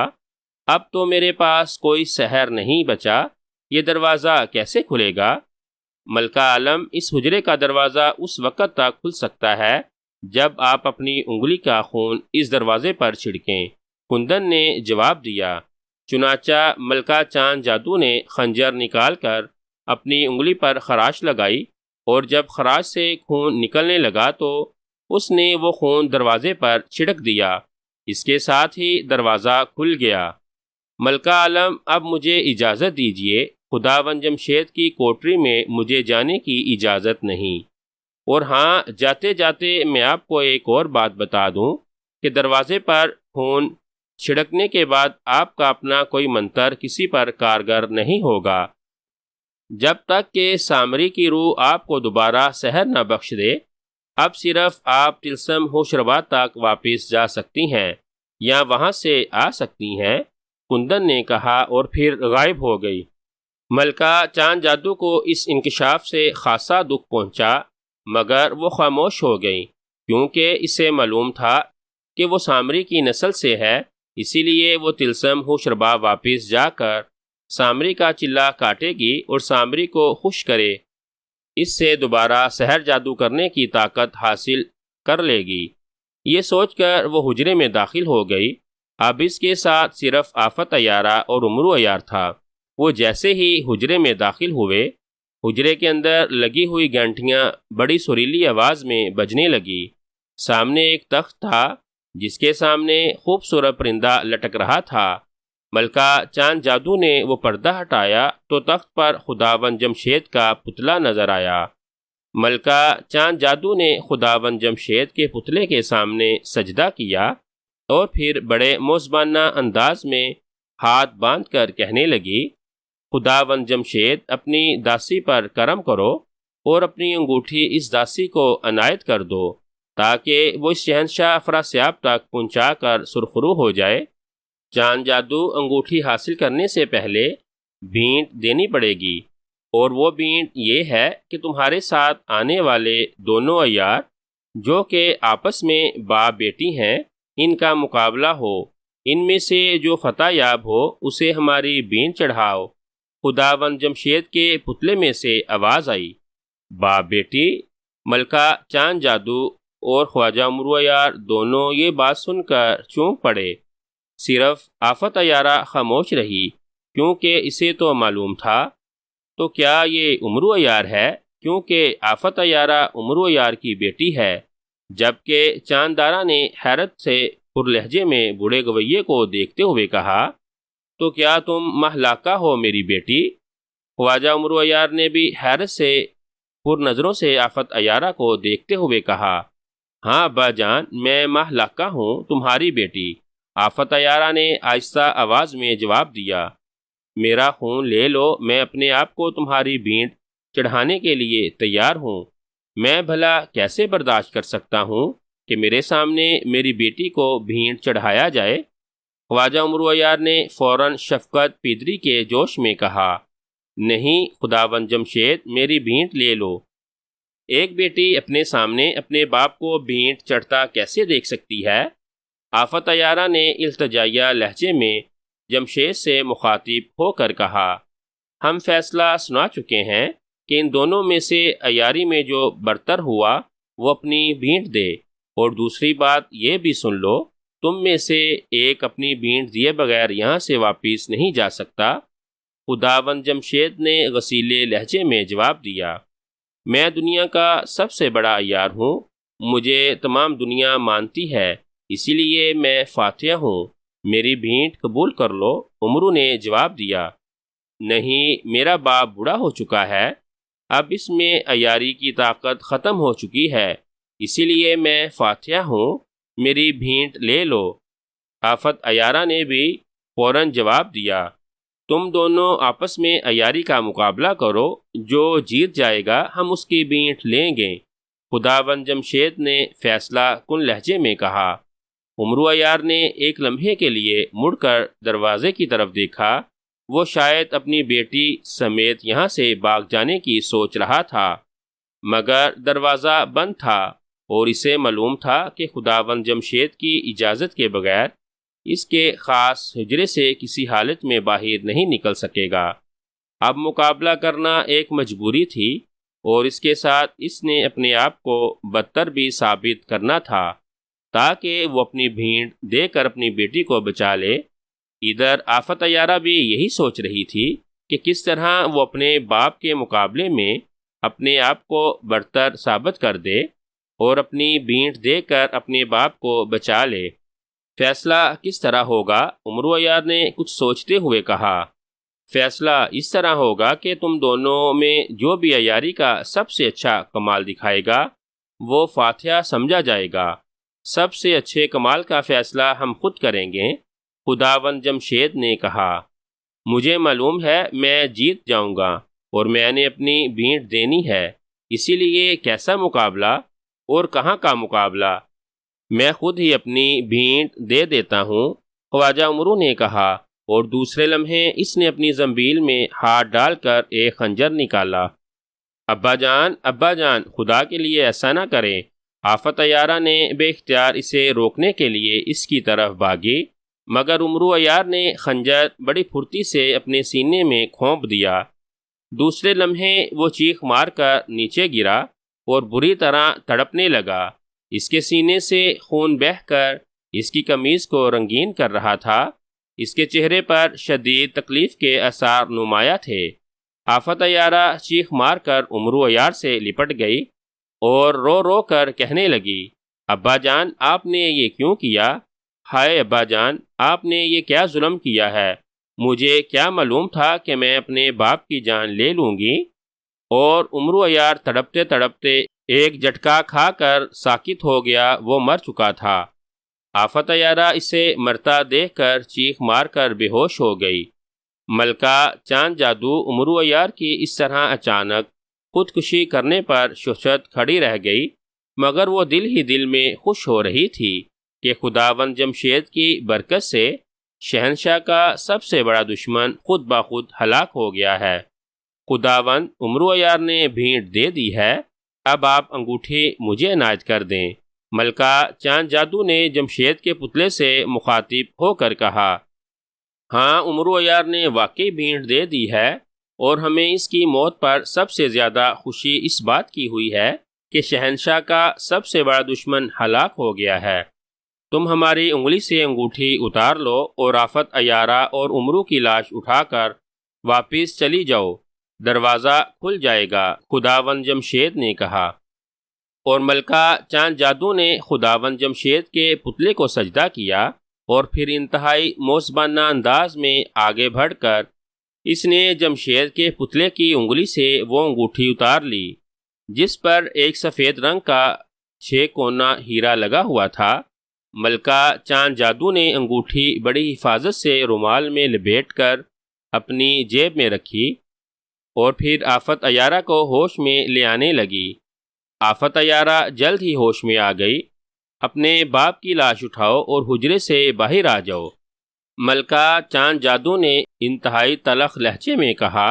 اب تو میرے پاس کوئی سحر نہیں بچا، یہ دروازہ کیسے کھلے گا؟ ملکہ عالم، اس حجرے کا دروازہ اس وقت تک کھل سکتا ہے جب آپ اپنی انگلی کا خون اس دروازے پر چھڑکیں، کندن نے جواب دیا۔ چنانچہ ملکہ چاند جادو نے خنجر نکال کر اپنی انگلی پر خراش لگائی، اور جب خراش سے خون نکلنے لگا تو اس نے وہ خون دروازے پر چھڑک دیا، اس کے ساتھ ہی دروازہ کھل گیا۔ ملکہ عالم، اب مجھے اجازت دیجیے، خداوند جمشید کی کوٹری میں مجھے جانے کی اجازت نہیں۔ اور ہاں، جاتے جاتے میں آپ کو ایک اور بات بتا دوں کہ دروازے پر خون چھڑکنے کے بعد آپ کا اپنا کوئی منتر کسی پر کارگر نہیں ہوگا جب تک کہ سامری کی روح آپ کو دوبارہ سحر نہ بخش دے۔ اب صرف آپ طلسم ہوشربا تک واپس جا سکتی ہیں یا وہاں سے آ سکتی ہیں، کندن نے کہا، اور پھر غائب ہو گئی۔ ملکہ چاند جادو کو اس انکشاف سے خاصا دکھ پہنچا، مگر وہ خاموش ہو گئی، کیونکہ اسے معلوم تھا کہ وہ سامری کی نسل سے ہے، اسی لیے وہ طلسم ہوشربا واپس جا کر سامری کا چلہ کاٹے گی اور سامری کو خوش کرے، اس سے دوبارہ سحر جادو کرنے کی طاقت حاصل کر لے گی۔ یہ سوچ کر وہ حجرے میں داخل ہو گئی۔ اب اس کے ساتھ صرف آفت عیارہ اور عمرو عیار تھا۔ وہ جیسے ہی حجرے میں داخل ہوئے، حجرے کے اندر لگی ہوئی گھنٹیاں بڑی سریلی آواز میں بجنے لگی۔ سامنے ایک تخت تھا جس کے سامنے خوبصورت پرندہ لٹک رہا تھا۔ ملکہ چاند جادو نے وہ پردہ ہٹایا تو تخت پر خداوند جمشید کا پتلا نظر آیا۔ ملکہ چاند جادو نے خداوند جمشید کے پتلے کے سامنے سجدہ کیا اور پھر بڑے موزبانہ انداز میں ہاتھ باندھ کر کہنے لگی، خداوند جمشید، اپنی داسی پر کرم کرو اور اپنی انگوٹھی اس داسی کو عنایت کر دو تاکہ وہ اس شہنشاہ افراسیاب تک پہنچا کر سرخرو ہو جائے۔ چاند جادو، انگوٹھی حاصل کرنے سے پہلے بھینٹ دینی پڑے گی، اور وہ بھینٹ یہ ہے کہ تمہارے ساتھ آنے والے دونوں عیار جو کہ آپس میں باپ بیٹی ہیں، ان کا مقابلہ ہو، ان میں سے جو فتح یاب ہو اسے ہماری بھینٹ چڑھاؤ۔ خداوند جمشید کے پتلے میں سے آواز آئی، باپ بیٹی؟ ملکہ چاند جادو اور خواجہ عمرو عیار دونوں یہ بات سن کر چونک پڑے۔ صرف آفت عیارہ خاموش رہی، کیونکہ اسے تو معلوم تھا تو کیا یہ عمرو عیار ہے، کیونکہ آفت عیارہ عمرو عیار کی بیٹی ہے۔ جبکہ چاندارہ نے حیرت سے پر لہجے میں بوڑھے گویے کو دیکھتے ہوئے کہا، تو کیا تم مہلکہ ہو میری بیٹی؟ خواجہ عمرو عیار نے بھی حیرت سے پر نظروں سے آفت عیارہ کو دیکھتے ہوئے کہا، ہاں ابا جان، میں مہلکہ ہوں، تمہاری بیٹی۔ آفت عیارہ نے آہستہ آواز میں جواب دیا، میرا خون لے لو، میں اپنے آپ کو تمہاری بھینٹ چڑھانے کے لیے تیار ہوں۔ میں بھلا کیسے برداشت کر سکتا ہوں کہ میرے سامنے میری بیٹی کو بھینٹ چڑھایا جائے؟ خواجہ عمرو عیار نے فوراً شفقت پیدری کے جوش میں کہا، نہیں خداوند جمشید، میری بھینٹ لے لو۔ ایک بیٹی اپنے سامنے اپنے باپ کو بھینٹ چڑھتا کیسے دیکھ سکتی ہے؟ آفت عیارہ نے التجائیہ لہجے میں جمشید سے مخاطب ہو کر کہا، ہم فیصلہ سنا چکے ہیں کہ ان دونوں میں سے عیاری میں جو برتر ہوا وہ اپنی بھینٹ دے، اور دوسری بات یہ بھی سن لو، تم میں سے ایک اپنی بھینٹ دیے بغیر یہاں سے واپس نہیں جا سکتا۔ خداوند جمشید نے غصیلے لہجے میں جواب دیا، میں دنیا کا سب سے بڑا عیار ہوں، مجھے تمام دنیا مانتی ہے، اسی لیے میں فاتح ہوں، میری بھینٹ قبول کر لو۔ عمرو نے جواب دیا، نہیں، میرا باپ بوڑھا ہو چکا ہے، اب اس میں عیاری کی طاقت ختم ہو چکی ہے، اسی لیے میں فاتحہ ہوں، میری بھینٹ لے لو۔ آفت عیارہ نے بھی فوراً جواب دیا، تم دونوں آپس میں عیاری کا مقابلہ کرو، جو جیت جائے گا ہم اس کی بھینٹ لیں گے۔ خداوند جمشید نے فیصلہ کن لہجے میں کہا۔ عمرو عیار نے ایک لمحے کے لیے مڑ کر دروازے کی طرف دیکھا، وہ شاید اپنی بیٹی سمیت یہاں سے بھاگ جانے کی سوچ رہا تھا، مگر دروازہ بند تھا اور اسے معلوم تھا کہ خداوند جمشید کی اجازت کے بغیر اس کے خاص حجرے سے کسی حالت میں باہر نہیں نکل سکے گا۔ اب مقابلہ کرنا ایک مجبوری تھی اور اس کے ساتھ اس نے اپنے آپ کو بدتر بھی ثابت کرنا تھا تاکہ وہ اپنی بھینٹ دے کر اپنی بیٹی کو بچا لے۔ ادھر آفت عیارہ بھی یہی سوچ رہی تھی کہ کس طرح وہ اپنے باپ کے مقابلے میں اپنے آپ کو برتر ثابت کر دے اور اپنی بھینٹ دے کر اپنے باپ کو بچا لے۔ فیصلہ کس طرح ہوگا؟ عمرو عیار نے کچھ سوچتے ہوئے کہا۔ فیصلہ اس طرح ہوگا کہ تم دونوں میں جو بھی عیاری کا سب سے اچھا کمال دکھائے گا وہ فاتحہ سمجھا جائے گا۔ سب سے اچھے کمال کا فیصلہ ہم خود کریں گے، خداوند جمشید نے کہا۔ مجھے معلوم ہے میں جیت جاؤں گا اور میں نے اپنی بھینٹ دینی ہے، اسی لیے کیسا مقابلہ اور کہاں کا مقابلہ؟ میں خود ہی اپنی بھینٹ دے دیتا ہوں، خواجہ عمرو نے کہا، اور دوسرے لمحے اس نے اپنی زنبیل میں ہاتھ ڈال کر ایک خنجر نکالا۔ ابا جان، خدا کے لیے ایسا نہ کریں۔ آفت عیارہ نے بے اختیار اسے روکنے کے لیے اس کی طرف بھاگی، مگر عمرو عیار نے خنجر بڑی پھرتی سے اپنے سینے میں کھونپ دیا۔ دوسرے لمحے وہ چیخ مار کر نیچے گرا اور بری طرح تڑپنے لگا۔ اس کے سینے سے خون بہہ کر اس کی قمیض کو رنگین کر رہا تھا، اس کے چہرے پر شدید تکلیف کے آثار نمایاں تھے۔ آفت عیارہ چیخ مار کر عمرو عیار سے لپٹ گئی اور رو رو کر کہنے لگی، ابا جان، آپ نے یہ کیوں کیا؟ ہائے ابا جان، آپ نے یہ کیا ظلم کیا ہے؟ مجھے کیا معلوم تھا کہ میں اپنے باپ کی جان لے لوں گی؟ اور عمرو عیار تڑپتے تڑپتے ایک جھٹکا کھا کر ساکت ہو گیا، وہ مر چکا تھا۔ آفت عیارہ اسے مرتا دیکھ کر چیخ مار کر بے ہوش ہو گئی۔ ملکہ چاند جادو عمرو عیار کی اس طرح اچانک خودکشی کرنے پر ششت کھڑی رہ گئی، مگر وہ دل ہی دل میں خوش ہو رہی تھی کہ خداوند جمشید کی برکت سے شہنشاہ کا سب سے بڑا دشمن خود بخود ہلاک ہو گیا ہے۔ خداوند، عمرو عیار نے بھینٹ دے دی ہے، اب آپ انگوٹھی مجھے عنایت کر دیں۔ ملکہ چاند جادو نے جمشید کے پتلے سے مخاطب ہو کر کہا۔ ہاں، عمرو عیار نے واقعی بھینٹ دے دی ہے، اور ہمیں اس کی موت پر سب سے زیادہ خوشی اس بات کی ہوئی ہے کہ شہنشاہ کا سب سے بڑا دشمن ہلاک ہو گیا ہے۔ تم ہماری انگلی سے انگوٹھی اتار لو اور آفت عیارہ اور عمرو کی لاش اٹھا کر واپس چلی جاؤ، دروازہ کھل جائے گا، خداوند جمشید نے کہا۔ اور ملکہ چاند جادو نے خداوند جمشید کے پتلے کو سجدہ کیا اور پھر انتہائی موزبانہ انداز میں آگے بڑھ کر اس نے جمشید کے پتلے کی انگلی سے وہ انگوٹھی اتار لی جس پر ایک سفید رنگ کا 6 کونا ہیرا لگا ہوا تھا۔ ملکہ چاند جادو نے انگوٹھی بڑی حفاظت سے رومال میں لپیٹ کر اپنی جیب میں رکھی اور پھر آفت عیارہ کو ہوش میں لے آنے لگی۔ آفت عیارہ جلد ہی ہوش میں آ گئی۔ اپنے باپ کی لاش اٹھاؤ اور حجرے سے باہر آ جاؤ، ملکہ چاند جادو نے انتہائی تلخ لہجے میں کہا۔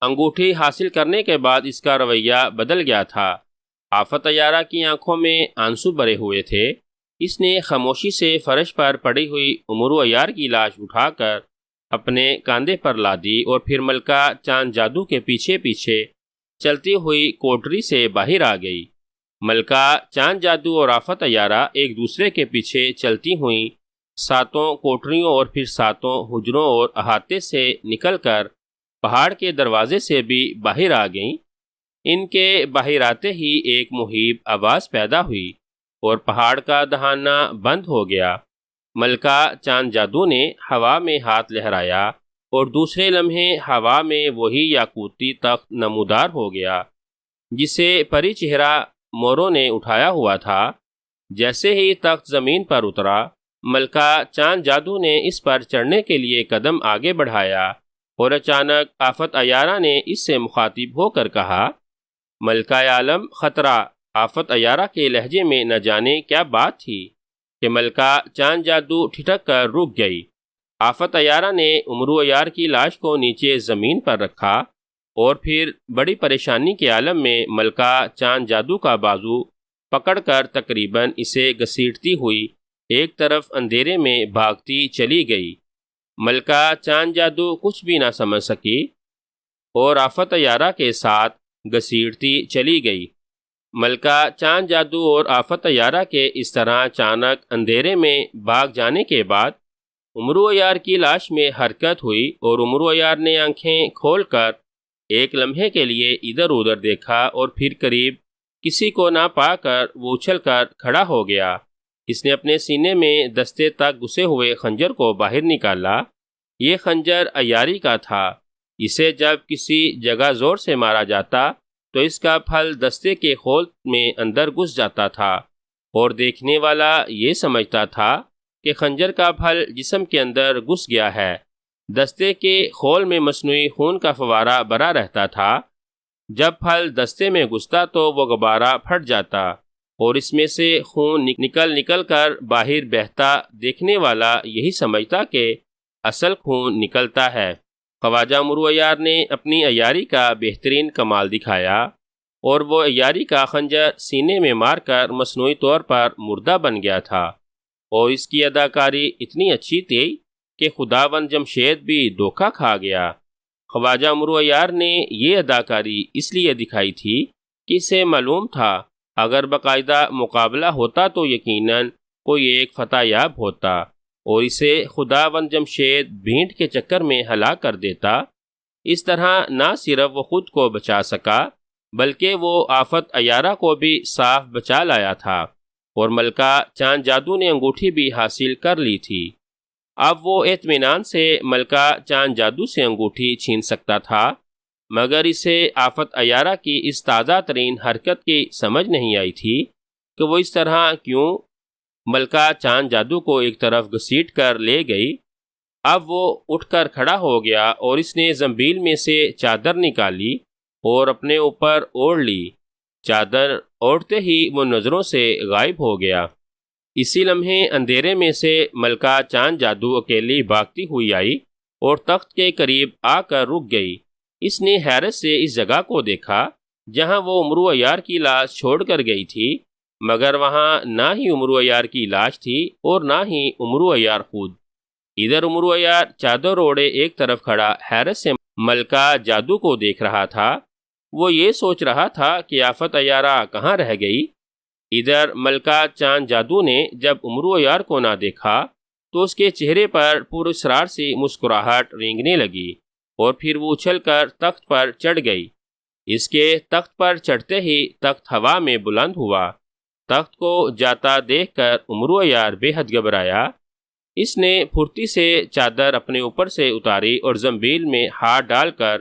انگوٹھی حاصل کرنے کے بعد اس کا رویہ بدل گیا تھا۔ آفت عیارہ کی آنکھوں میں آنسو بھرے ہوئے تھے۔ اس نے خاموشی سے فرش پر پڑی ہوئی عمرو عیار کی لاش اٹھا کر اپنے کاندھے پر لا دی اور پھر ملکہ چاند جادو کے پیچھے پیچھے چلتی ہوئی کوٹری سے باہر آ گئی۔ ملکہ چاند جادو اور آفت عیارہ ایک دوسرے کے پیچھے چلتی ہوئیں 7 کوٹریوں اور پھر 7 حجروں اور احاطے سے نکل کر پہاڑ کے دروازے سے بھی باہر آ گئیں۔ ان کے باہر آتے ہی ایک مہیب آواز پیدا ہوئی اور پہاڑ کا دہانہ بند ہو گیا۔ ملکہ چاند جادو نے ہوا میں ہاتھ لہرایا اور دوسرے لمحے ہوا میں وہی یاقوتی تخت نمودار ہو گیا جسے پری چہرہ موروں نے اٹھایا ہوا تھا۔ جیسے ہی تخت زمین پر اترا، ملکہ چاند جادو نے اس پر چڑھنے کے لیے قدم آگے بڑھایا، اور اچانک آفت عیارہ نے اس سے مخاطب ہو کر کہا، ملکہ عالم خطرہ۔ آفت عیارہ کے لہجے میں نہ جانے کیا بات تھی کہ ملکہ چاند جادو ٹھٹک کر رک گئی۔ آفت عیارہ نے امرو عیار کی لاش کو نیچے زمین پر رکھا، اور پھر بڑی پریشانی کے عالم میں ملکہ چاند جادو کا بازو پکڑ کر تقریباً اسے گھسیٹتی ہوئی ایک طرف اندھیرے میں بھاگتی چلی گئی۔ ملکہ چاند جادو کچھ بھی نہ سمجھ سکی اور آفت عیارہ کے ساتھ گھسیٹتی چلی گئی۔ ملکہ چاند جادو اور آفت عیارہ کے اس طرح اچانک اندھیرے میں بھاگ جانے کے بعد امرو عیار کی لاش میں حرکت ہوئی، اور امرو عیار نے آنکھیں کھول کر ایک لمحے کے لیے ادھر ادھر دیکھا، اور پھر قریب کسی کو نہ پا کر وہ اچھل کر کھڑا ہو گیا۔ اس نے اپنے سینے میں دستے تک گھسے ہوئے خنجر کو باہر نکالا۔ یہ خنجر عیاری کا تھا۔ اسے جب کسی جگہ زور سے مارا جاتا تو اس کا پھل دستے کے خول میں اندر گھس جاتا تھا، اور دیکھنے والا یہ سمجھتا تھا کہ خنجر کا پھل جسم کے اندر گھس گیا ہے۔ دستے کے خول میں مصنوعی خون کا فوارہ بھرا رہتا تھا۔ جب پھل دستے میں گھستا تو وہ غبارہ پھٹ جاتا، اور اس میں سے خون نکل کر باہر بہتا۔ دیکھنے والا یہی سمجھتا کہ اصل خون نکلتا ہے۔ خواجہ امرو عیار نے اپنی عیاری کا بہترین کمال دکھایا، اور وہ عیاری کا خنجر سینے میں مار کر مصنوعی طور پر مردہ بن گیا تھا، اور اس کی اداکاری اتنی اچھی تھی کہ خداوند جمشید بھی دھوکہ کھا گیا۔ خواجہ امرو عیار نے یہ اداکاری اس لیے دکھائی تھی کہ اسے معلوم تھا اگر باقاعدہ مقابلہ ہوتا تو یقیناً کوئی ایک فتح یاب ہوتا، اور اسے خداوند جمشید بھینٹ کے چکر میں ہلاک کر دیتا۔ اس طرح نہ صرف وہ خود کو بچا سکا بلکہ وہ آفت عیارہ کو بھی صاف بچا لایا تھا، اور ملکہ چاند جادو نے انگوٹھی بھی حاصل کر لی تھی۔ اب وہ اطمینان سے ملکہ چاند جادو سے انگوٹھی چھین سکتا تھا، مگر اسے آفت عیارہ کی اس تازہ ترین حرکت کی سمجھ نہیں آئی تھی کہ وہ اس طرح کیوں ملکہ چاند جادو کو ایک طرف گھسیٹ کر لے گئی۔ اب وہ اٹھ کر کھڑا ہو گیا، اور اس نے زنبیل میں سے چادر نکالی اور اپنے اوپر اوڑھ لی۔ چادر اوڑھتے ہی وہ نظروں سے غائب ہو گیا۔ اسی لمحے اندھیرے میں سے ملکہ چاند جادو اکیلی بھاگتی ہوئی آئی اور تخت کے قریب آ کر رک گئی۔ اس نے حیرت سے اس جگہ کو دیکھا جہاں وہ امرو عیار کی لاش چھوڑ کر گئی تھی، مگر وہاں نہ ہی امرو عیار کی لاش تھی اور نہ ہی امرو عیار خود۔ ادھر امرو عیار چادر اوڑھے ایک طرف کھڑا حیرت سے ملکہ جادو کو دیکھ رہا تھا۔ وہ یہ سوچ رہا تھا کہ آفت عیارہ کہاں رہ گئی۔ ادھر ملکہ چاند جادو نے جب امرو عیار کو نہ دیکھا تو اس کے چہرے پر پراسرار سی مسکراہٹ رینگنے لگی، اور پھر وہ اچھل کر تخت پر چڑھ گئی۔ اس کے تخت پر چڑھتے ہی تخت ہوا میں بلند ہوا۔ تخت کو جاتا دیکھ کر امرو عیار بے حد گھبرایا۔ اس نے پھرتی سے چادر اپنے اوپر سے اتاری اور زنبیل میں ہاتھ ڈال کر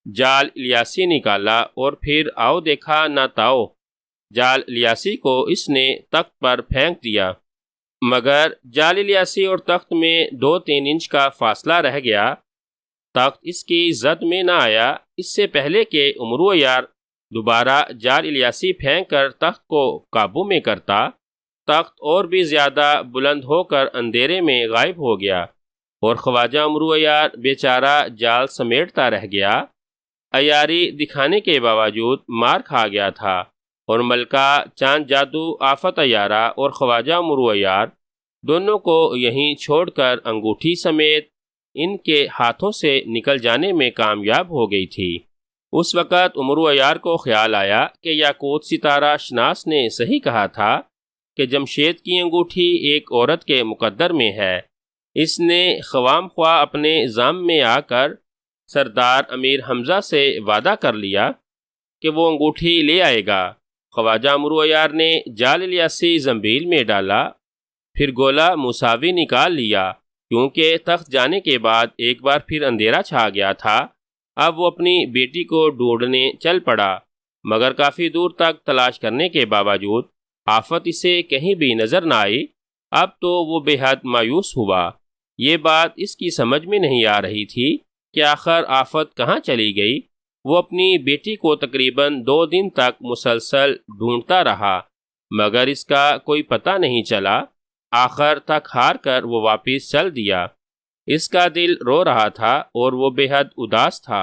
جال الیاسی نکالا، اور پھر آؤ دیکھا نہ تاؤ، جال الیاسی کو اس نے تخت پر پھینک دیا، مگر جال الیاسی اور تخت میں 2-3 انچ کا فاصلہ رہ گیا۔ تخت اس کی زد میں نہ آیا۔ اس سے پہلے کہ امرو عیار دوبارہ جال الیاسی پھینک کر تخت کو قابو میں کرتا، تخت اور بھی زیادہ بلند ہو کر اندھیرے میں غائب ہو گیا، اور خواجہ امرو عیار بیچارہ جال سمیٹتا رہ گیا۔ عیاری دکھانے کے باوجود مار کھا گیا تھا، اور ملکہ چاند جادو، آفت عیارہ اور خواجہ امرو عیار دونوں کو یہیں چھوڑ کر انگوٹھی سمیت ان کے ہاتھوں سے نکل جانے میں کامیاب ہو گئی تھی۔ اس وقت امرو عیار کو خیال آیا کہ یاقوت ستارہ شناس نے صحیح کہا تھا کہ جمشید کی انگوٹھی ایک عورت کے مقدر میں ہے۔ اس نے خواہ مخواہ اپنے ذام میں آ کر سردار امیر حمزہ سے وعدہ کر لیا کہ وہ انگوٹھی لے آئے گا۔ خواجہ امرو عیار نے جال الیاسی زنبیل میں ڈالا، پھر گولا مساوی نکال لیا کیونکہ تخت جانے کے بعد ایک بار پھر اندھیرا چھا گیا تھا۔ اب وہ اپنی بیٹی کو ڈھونڈنے چل پڑا، مگر کافی دور تک تلاش کرنے کے باوجود آفت اسے کہیں بھی نظر نہ آئی۔ اب تو وہ بے حد مایوس ہوا۔ یہ بات اس کی سمجھ میں نہیں آ رہی تھی کہ آخر آفت کہاں چلی گئی۔ وہ اپنی بیٹی کو تقریباً 2 دن تک مسلسل ڈھونڈتا رہا، مگر اس کا کوئی پتہ نہیں چلا۔ آخر تک ہار کر وہ واپس چل دیا۔ اس کا دل رو رہا تھا اور وہ بے حد اداس تھا۔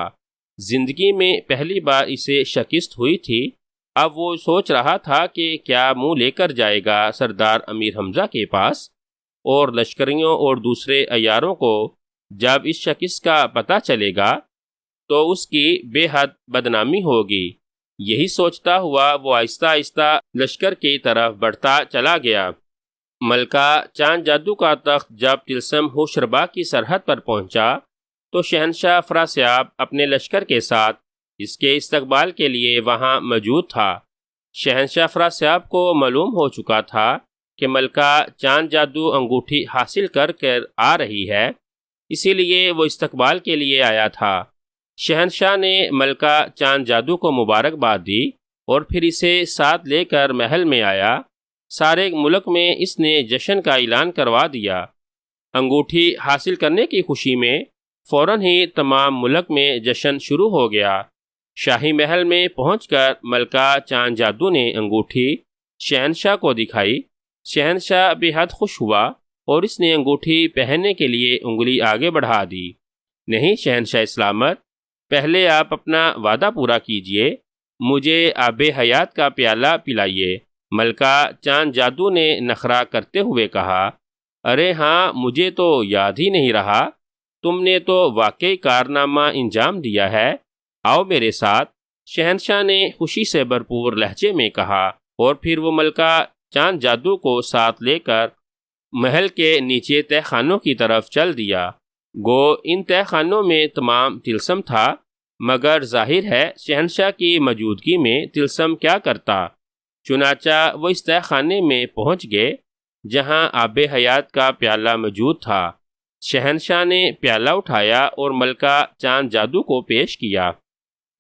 زندگی میں پہلی بار اسے شکست ہوئی تھی۔ اب وہ سوچ رہا تھا کہ کیا منہ لے کر جائے گا سردار امیر حمزہ کے پاس، اور لشکریوں اور دوسرے عیاروں کو جب اس شکست کا پتہ چلے گا تو اس کی بے حد بدنامی ہوگی۔ یہی سوچتا ہوا وہ آہستہ آہستہ لشکر کی طرف بڑھتا چلا گیا۔ ملکہ چاند جادو کا تخت جب طلسم ہوشربا کی سرحد پر پہنچا تو شہنشاہ افراسیاب اپنے لشکر کے ساتھ اس کے استقبال کے لیے وہاں موجود تھا۔ شہنشاہ افراسیاب کو معلوم ہو چکا تھا کہ ملکہ چاند جادو انگوٹھی حاصل کر آ رہی ہے، اسی لیے وہ استقبال کے لیے آیا تھا۔ شہنشاہ نے ملکہ چاند جادو کو مبارکباد دی اور پھر اسے ساتھ لے کر محل میں آیا۔ سارے ملک میں اس نے جشن کا اعلان کروا دیا۔ انگوٹھی حاصل کرنے کی خوشی میں فوراً ہی تمام ملک میں جشن شروع ہو گیا۔ شاہی محل میں پہنچ کر ملکہ چاند جادو نے انگوٹھی شہنشاہ کو دکھائی۔ شہنشاہ بے حد خوش ہوا اور اس نے انگوٹھی پہننے کے لیے انگلی آگے بڑھا دی۔ نہیں شہنشاہ سلامت، پہلے آپ اپنا وعدہ پورا کیجئے، مجھے آب حیات کا پیالہ پلائیے۔ ملکہ چاند جادو نے نخرہ کرتے ہوئے کہا، ارے ہاں، مجھے تو یاد ہی نہیں رہا، تم نے تو واقعی کارنامہ انجام دیا ہے، آؤ میرے ساتھ۔ شہنشاہ نے خوشی سے بھرپور لہجے میں کہا، اور پھر وہ ملکہ چاند جادو کو ساتھ لے کر محل کے نیچے تہہ خانوں کی طرف چل دیا۔ گو ان تہہ خانوں میں تمام طلسم تھا، مگر ظاہر ہے شہنشاہ کی موجودگی میں طلسم کیا کرتا۔ چنانچہ وہ اس تہہ خانے میں پہنچ گئے جہاں آب حیات کا پیالہ موجود تھا۔ شہنشاہ نے پیالہ اٹھایا اور ملکہ چاند جادو کو پیش کیا۔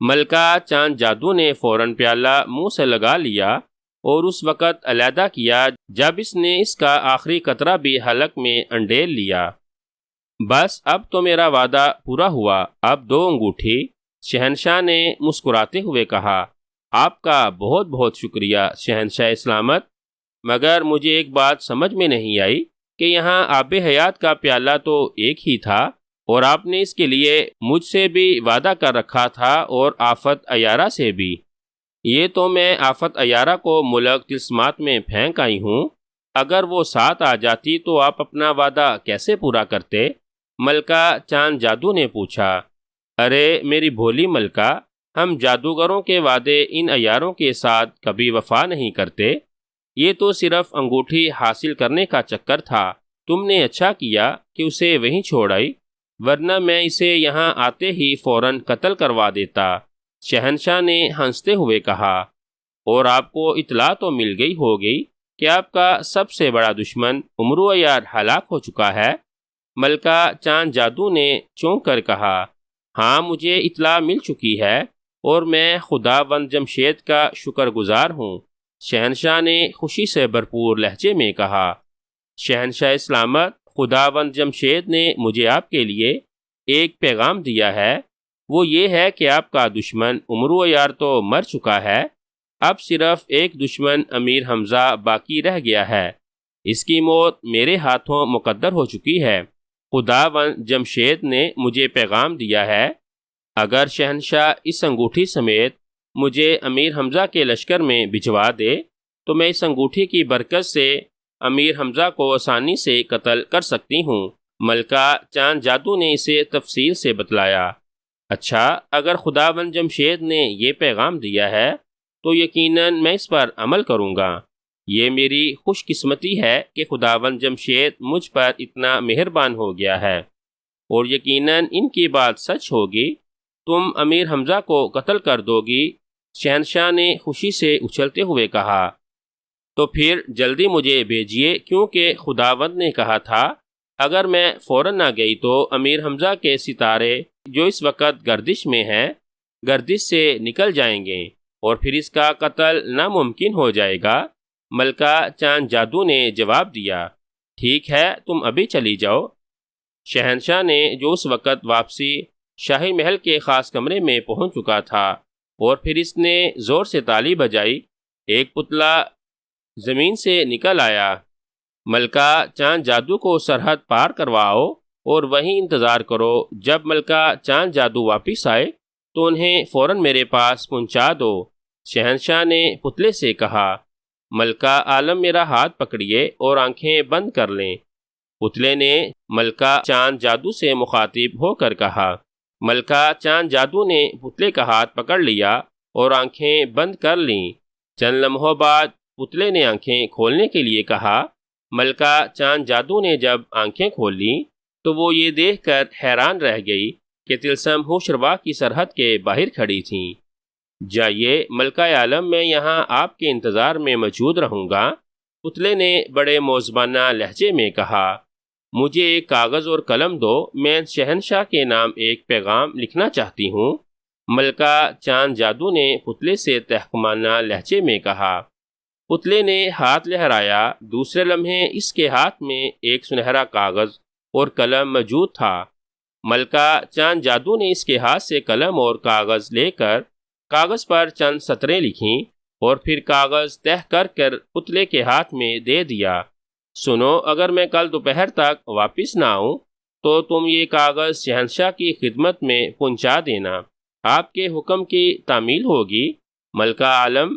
ملکہ چاند جادو نے فوراً پیالہ منہ سے لگا لیا اور اس وقت علیحدہ کیا جب اس نے اس کا آخری قطرہ بھی حلق میں انڈیل لیا۔ بس اب تو میرا وعدہ پورا ہوا، اب دو انگوٹھی۔ شہنشاہ نے مسکراتے ہوئے کہا، آپ کا بہت بہت شکریہ شہنشاہ سلامت، مگر مجھے ایک بات سمجھ میں نہیں آئی کہ یہاں آب حیات کا پیالہ تو ایک ہی تھا اور آپ نے اس کے لیے مجھ سے بھی وعدہ کر رکھا تھا اور آفت عیارہ سے بھی۔ یہ تو میں آفت عیارہ کو ملک طلسمات میں پھینک آئی ہوں، اگر وہ ساتھ آ جاتی تو آپ اپنا وعدہ کیسے پورا کرتے؟ ملکہ چاند جادو نے پوچھا۔ ارے میری بھولی ملکہ، ہم جادوگروں کے وعدے ان عیاروں کے ساتھ کبھی وفا نہیں کرتے، یہ تو صرف انگوٹھی حاصل کرنے کا چکر تھا۔ تم نے اچھا کیا کہ اسے وہیں چھوڑ آئی، ورنہ میں اسے یہاں آتے ہی فوراً قتل کروا دیتا۔ شہنشاہ نے ہنستے ہوئے کہا، اور آپ کو اطلاع تو مل گئی ہوگی کہ آپ کا سب سے بڑا دشمن عمرو عیار ہلاک ہو چکا ہے؟ ملکہ چاند جادو نے چونک کر کہا، ہاں مجھے اطلاع مل چکی ہے اور میں خداوند جمشید کا شکر گزار ہوں۔ شہنشاہ نے خوشی سے بھرپور لہجے میں کہا، شہنشاہ سلامت، خداوند جمشید نے مجھے آپ کے لیے ایک پیغام دیا ہے، وہ یہ ہے کہ آپ کا دشمن عمرو عیار تو مر چکا ہے، اب صرف ایک دشمن امیر حمزہ باقی رہ گیا ہے، اس کی موت میرے ہاتھوں مقدر ہو چکی ہے۔ خداوند جمشید نے مجھے پیغام دیا ہے، اگر شہنشاہ اس انگوٹھی سمیت مجھے امیر حمزہ کے لشکر میں بھجوا دے تو میں اس انگوٹھی کی برکت سے امیر حمزہ کو آسانی سے قتل کر سکتی ہوں۔ ملکہ چاند جادو نے اسے تفصیل سے بتلایا۔ اچھا، اگر خداوند جمشید نے یہ پیغام دیا ہے تو یقیناً میں اس پر عمل کروں گا۔ یہ میری خوش قسمتی ہے کہ خداوند جمشید مجھ پر اتنا مہربان ہو گیا ہے، اور یقیناً ان کی بات سچ ہوگی، تم امیر حمزہ کو قتل کر دو گی۔ شہنشاہ نے خوشی سے اچھلتے ہوئے کہا، تو پھر جلدی مجھے بھیجیے، کیونکہ خداوند نے کہا تھا اگر میں فوراً نہ گئی تو امیر حمزہ کے ستارے جو اس وقت گردش میں ہیں گردش سے نکل جائیں گے اور پھر اس کا قتل ناممکن ہو جائے گا۔ ملکہ چاند جادو نے جواب دیا، ٹھیک ہے، تم ابھی چلی جاؤ۔ شہنشاہ نے جو اس وقت واپسی شاہی محل کے خاص کمرے میں پہنچ چکا تھا اور پھر اس نے زور سے تالی بجائی، ایک پتلا زمین سے نکل آیا۔ ملکہ چاند جادو کو سرحد پار کرواؤ اور وہیں انتظار کرو، جب ملکہ چاند جادو واپس آئے تو انہیں فوراً میرے پاس پہنچا دو۔ شہنشاہ نے پتلے سے کہا، ملکہ عالم میرا ہاتھ پکڑیے اور آنکھیں بند کر لیں۔ پتلے نے ملکہ چاند جادو سے مخاطب ہو کر کہا۔ ملکہ چاند جادو نے پتلے کا ہاتھ پکڑ لیا اور آنکھیں بند کر لیں۔ چند لمحوں بعد پتلے نے آنکھیں کھولنے کے لیے کہا۔ ملکہ چاند جادو نے جب آنکھیں کھول لیں تو وہ یہ دیکھ کر حیران رہ گئی کہ طلسم ہوشربا کی سرحد کے باہر کھڑی تھیں۔ جائیے ملکہ عالم، میں یہاں آپ کے انتظار میں موجود رہوں گا، پتلے نے بڑے موزبانہ لہجے میں کہا۔ مجھے ایک کاغذ اور قلم دو، میں شہنشاہ کے نام ایک پیغام لکھنا چاہتی ہوں۔ ملکہ چاند جادو نے پتلے سے تحکمانہ لہجے میں کہا۔ پتلے نے ہاتھ لہرایا، دوسرے لمحے اس کے ہاتھ میں ایک سنہرا کاغذ اور قلم موجود تھا۔ ملکہ چاند جادو نے اس کے ہاتھ سے قلم اور کاغذ لے کر کاغذ پر چند سطریں لکھیں اور پھر کاغذ تہہ کر پتلے کے ہاتھ میں دے دیا۔ سنو، اگر میں کل دوپہر تک واپس نہ آؤں تو تم یہ کاغذ شہنشاہ کی خدمت میں پہنچا دینا، آپ کے حکم کی تعمیل ہوگی۔ ملکہ عالم،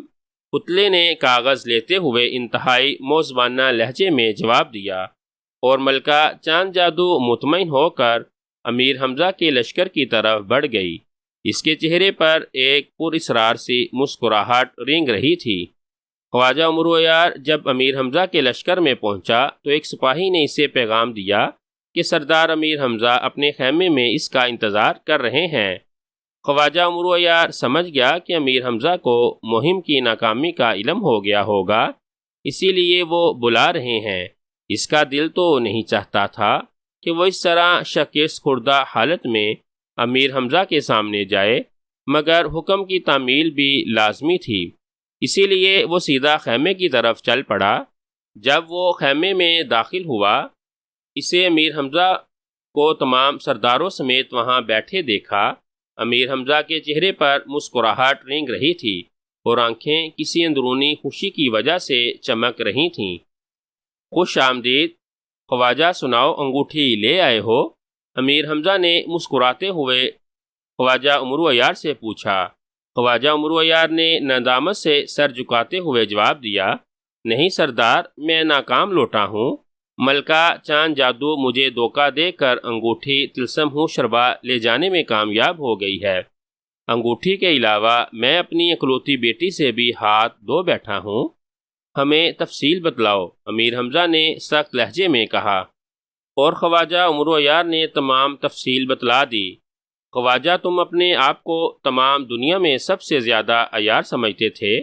پتلے نے کاغذ لیتے ہوئے انتہائی موزبانہ لہجے میں جواب دیا اور ملکہ چاند جادو مطمئن ہو کر امیر حمزہ کے لشکر کی طرف بڑھ گئی۔ اس کے چہرے پر ایک پر اسرار سی مسکراہٹ رینگ رہی تھی۔ خواجہ عمرو یار جب امیر حمزہ کے لشکر میں پہنچا تو ایک سپاہی نے اسے پیغام دیا کہ سردار امیر حمزہ اپنے خیمے میں اس کا انتظار کر رہے ہیں۔ خواجہ عمرو یار سمجھ گیا کہ امیر حمزہ کو مہم کی ناکامی کا علم ہو گیا ہوگا، اسی لیے وہ بلا رہے ہیں۔ اس کا دل تو نہیں چاہتا تھا کہ وہ اس طرح شکست خوردہ حالت میں امیر حمزہ کے سامنے جائے، مگر حکم کی تعمیل بھی لازمی تھی، اسی لیے وہ سیدھا خیمے کی طرف چل پڑا۔ جب وہ خیمے میں داخل ہوا، اسے امیر حمزہ کو تمام سرداروں سمیت وہاں بیٹھے دیکھا۔ امیر حمزہ کے چہرے پر مسکراہٹ رینگ رہی تھی اور آنکھیں کسی اندرونی خوشی کی وجہ سے چمک رہی تھیں۔ خوش آمدید، خواجہ، سناؤ، انگوٹھی لے آئے ہو؟ امیر حمزہ نے مسکراتے ہوئے خواجہ عمرو یار سے پوچھا۔ خواجہ عمرو یار نے ندامت سے سر جھکاتے ہوئے جواب دیا، نہیں سردار، میں ناکام لوٹا ہوں۔ ملکہ چاند جادو مجھے دھوکہ دے کر انگوٹھی طلسم ہوشربا لے جانے میں کامیاب ہو گئی ہے۔ انگوٹھی کے علاوہ میں اپنی اکلوتی بیٹی سے بھی ہاتھ دھو بیٹھا ہوں۔ ہمیں تفصیل بتلاؤ، امیر حمزہ نے سخت لہجے میں کہا، اور خواجہ عمرو یار نے تمام تفصیل بتلا دی۔ خواجہ، تم اپنے آپ کو تمام دنیا میں سب سے زیادہ عیار سمجھتے تھے،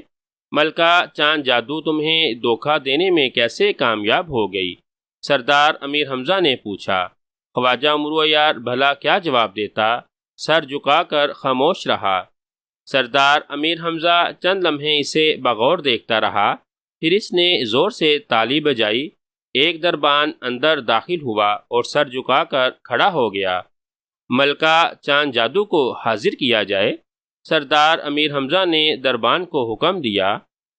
ملکہ چاند جادو تمہیں دھوکہ دینے میں کیسے کامیاب ہو گئی؟ سردار امیر حمزہ نے پوچھا۔ خواجہ عمرو یار بھلا کیا جواب دیتا، سر جھکا کر خاموش رہا۔ سردار امیر حمزہ چند لمحے اسے بغور دیکھتا رہا، پھر اس نے زور سے تالی بجائی، ایک دربان اندر داخل ہوا اور سر جھکا کر کھڑا ہو گیا۔ ملکہ چاند جادو کو حاضر کیا جائے۔ سردار امیر حمزہ نے دربان کو حکم دیا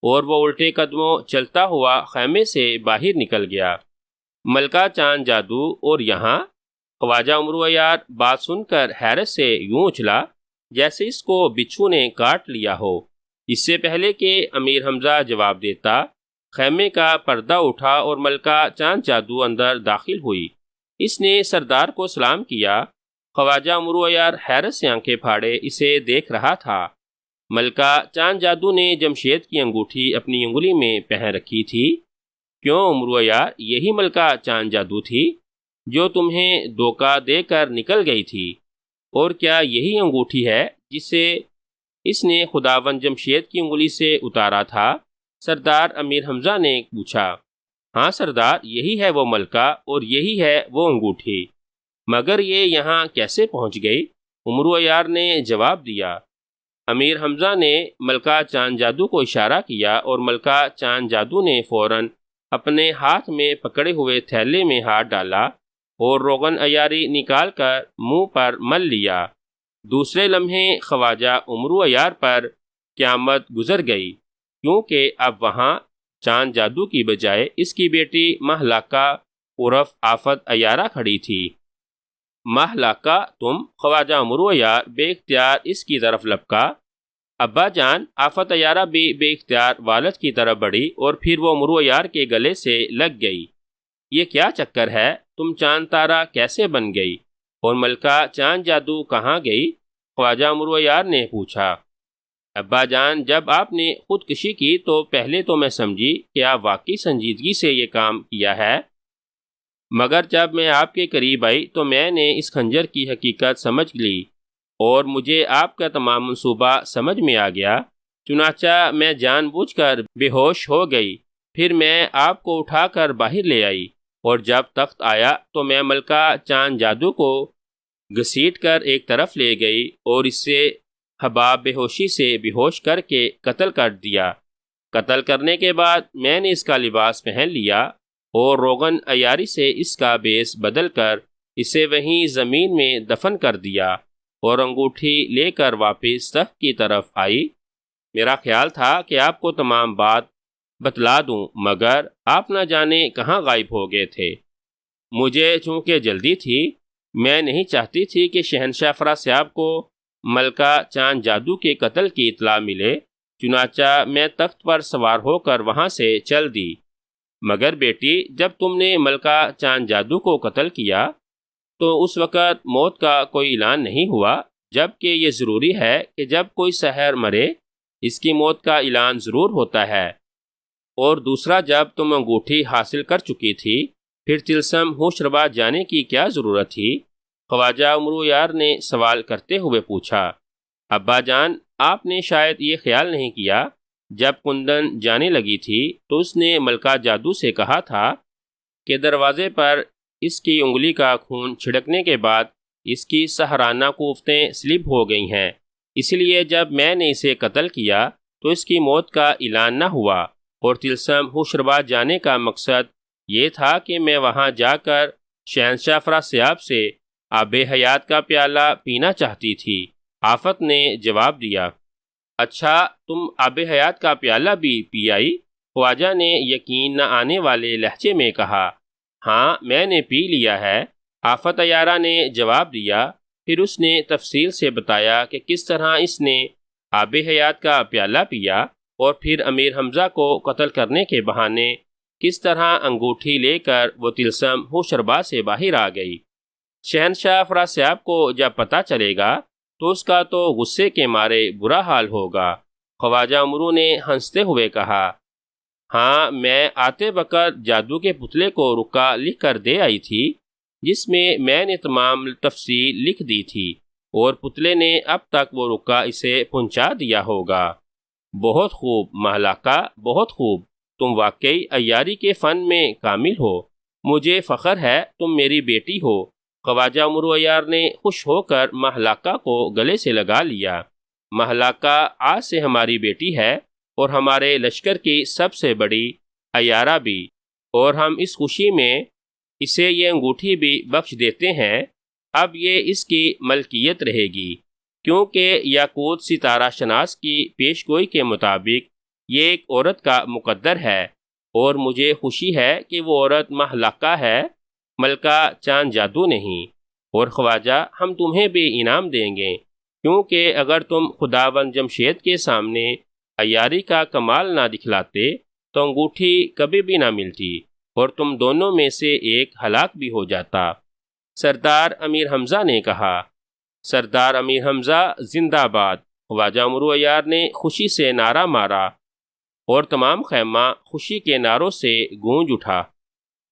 اور وہ الٹے قدموں چلتا ہوا خیمے سے باہر نکل گیا۔ ملکہ چاند جادو اور یہاں؟ خواجہ عمرو یار بات سن کر حیرت سے یوں اچھلا جیسے اس کو بچھو نے کاٹ لیا ہو۔ اس سے پہلے کہ امیر حمزہ جواب دیتا، خیمے کا پردہ اٹھا اور ملکہ چاند جادو اندر داخل ہوئی۔ اس نے سردار کو سلام کیا۔ خواجہ عمرو یار حیرت سے آنکھیں پھاڑے اسے دیکھ رہا تھا۔ ملکہ چاند جادو نے جمشید کی انگوٹھی اپنی انگلی میں پہن رکھی تھی۔ کیوں عمرو یار، یہی ملکہ چاند جادو تھی جو تمہیں دھوکہ دے کر نکل گئی تھی؟ اور کیا یہی انگوٹھی ہے جسے اس نے خداوند جمشید کی انگلی سے اتارا تھا؟ سردار امیر حمزہ نے پوچھا۔ ہاں سردار، یہی ہے وہ ملکہ اور یہی ہے وہ انگوٹھی، مگر یہ یہاں کیسے پہنچ گئی؟ عمرو عیار نے جواب دیا۔ امیر حمزہ نے ملکہ چاند جادو کو اشارہ کیا اور ملکہ چاند جادو نے فوراً اپنے ہاتھ میں پکڑے ہوئے تھیلے میں ہاتھ ڈالا اور روغن عیاری نکال کر منہ پر مل لیا۔ دوسرے لمحے خواجہ عمرو عیار پر قیامت گزر گئی، کیونکہ اب وہاں چاند جادو کی بجائے اس کی بیٹی مہلکہ عرف آفت عیارہ کھڑی تھی۔ مہلکہ تم؟ خواجہ عمرو عیار بے اختیار اس کی طرف لپکا۔ ابا جان! آفت عیارہ بھی بے اختیار والد کی طرف بڑھی اور پھر وہ عمرو عیار کے گلے سے لگ گئی۔ یہ کیا چکر ہے؟ تم چاند تارہ کیسے بن گئی؟ اور ملکہ چاند جادو کہاں گئی؟ خواجہ عمرو عیار نے پوچھا۔ ابا جان، جب آپ نے خودکشی کی تو پہلے تو میں سمجھی کہ آپ واقعی سنجیدگی سے یہ کام کیا ہے، مگر جب میں آپ کے قریب آئی تو میں نے اس خنجر کی حقیقت سمجھ لی اور مجھے آپ کا تمام منصوبہ سمجھ میں آ گیا، چنانچہ میں جان بوجھ کر بے ہوش ہو گئی۔ پھر میں آپ کو اٹھا کر باہر لے آئی اور جب تخت آیا تو میں ملکہ چاند جادو کو گھسیٹ کر ایک طرف لے گئی اور اسے حباب بے ہوشی سے بے ہوش کر کے قتل کر دیا۔ قتل کرنے کے بعد میں نے اس کا لباس پہن لیا اور روغن عیاری سے اس کا بیس بدل کر اسے وہیں زمین میں دفن کر دیا اور انگوٹھی لے کر واپس تخت کی طرف آئی۔ میرا خیال تھا کہ آپ کو تمام بات بتلا دوں، مگر آپ نہ جانے کہاں غائب ہو گئے تھے۔ مجھے چونکہ جلدی تھی، میں نہیں چاہتی تھی کہ شہنشاہ افراسیاب کو ملکہ چاند جادو کے قتل کی اطلاع ملے، چنانچہ میں تخت پر سوار ہو کر وہاں سے چل دی۔ مگر بیٹی، جب تم نے ملکہ چاند جادو کو قتل کیا تو اس وقت موت کا کوئی اعلان نہیں ہوا، جبکہ یہ ضروری ہے کہ جب کوئی سحر مرے اس کی موت کا اعلان ضرور ہوتا ہے۔ اور دوسرا، جب تم انگوٹھی حاصل کر چکی تھی پھر طلسم ہوش ربا جانے کی کیا ضرورت تھی؟ خواجہ عمرو عیار نے سوال کرتے ہوئے پوچھا۔ ابا جان، آپ نے شاید یہ خیال نہیں کیا، جب کندن جانے لگی تھی تو اس نے ملکہ جادو سے کہا تھا کہ دروازے پر اس کی انگلی کا خون چھڑکنے کے بعد اس کی سحرانہ کوفتیں سلپ ہو گئی ہیں، اس لیے جب میں نے اسے قتل کیا تو اس کی موت کا اعلان نہ ہوا، اور طلسم ہوشربا جانے کا مقصد یہ تھا کہ میں وہاں جا کر شہنشاہ افراسیاب سے آب حیات کا پیالہ پینا چاہتی تھی۔ آفت نے جواب دیا۔ اچھا، تم آب حیات کا پیالہ بھی پی آئی؟ خواجہ نے یقین نہ آنے والے لہجے میں کہا۔ ہاں، میں نے پی لیا ہے، آفت عیارہ نے جواب دیا۔ پھر اس نے تفصیل سے بتایا کہ کس طرح اس نے آب حیات کا پیالہ پیا اور پھر امیر حمزہ کو قتل کرنے کے بہانے کس طرح انگوٹھی لے کر وہ طلسم ہوشربا سے باہر آ گئی۔ شہنشاہ افراسیاب کو جب پتہ چلے گا تو اس کا تو غصے کے مارے برا حال ہوگا۔ خواجہ عمرو نے ہنستے ہوئے کہا۔ ہاں، میں آتے وقت جادو کے پتلے کو رکا لکھ کر دے آئی تھی، جس میں نے تمام تفصیل لکھ دی تھی، اور پتلے نے اب تک وہ رکا اسے پہنچا دیا ہوگا۔ بہت خوب مہلکہ، بہت خوب، تم واقعی عیاری کے فن میں کامل ہو، مجھے فخر ہے تم میری بیٹی ہو۔ خواجہ عمرو عیار نے خوش ہو کر مہلکہ کو گلے سے لگا لیا۔ مہلکہ آج سے ہماری بیٹی ہے اور ہمارے لشکر کی سب سے بڑی عیارہ بھی، اور ہم اس خوشی میں اسے یہ انگوٹھی بھی بخش دیتے ہیں۔ اب یہ اس کی ملکیت رہے گی، کیونکہ یاقوت ستارہ شناس کی پیش گوئی کے مطابق یہ ایک عورت کا مقدر ہے، اور مجھے خوشی ہے کہ وہ عورت مہلکہ ہے، ملکہ چاند جادو نہیں۔ اور خواجہ، ہم تمہیں بھی انعام دیں گے، کیونکہ اگر تم خداوند جمشید کے سامنے عیاری کا کمال نہ دکھلاتے تو انگوٹھی کبھی بھی نہ ملتی اور تم دونوں میں سے ایک ہلاک بھی ہو جاتا۔ سردار امیر حمزہ نے کہا۔ سردار امیر حمزہ زندہ باد! خواجہ عمرو عیار نے خوشی سے نعرہ مارا اور تمام خیمہ خوشی کے نعروں سے گونج اٹھا۔